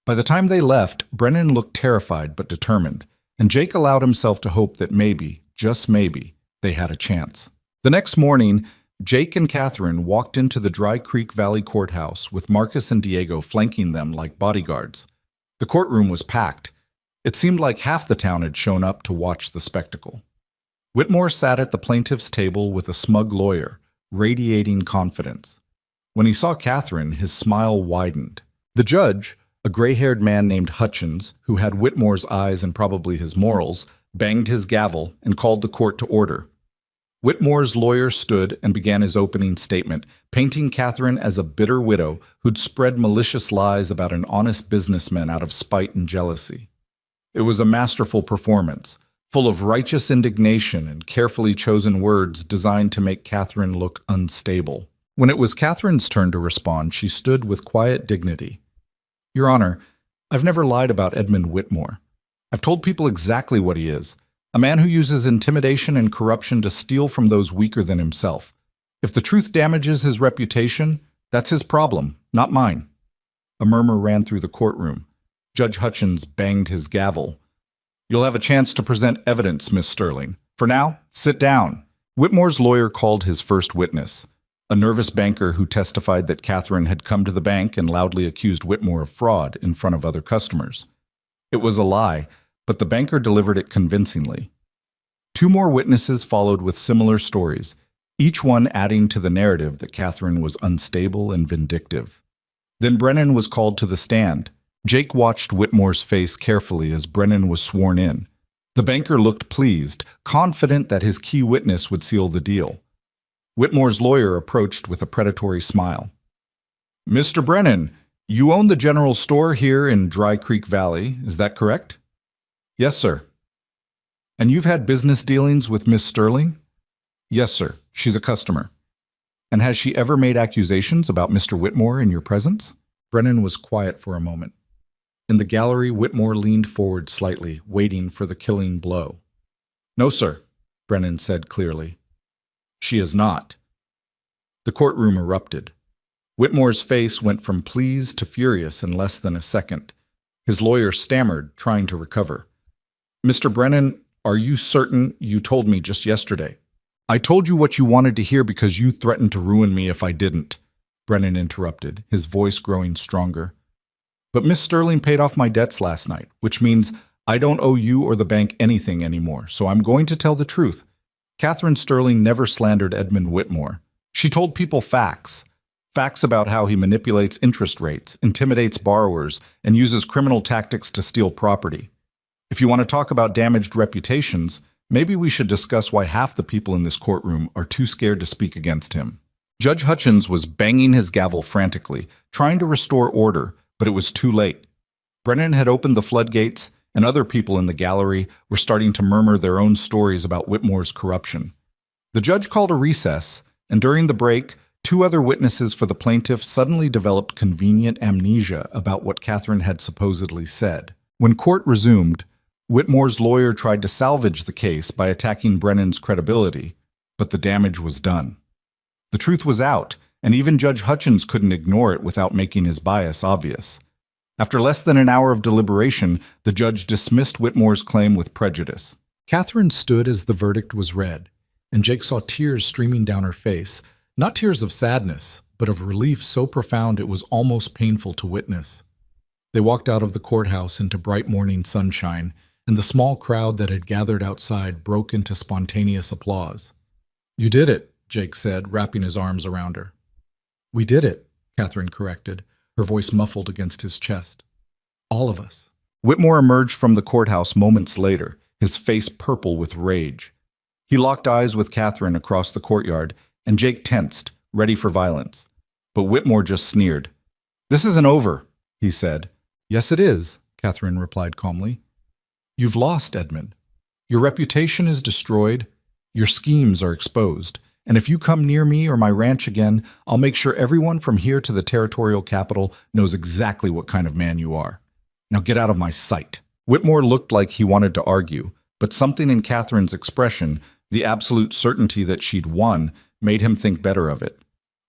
S1: By the time they left, Brennan looked terrified but determined, and Jake allowed himself to hope that maybe, just maybe, they had a chance. The next morning, Jake and Catherine walked into the Dry Creek Valley Courthouse with Marcus and Diego flanking them like bodyguards. The courtroom was packed. It seemed like half the town had shown up to watch the spectacle. Whitmore sat at the plaintiff's table with a smug lawyer, radiating confidence. When he saw Catherine, his smile widened. The judge, a gray-haired man named Hutchins, who had Whitmore's eyes and probably his morals, banged his gavel and called the court to order. Whitmore's lawyer stood and began his opening statement, painting Catherine as a bitter widow who'd spread malicious lies about an honest businessman out of spite and jealousy. It was a masterful performance, full of righteous indignation and carefully chosen words designed to make Catherine look unstable. When it was Catherine's turn to respond, she stood with quiet dignity. "Your Honor, I've never lied about Edmund Whitmore. I've told people exactly what he is. A man who uses intimidation and corruption to steal from those weaker than himself. If the truth damages his reputation, that's his problem, not mine." A murmur ran through the courtroom. Judge Hutchins banged his gavel. "You'll have a chance to present evidence, Miss Sterling. For now, sit down." Whitmore's lawyer called his first witness, a nervous banker who testified that Catherine had come to the bank and loudly accused Whitmore of fraud in front of other customers. It was a lie, but the banker delivered it convincingly. Two more witnesses followed with similar stories, each one adding to the narrative that Catherine was unstable and vindictive. Then Brennan was called to the stand. Jake watched Whitmore's face carefully as Brennan was sworn in. The banker looked pleased, confident that his key witness would seal the deal. Whitmore's lawyer approached with a predatory smile. "Mr. Brennan, you own the general store here in Dry Creek Valley, is that correct?" "Yes, sir." "And you've had business dealings with Miss Sterling?" "Yes, sir. She's a customer." "And has she ever made accusations about Mr. Whitmore in your presence?" Brennan was quiet for a moment. In the gallery, Whitmore leaned forward slightly, waiting for the killing blow. "No, sir," Brennan said clearly. "She is not." The courtroom erupted. Whitmore's face went from pleased to furious in less than a second. His lawyer stammered, trying to recover. "Mr. Brennan, are you certain you told me just yesterday?" "I told you what you wanted to hear because you threatened to ruin me if I didn't," Brennan interrupted, his voice growing stronger. "But Miss Sterling paid off my debts last night, which means I don't owe you or the bank anything anymore, so I'm going to tell the truth. Catherine Sterling never slandered Edmund Whitmore. She told people facts. Facts about how he manipulates interest rates, intimidates borrowers, and uses criminal tactics to steal property. If you want to talk about damaged reputations, maybe we should discuss why half the people in this courtroom are too scared to speak against him." Judge Hutchins was banging his gavel frantically, trying to restore order, but it was too late. Brennan had opened the floodgates, and other people in the gallery were starting to murmur their own stories about Whitmore's corruption. The judge called a recess, and during the break, two other witnesses for the plaintiff suddenly developed convenient amnesia about what Catherine had supposedly said. When court resumed, Whitmore's lawyer tried to salvage the case by attacking Brennan's credibility, but the damage was done. The truth was out, and even Judge Hutchins couldn't ignore it without making his bias obvious. After less than an hour of deliberation, the judge dismissed Whitmore's claim with prejudice. Catherine stood as the verdict was read, and Jake saw tears streaming down her face, not tears of sadness, but of relief so profound it was almost painful to witness. They walked out of the courthouse into bright morning sunshine, and the small crowd that had gathered outside broke into spontaneous applause. "You did it," Jake said, wrapping his arms around her. "We did it," Catherine corrected, her voice muffled against his chest. "All of us." Whitmore emerged from the courthouse moments later, his face purple with rage. He locked eyes with Catherine across the courtyard, and Jake tensed, ready for violence. But Whitmore just sneered. "This isn't over," he said. "Yes, it is," Catherine replied calmly. "You've lost, Edmund. Your reputation is destroyed, your schemes are exposed, and if you come near me or my ranch again, I'll make sure everyone from here to the territorial capital knows exactly what kind of man you are. Now get out of my sight." Whitmore looked like he wanted to argue, but something in Catherine's expression The absolute certainty that she'd won made him think better of it.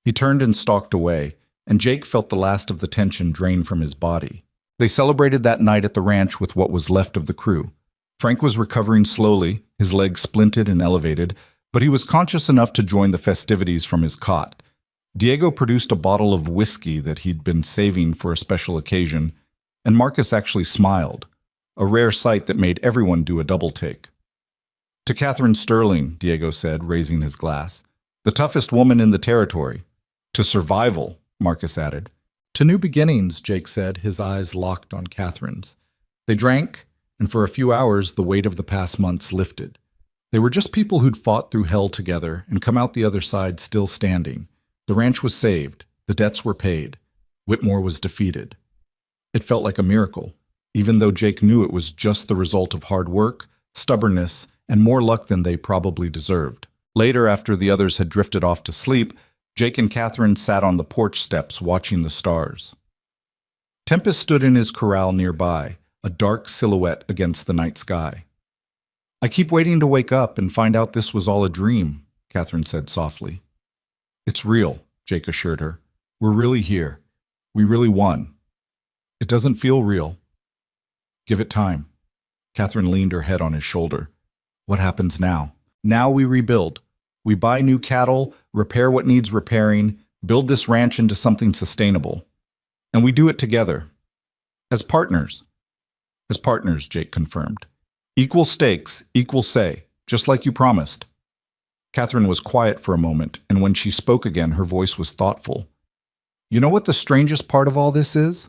S1: He turned and stalked away, and Jake felt the last of the tension drain from his body. They celebrated that night at the ranch with what was left of the crew. Frank was recovering slowly, his legs splinted and elevated, but he was conscious enough to join the festivities from his cot. Diego produced a bottle of whiskey that he'd been saving for a special occasion, and Marcus actually smiled, a rare sight that made everyone do a double take. "To Catherine Sterling," Diego said, raising his glass. "The toughest woman in the territory." "To survival," Marcus added. "To new beginnings," Jake said, his eyes locked on Catherine's. They drank, and for a few hours the weight of the past months lifted. They were just people who'd fought through hell together and come out the other side still standing. The ranch was saved, the debts were paid, Whitmore was defeated. It felt like a miracle, even though Jake knew it was just the result of hard work, stubbornness, and more luck than they probably deserved. Later, after the others had drifted off to sleep, Jake and Catherine sat on the porch steps watching the stars. Tempest stood in his corral nearby, a dark silhouette against the night sky. "I keep waiting to wake up and find out this was all a dream," Catherine said softly. "It's real," Jake assured her. "We're really here. We really won." "It doesn't feel real." "Give it time." Catherine leaned her head on his shoulder. "What happens now? Now we rebuild. We buy new cattle, repair what needs repairing, build this ranch into something sustainable. And we do it together. As partners." "As partners," Jake confirmed. "Equal stakes, equal say, just like you promised." Catherine was quiet for a moment, and when she spoke again, her voice was thoughtful. "You know what the strangest part of all this is?"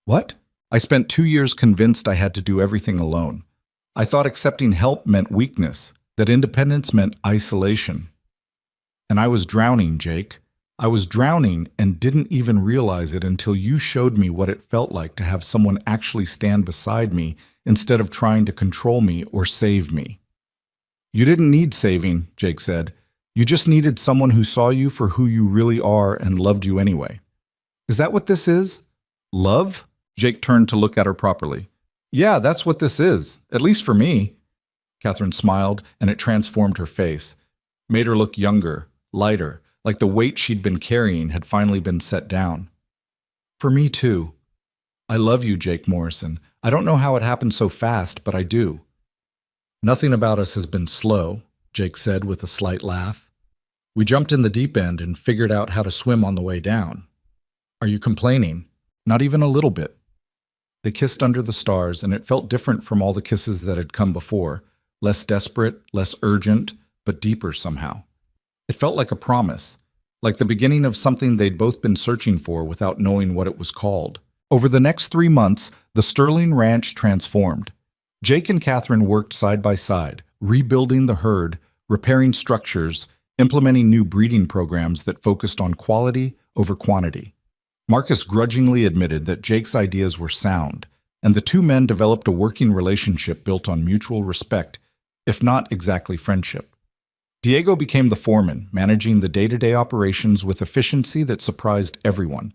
S1: "What?" "I spent 2 years convinced I had to do everything alone. I thought accepting help meant weakness, that independence meant isolation. And I was drowning, Jake. I was drowning and didn't even realize it until you showed me what it felt like to have someone actually stand beside me instead of trying to control me or save me." "You didn't need saving," Jake said. "You just needed someone who saw you for who you really are and loved you anyway." "Is that what this is? Love?" Jake turned to look at her properly. "Yeah, that's what this is, at least for me." Catherine smiled, and it transformed her face, made her look younger, lighter, like the weight she'd been carrying had finally been set down. "For me, too. I love you, Jake Morrison. I don't know how it happened so fast, but I do." "Nothing about us has been slow," Jake said with a slight laugh. "We jumped in the deep end and figured out how to swim on the way down. Are you complaining?" "Not even a little bit." They kissed under the stars, and it felt different from all the kisses that had come before, less desperate, less urgent, but deeper somehow. It felt like a promise, like the beginning of something they'd both been searching for without knowing what it was called. Over the next 3 months, the Sterling Ranch transformed. Jake and Catherine worked side by side, rebuilding the herd, repairing structures, implementing new breeding programs that focused on quality over quantity. Marcus grudgingly admitted that Jake's ideas were sound, and the two men developed a working relationship built on mutual respect, if not exactly friendship. Diego became the foreman, managing the day-to-day operations with efficiency that surprised everyone,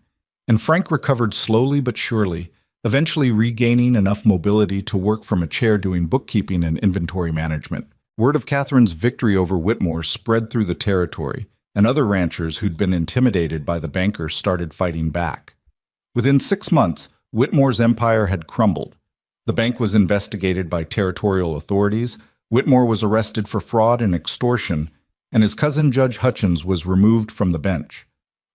S1: and Frank recovered slowly but surely, eventually regaining enough mobility to work from a chair doing bookkeeping and inventory management. Word of Catherine's victory over Whitmore spread through the territory, and other ranchers who'd been intimidated by the banker started fighting back. Within 6 months, Whitmore's empire had crumbled. The bank was investigated by territorial authorities, Whitmore was arrested for fraud and extortion, and his cousin Judge Hutchins was removed from the bench.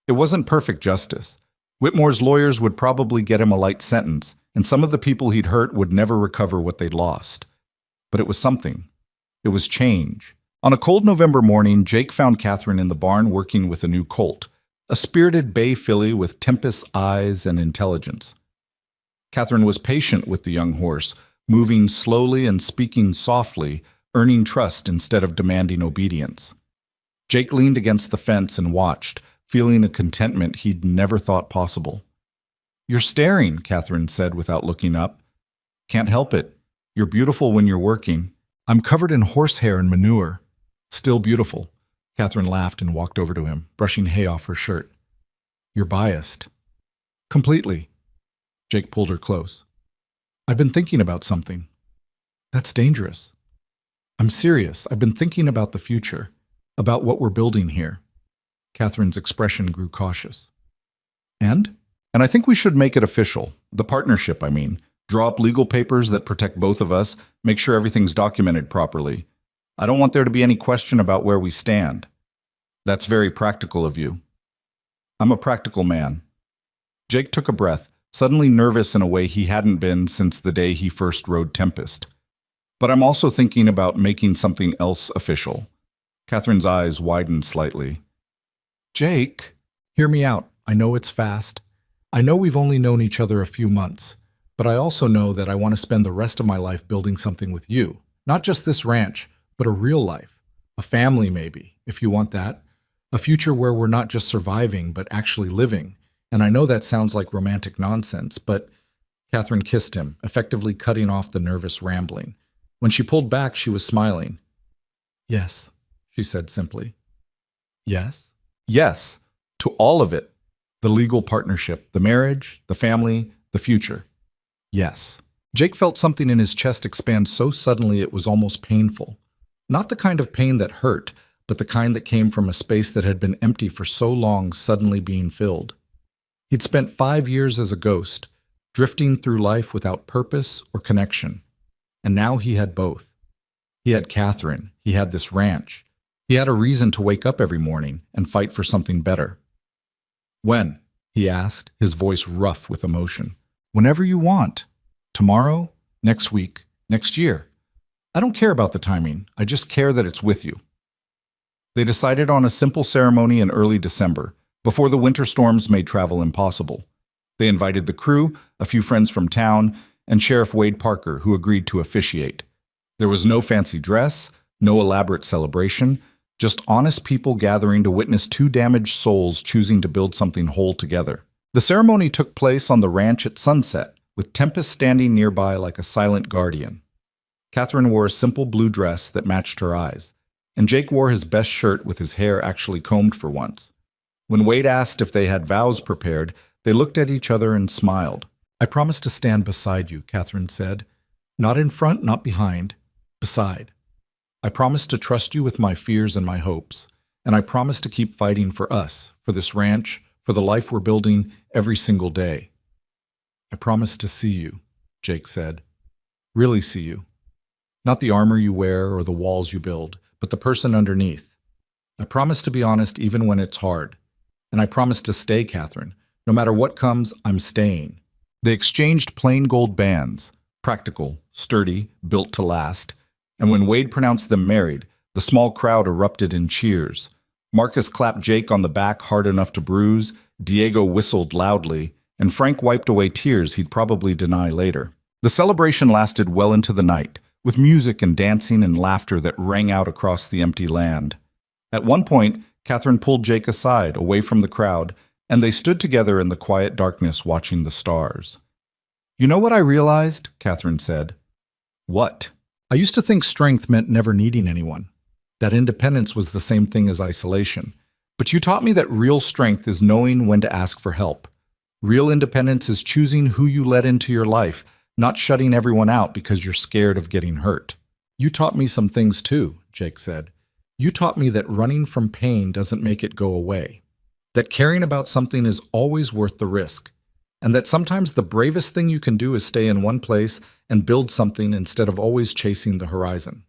S1: It wasn't perfect justice. Whitmore's lawyers would probably get him a light sentence, and some of the people he'd hurt would never recover what they'd lost. But it was something. It was change. On a cold November morning, Jake found Catherine in the barn working with a new colt, a spirited bay filly with Tempest's eyes and intelligence. Catherine was patient with the young horse, moving slowly and speaking softly, earning trust instead of demanding obedience. Jake leaned against the fence and watched, feeling a contentment he'd never thought possible. "You're staring," Catherine said without looking up. "Can't help it. You're beautiful when you're working." "I'm covered in horsehair and manure." "Still beautiful." Catherine laughed and walked over to him, brushing hay off her shirt. "You're biased." "Completely." Jake pulled her close. "I've been thinking about something." "That's dangerous." I'm serious. I've been thinking about the future, about what we're building here. Catherine's expression grew cautious. And? And I think we should make it official. The partnership, I mean. Draw up legal papers that protect both of us, make sure everything's documented properly. I don't want there to be any question about where we stand. That's very practical of you. I'm a practical man. Jake took a breath, suddenly nervous in a way he hadn't been since the day he first rode Tempest. But I'm also thinking about making something else official. Catherine's eyes widened slightly. Jake, hear me out. I know it's fast. I know we've only known each other a few months, but I also know that I want to spend the rest of my life building something with you. Not just this ranch, but a real life. A family, maybe, if you want that. A future where we're not just surviving, but actually living. And I know that sounds like romantic nonsense, but Catherine kissed him, effectively cutting off the nervous rambling. When she pulled back, she was smiling. Yes, she said simply. Yes? Yes, to all of it. The legal partnership, the marriage, the family, the future. Yes. Jake felt something in his chest expand so suddenly it was almost painful. Not the kind of pain that hurt, but the kind that came from a space that had been empty for so long suddenly being filled. He'd spent 5 years as a ghost, drifting through life without purpose or connection. And now he had both. He had Catherine, he had this ranch. He had a reason to wake up every morning and fight for something better. When? He asked, his voice rough with emotion. Whenever you want. Tomorrow, next week, next year. I don't care about the timing, I just care that it's with you. They decided on a simple ceremony in early December, before the winter storms made travel impossible. They invited the crew, a few friends from town, and Sheriff Wade Parker, who agreed to officiate. There was no fancy dress, no elaborate celebration, just honest people gathering to witness two damaged souls choosing to build something whole together. The ceremony took place on the ranch at sunset, with Tempest standing nearby like a silent guardian. Catherine wore a simple blue dress that matched her eyes, and Jake wore his best shirt with his hair actually combed for once. When Wade asked if they had vows prepared, they looked at each other and smiled. I promise to stand beside you, Catherine said. Not in front, not behind. Beside. I promise to trust you with my fears and my hopes, and I promise to keep fighting for us, for this ranch, for the life we're building every single day. I promise to see you, Jake said. Really see you. Not the armor you wear or the walls you build, but the person underneath. I promise to be honest even when it's hard. And I promise to stay, Catherine. No matter what comes, I'm staying. They exchanged plain gold bands, practical, sturdy, built to last. And when Wade pronounced them married, the small crowd erupted in cheers. Marcus clapped Jake on the back hard enough to bruise, Diego whistled loudly, and Frank wiped away tears he'd probably deny later. The celebration lasted well into the night, with music and dancing and laughter that rang out across the empty land. At one point, Catherine pulled Jake aside, away from the crowd, and they stood together in the quiet darkness watching the stars. You know what I realized? Catherine said. What? I used to think strength meant never needing anyone, that independence was the same thing as isolation. But you taught me that real strength is knowing when to ask for help. Real independence is choosing who you let into your life, not shutting everyone out because you're scared of getting hurt. You taught me some things too, Jake said. You taught me that running from pain doesn't make it go away, that caring about something is always worth the risk, and that sometimes the bravest thing you can do is stay in one place and build something instead of always chasing the horizon.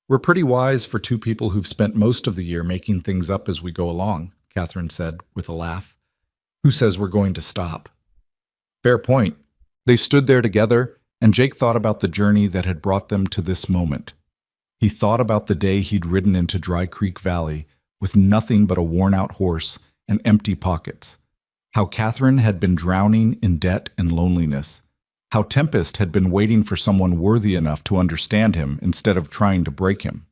S1: We're pretty wise for two people who've spent most of the year making things up as we go along, Catherine said with a laugh. Who says we're going to stop? Fair point. They stood there together, and Jake thought about the journey that had brought them to this moment. He thought about the day he'd ridden into Dry Creek Valley with nothing but a worn-out horse and empty pockets. How Catherine had been drowning in debt and loneliness. How Tempest had been waiting for someone worthy enough to understand him instead of trying to break him.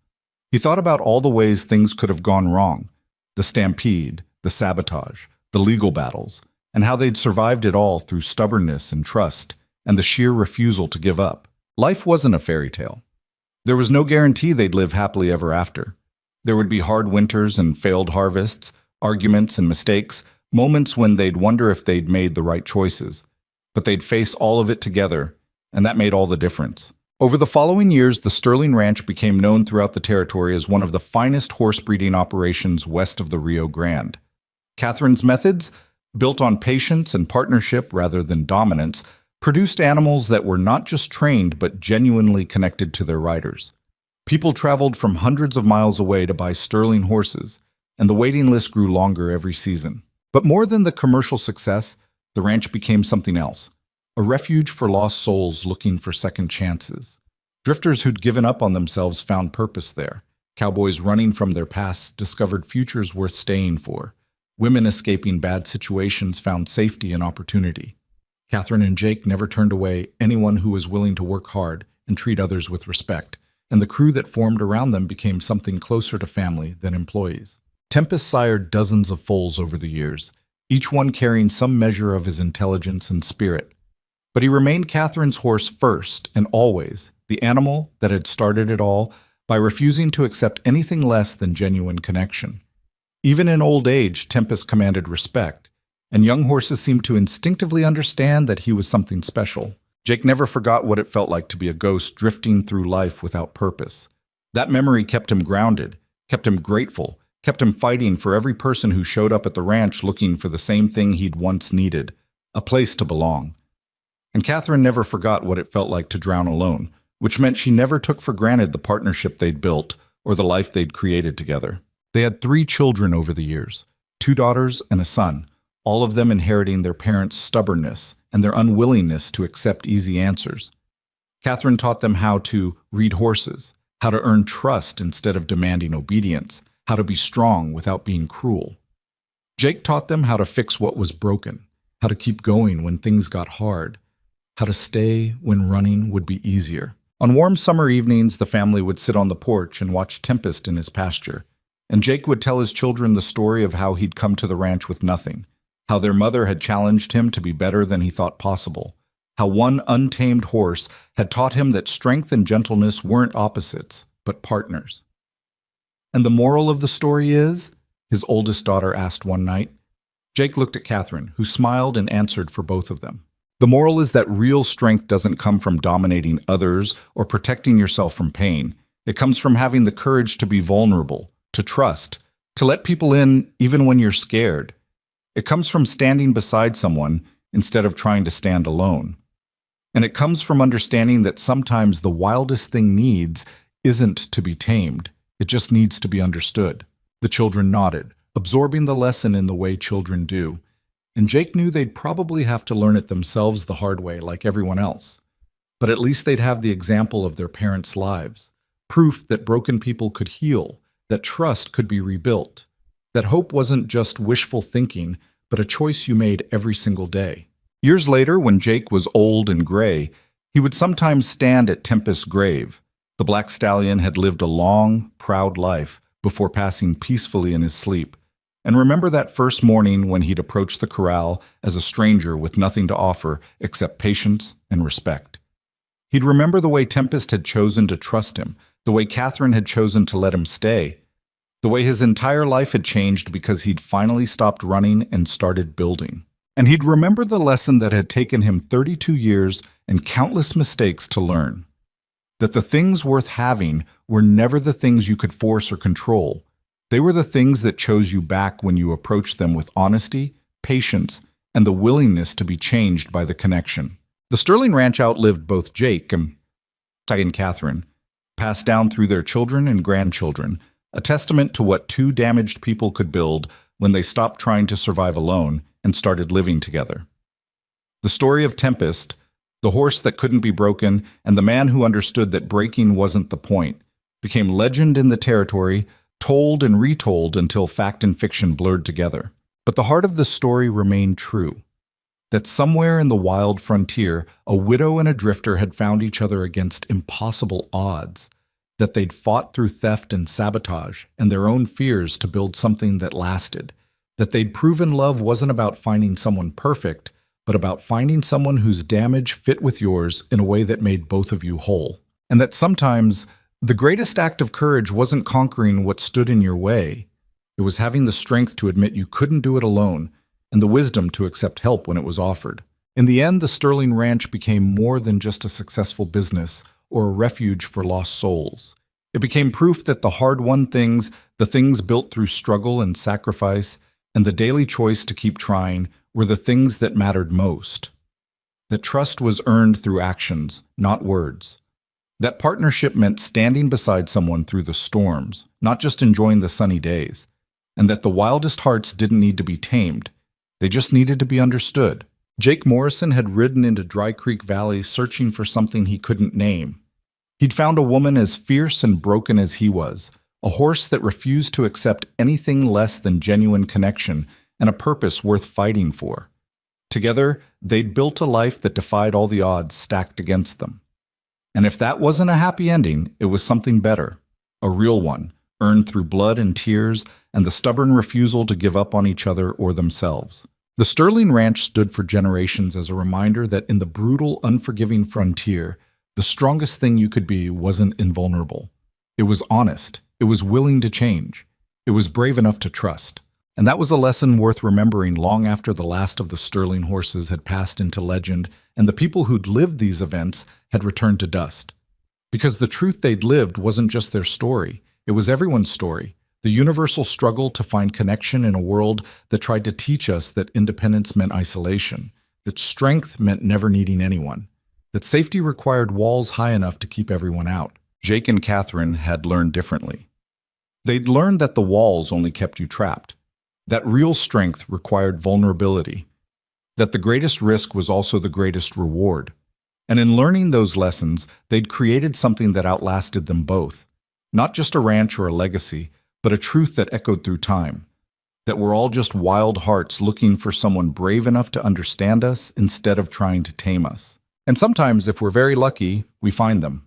S1: He thought about all the ways things could have gone wrong. The stampede, the sabotage, the legal battles, and how they'd survived it all through stubbornness and trust and the sheer refusal to give up. Life wasn't a fairy tale. There was no guarantee they'd live happily ever after. There would be hard winters and failed harvests, arguments and mistakes, moments when they'd wonder if they'd made the right choices. But they'd face all of it together, and that made all the difference. Over the following years, the Stallion Ranch became known throughout the territory as one of the finest horse breeding operations west of the Rio Grande. Catherine's methods, built on patience and partnership rather than dominance, produced animals that were not just trained but genuinely connected to their riders. People traveled from hundreds of miles away to buy Stallion horses, and the waiting list grew longer every season. But more than the commercial success, the ranch became something else, a refuge for lost souls looking for second chances. Drifters who'd given up on themselves found purpose there. Cowboys running from their pasts discovered futures worth staying for. Women escaping bad situations found safety and opportunity. Catherine and Jake never turned away anyone who was willing to work hard and treat others with respect, and the crew that formed around them became something closer to family than employees. Tempest sired dozens of foals over the years, each one carrying some measure of his intelligence and spirit. But he remained Catherine's horse first and always, the animal that had started it all, by refusing to accept anything less than genuine connection. Even in old age, Tempest commanded respect, and young horses seemed to instinctively understand that he was something special. Jake never forgot what it felt like to be a ghost drifting through life without purpose. That memory kept him grounded, kept him grateful, kept him fighting for every person who showed up at the ranch looking for the same thing he'd once needed, a place to belong. And Catherine never forgot what it felt like to drown alone, which meant she never took for granted the partnership they'd built or the life they'd created together. They had 3 children over the years, 2 daughters and a son, all of them inheriting their parents' stubbornness and their unwillingness to accept easy answers. Catherine taught them how to read horses, how to earn trust instead of demanding obedience, how to be strong without being cruel. Jake taught them how to fix what was broken, how to keep going when things got hard, how to stay when running would be easier. On warm summer evenings, the family would sit on the porch and watch Tempest in his pasture, and Jake would tell his children the story of how he'd come to the ranch with nothing, how their mother had challenged him to be better than he thought possible, how one untamed horse had taught him that strength and gentleness weren't opposites, but partners. And the moral of the story is, his oldest daughter asked one night. Jake looked at Catherine, who smiled and answered for both of them. The moral is that real strength doesn't come from dominating others or protecting yourself from pain. It comes from having the courage to be vulnerable, to trust, to let people in even when you're scared. It comes from standing beside someone instead of trying to stand alone. And it comes from understanding that sometimes the wildest thing needs isn't to be tamed. It just needs to be understood. The children nodded, absorbing the lesson in the way children do. And Jake knew they'd probably have to learn it themselves the hard way like everyone else. But at least they'd have the example of their parents' lives, proof that broken people could heal, that trust could be rebuilt, that hope wasn't just wishful thinking, but a choice you made every single day. Years later, when Jake was old and gray, he would sometimes stand at Tempest's grave. The black stallion had lived a long, proud life before passing peacefully in his sleep. And remember that first morning when he'd approached the corral as a stranger with nothing to offer except patience and respect. He'd remember the way Tempest had chosen to trust him, the way Catherine had chosen to let him stay, the way his entire life had changed because he'd finally stopped running and started building. And he'd remember the lesson that had taken him 32 years and countless mistakes to learn. That the things worth having were never the things you could force or control. They were the things that chose you back when you approached them with honesty, patience, and the willingness to be changed by the connection. The Stallion Ranch outlived both Jake and Catherine, passed down through their children and grandchildren, a testament to what 2 damaged people could build when they stopped trying to survive alone and started living together. The story of Tempest, the horse that couldn't be broken, and the man who understood that breaking wasn't the point, became legend in the territory, told and retold until fact and fiction blurred together. But the heart of the story remained true, that somewhere in the wild frontier, a widow and a drifter had found each other against impossible odds, that they'd fought through theft and sabotage and their own fears to build something that lasted, that they'd proven love wasn't about finding someone perfect, but about finding someone whose damage fit with yours in a way that made both of you whole. And that sometimes the greatest act of courage wasn't conquering what stood in your way. It was having the strength to admit you couldn't do it alone and the wisdom to accept help when it was offered. In the end, the Stallion Ranch became more than just a successful business or a refuge for lost souls. It became proof that the hard-won things, the things built through struggle and sacrifice, and the daily choice to keep trying were the things that mattered most. That trust was earned through actions, not words. That partnership meant standing beside someone through the storms, not just enjoying the sunny days. And that the wildest hearts didn't need to be tamed. They just needed to be understood. Jake Morrison had ridden into Dry Creek Valley searching for something he couldn't name. He'd found a woman as fierce and broken as he was, a horse that refused to accept anything less than genuine connection and a purpose worth fighting for. Together, they'd built a life that defied all the odds stacked against them. And if that wasn't a happy ending, it was something better, a real one, earned through blood and tears and the stubborn refusal to give up on each other or themselves. The Sterling Ranch stood for generations as a reminder that in the brutal, unforgiving frontier, the strongest thing you could be wasn't invulnerable. It was honest. It was willing to change. It was brave enough to trust. And that was a lesson worth remembering long after the last of the Sterling horses had passed into legend and the people who'd lived these events had returned to dust. Because the truth they'd lived wasn't just their story. It was everyone's story. The universal struggle to find connection in a world that tried to teach us that independence meant isolation, that strength meant never needing anyone, that safety required walls high enough to keep everyone out. Jake and Catherine had learned differently. They'd learned that the walls only kept you trapped, that real strength required vulnerability, that the greatest risk was also the greatest reward. And in learning those lessons, they'd created something that outlasted them both. Not just a ranch or a legacy, but a truth that echoed through time. That we're all just wild hearts looking for someone brave enough to understand us instead of trying to tame us. And sometimes, if we're very lucky, we find them.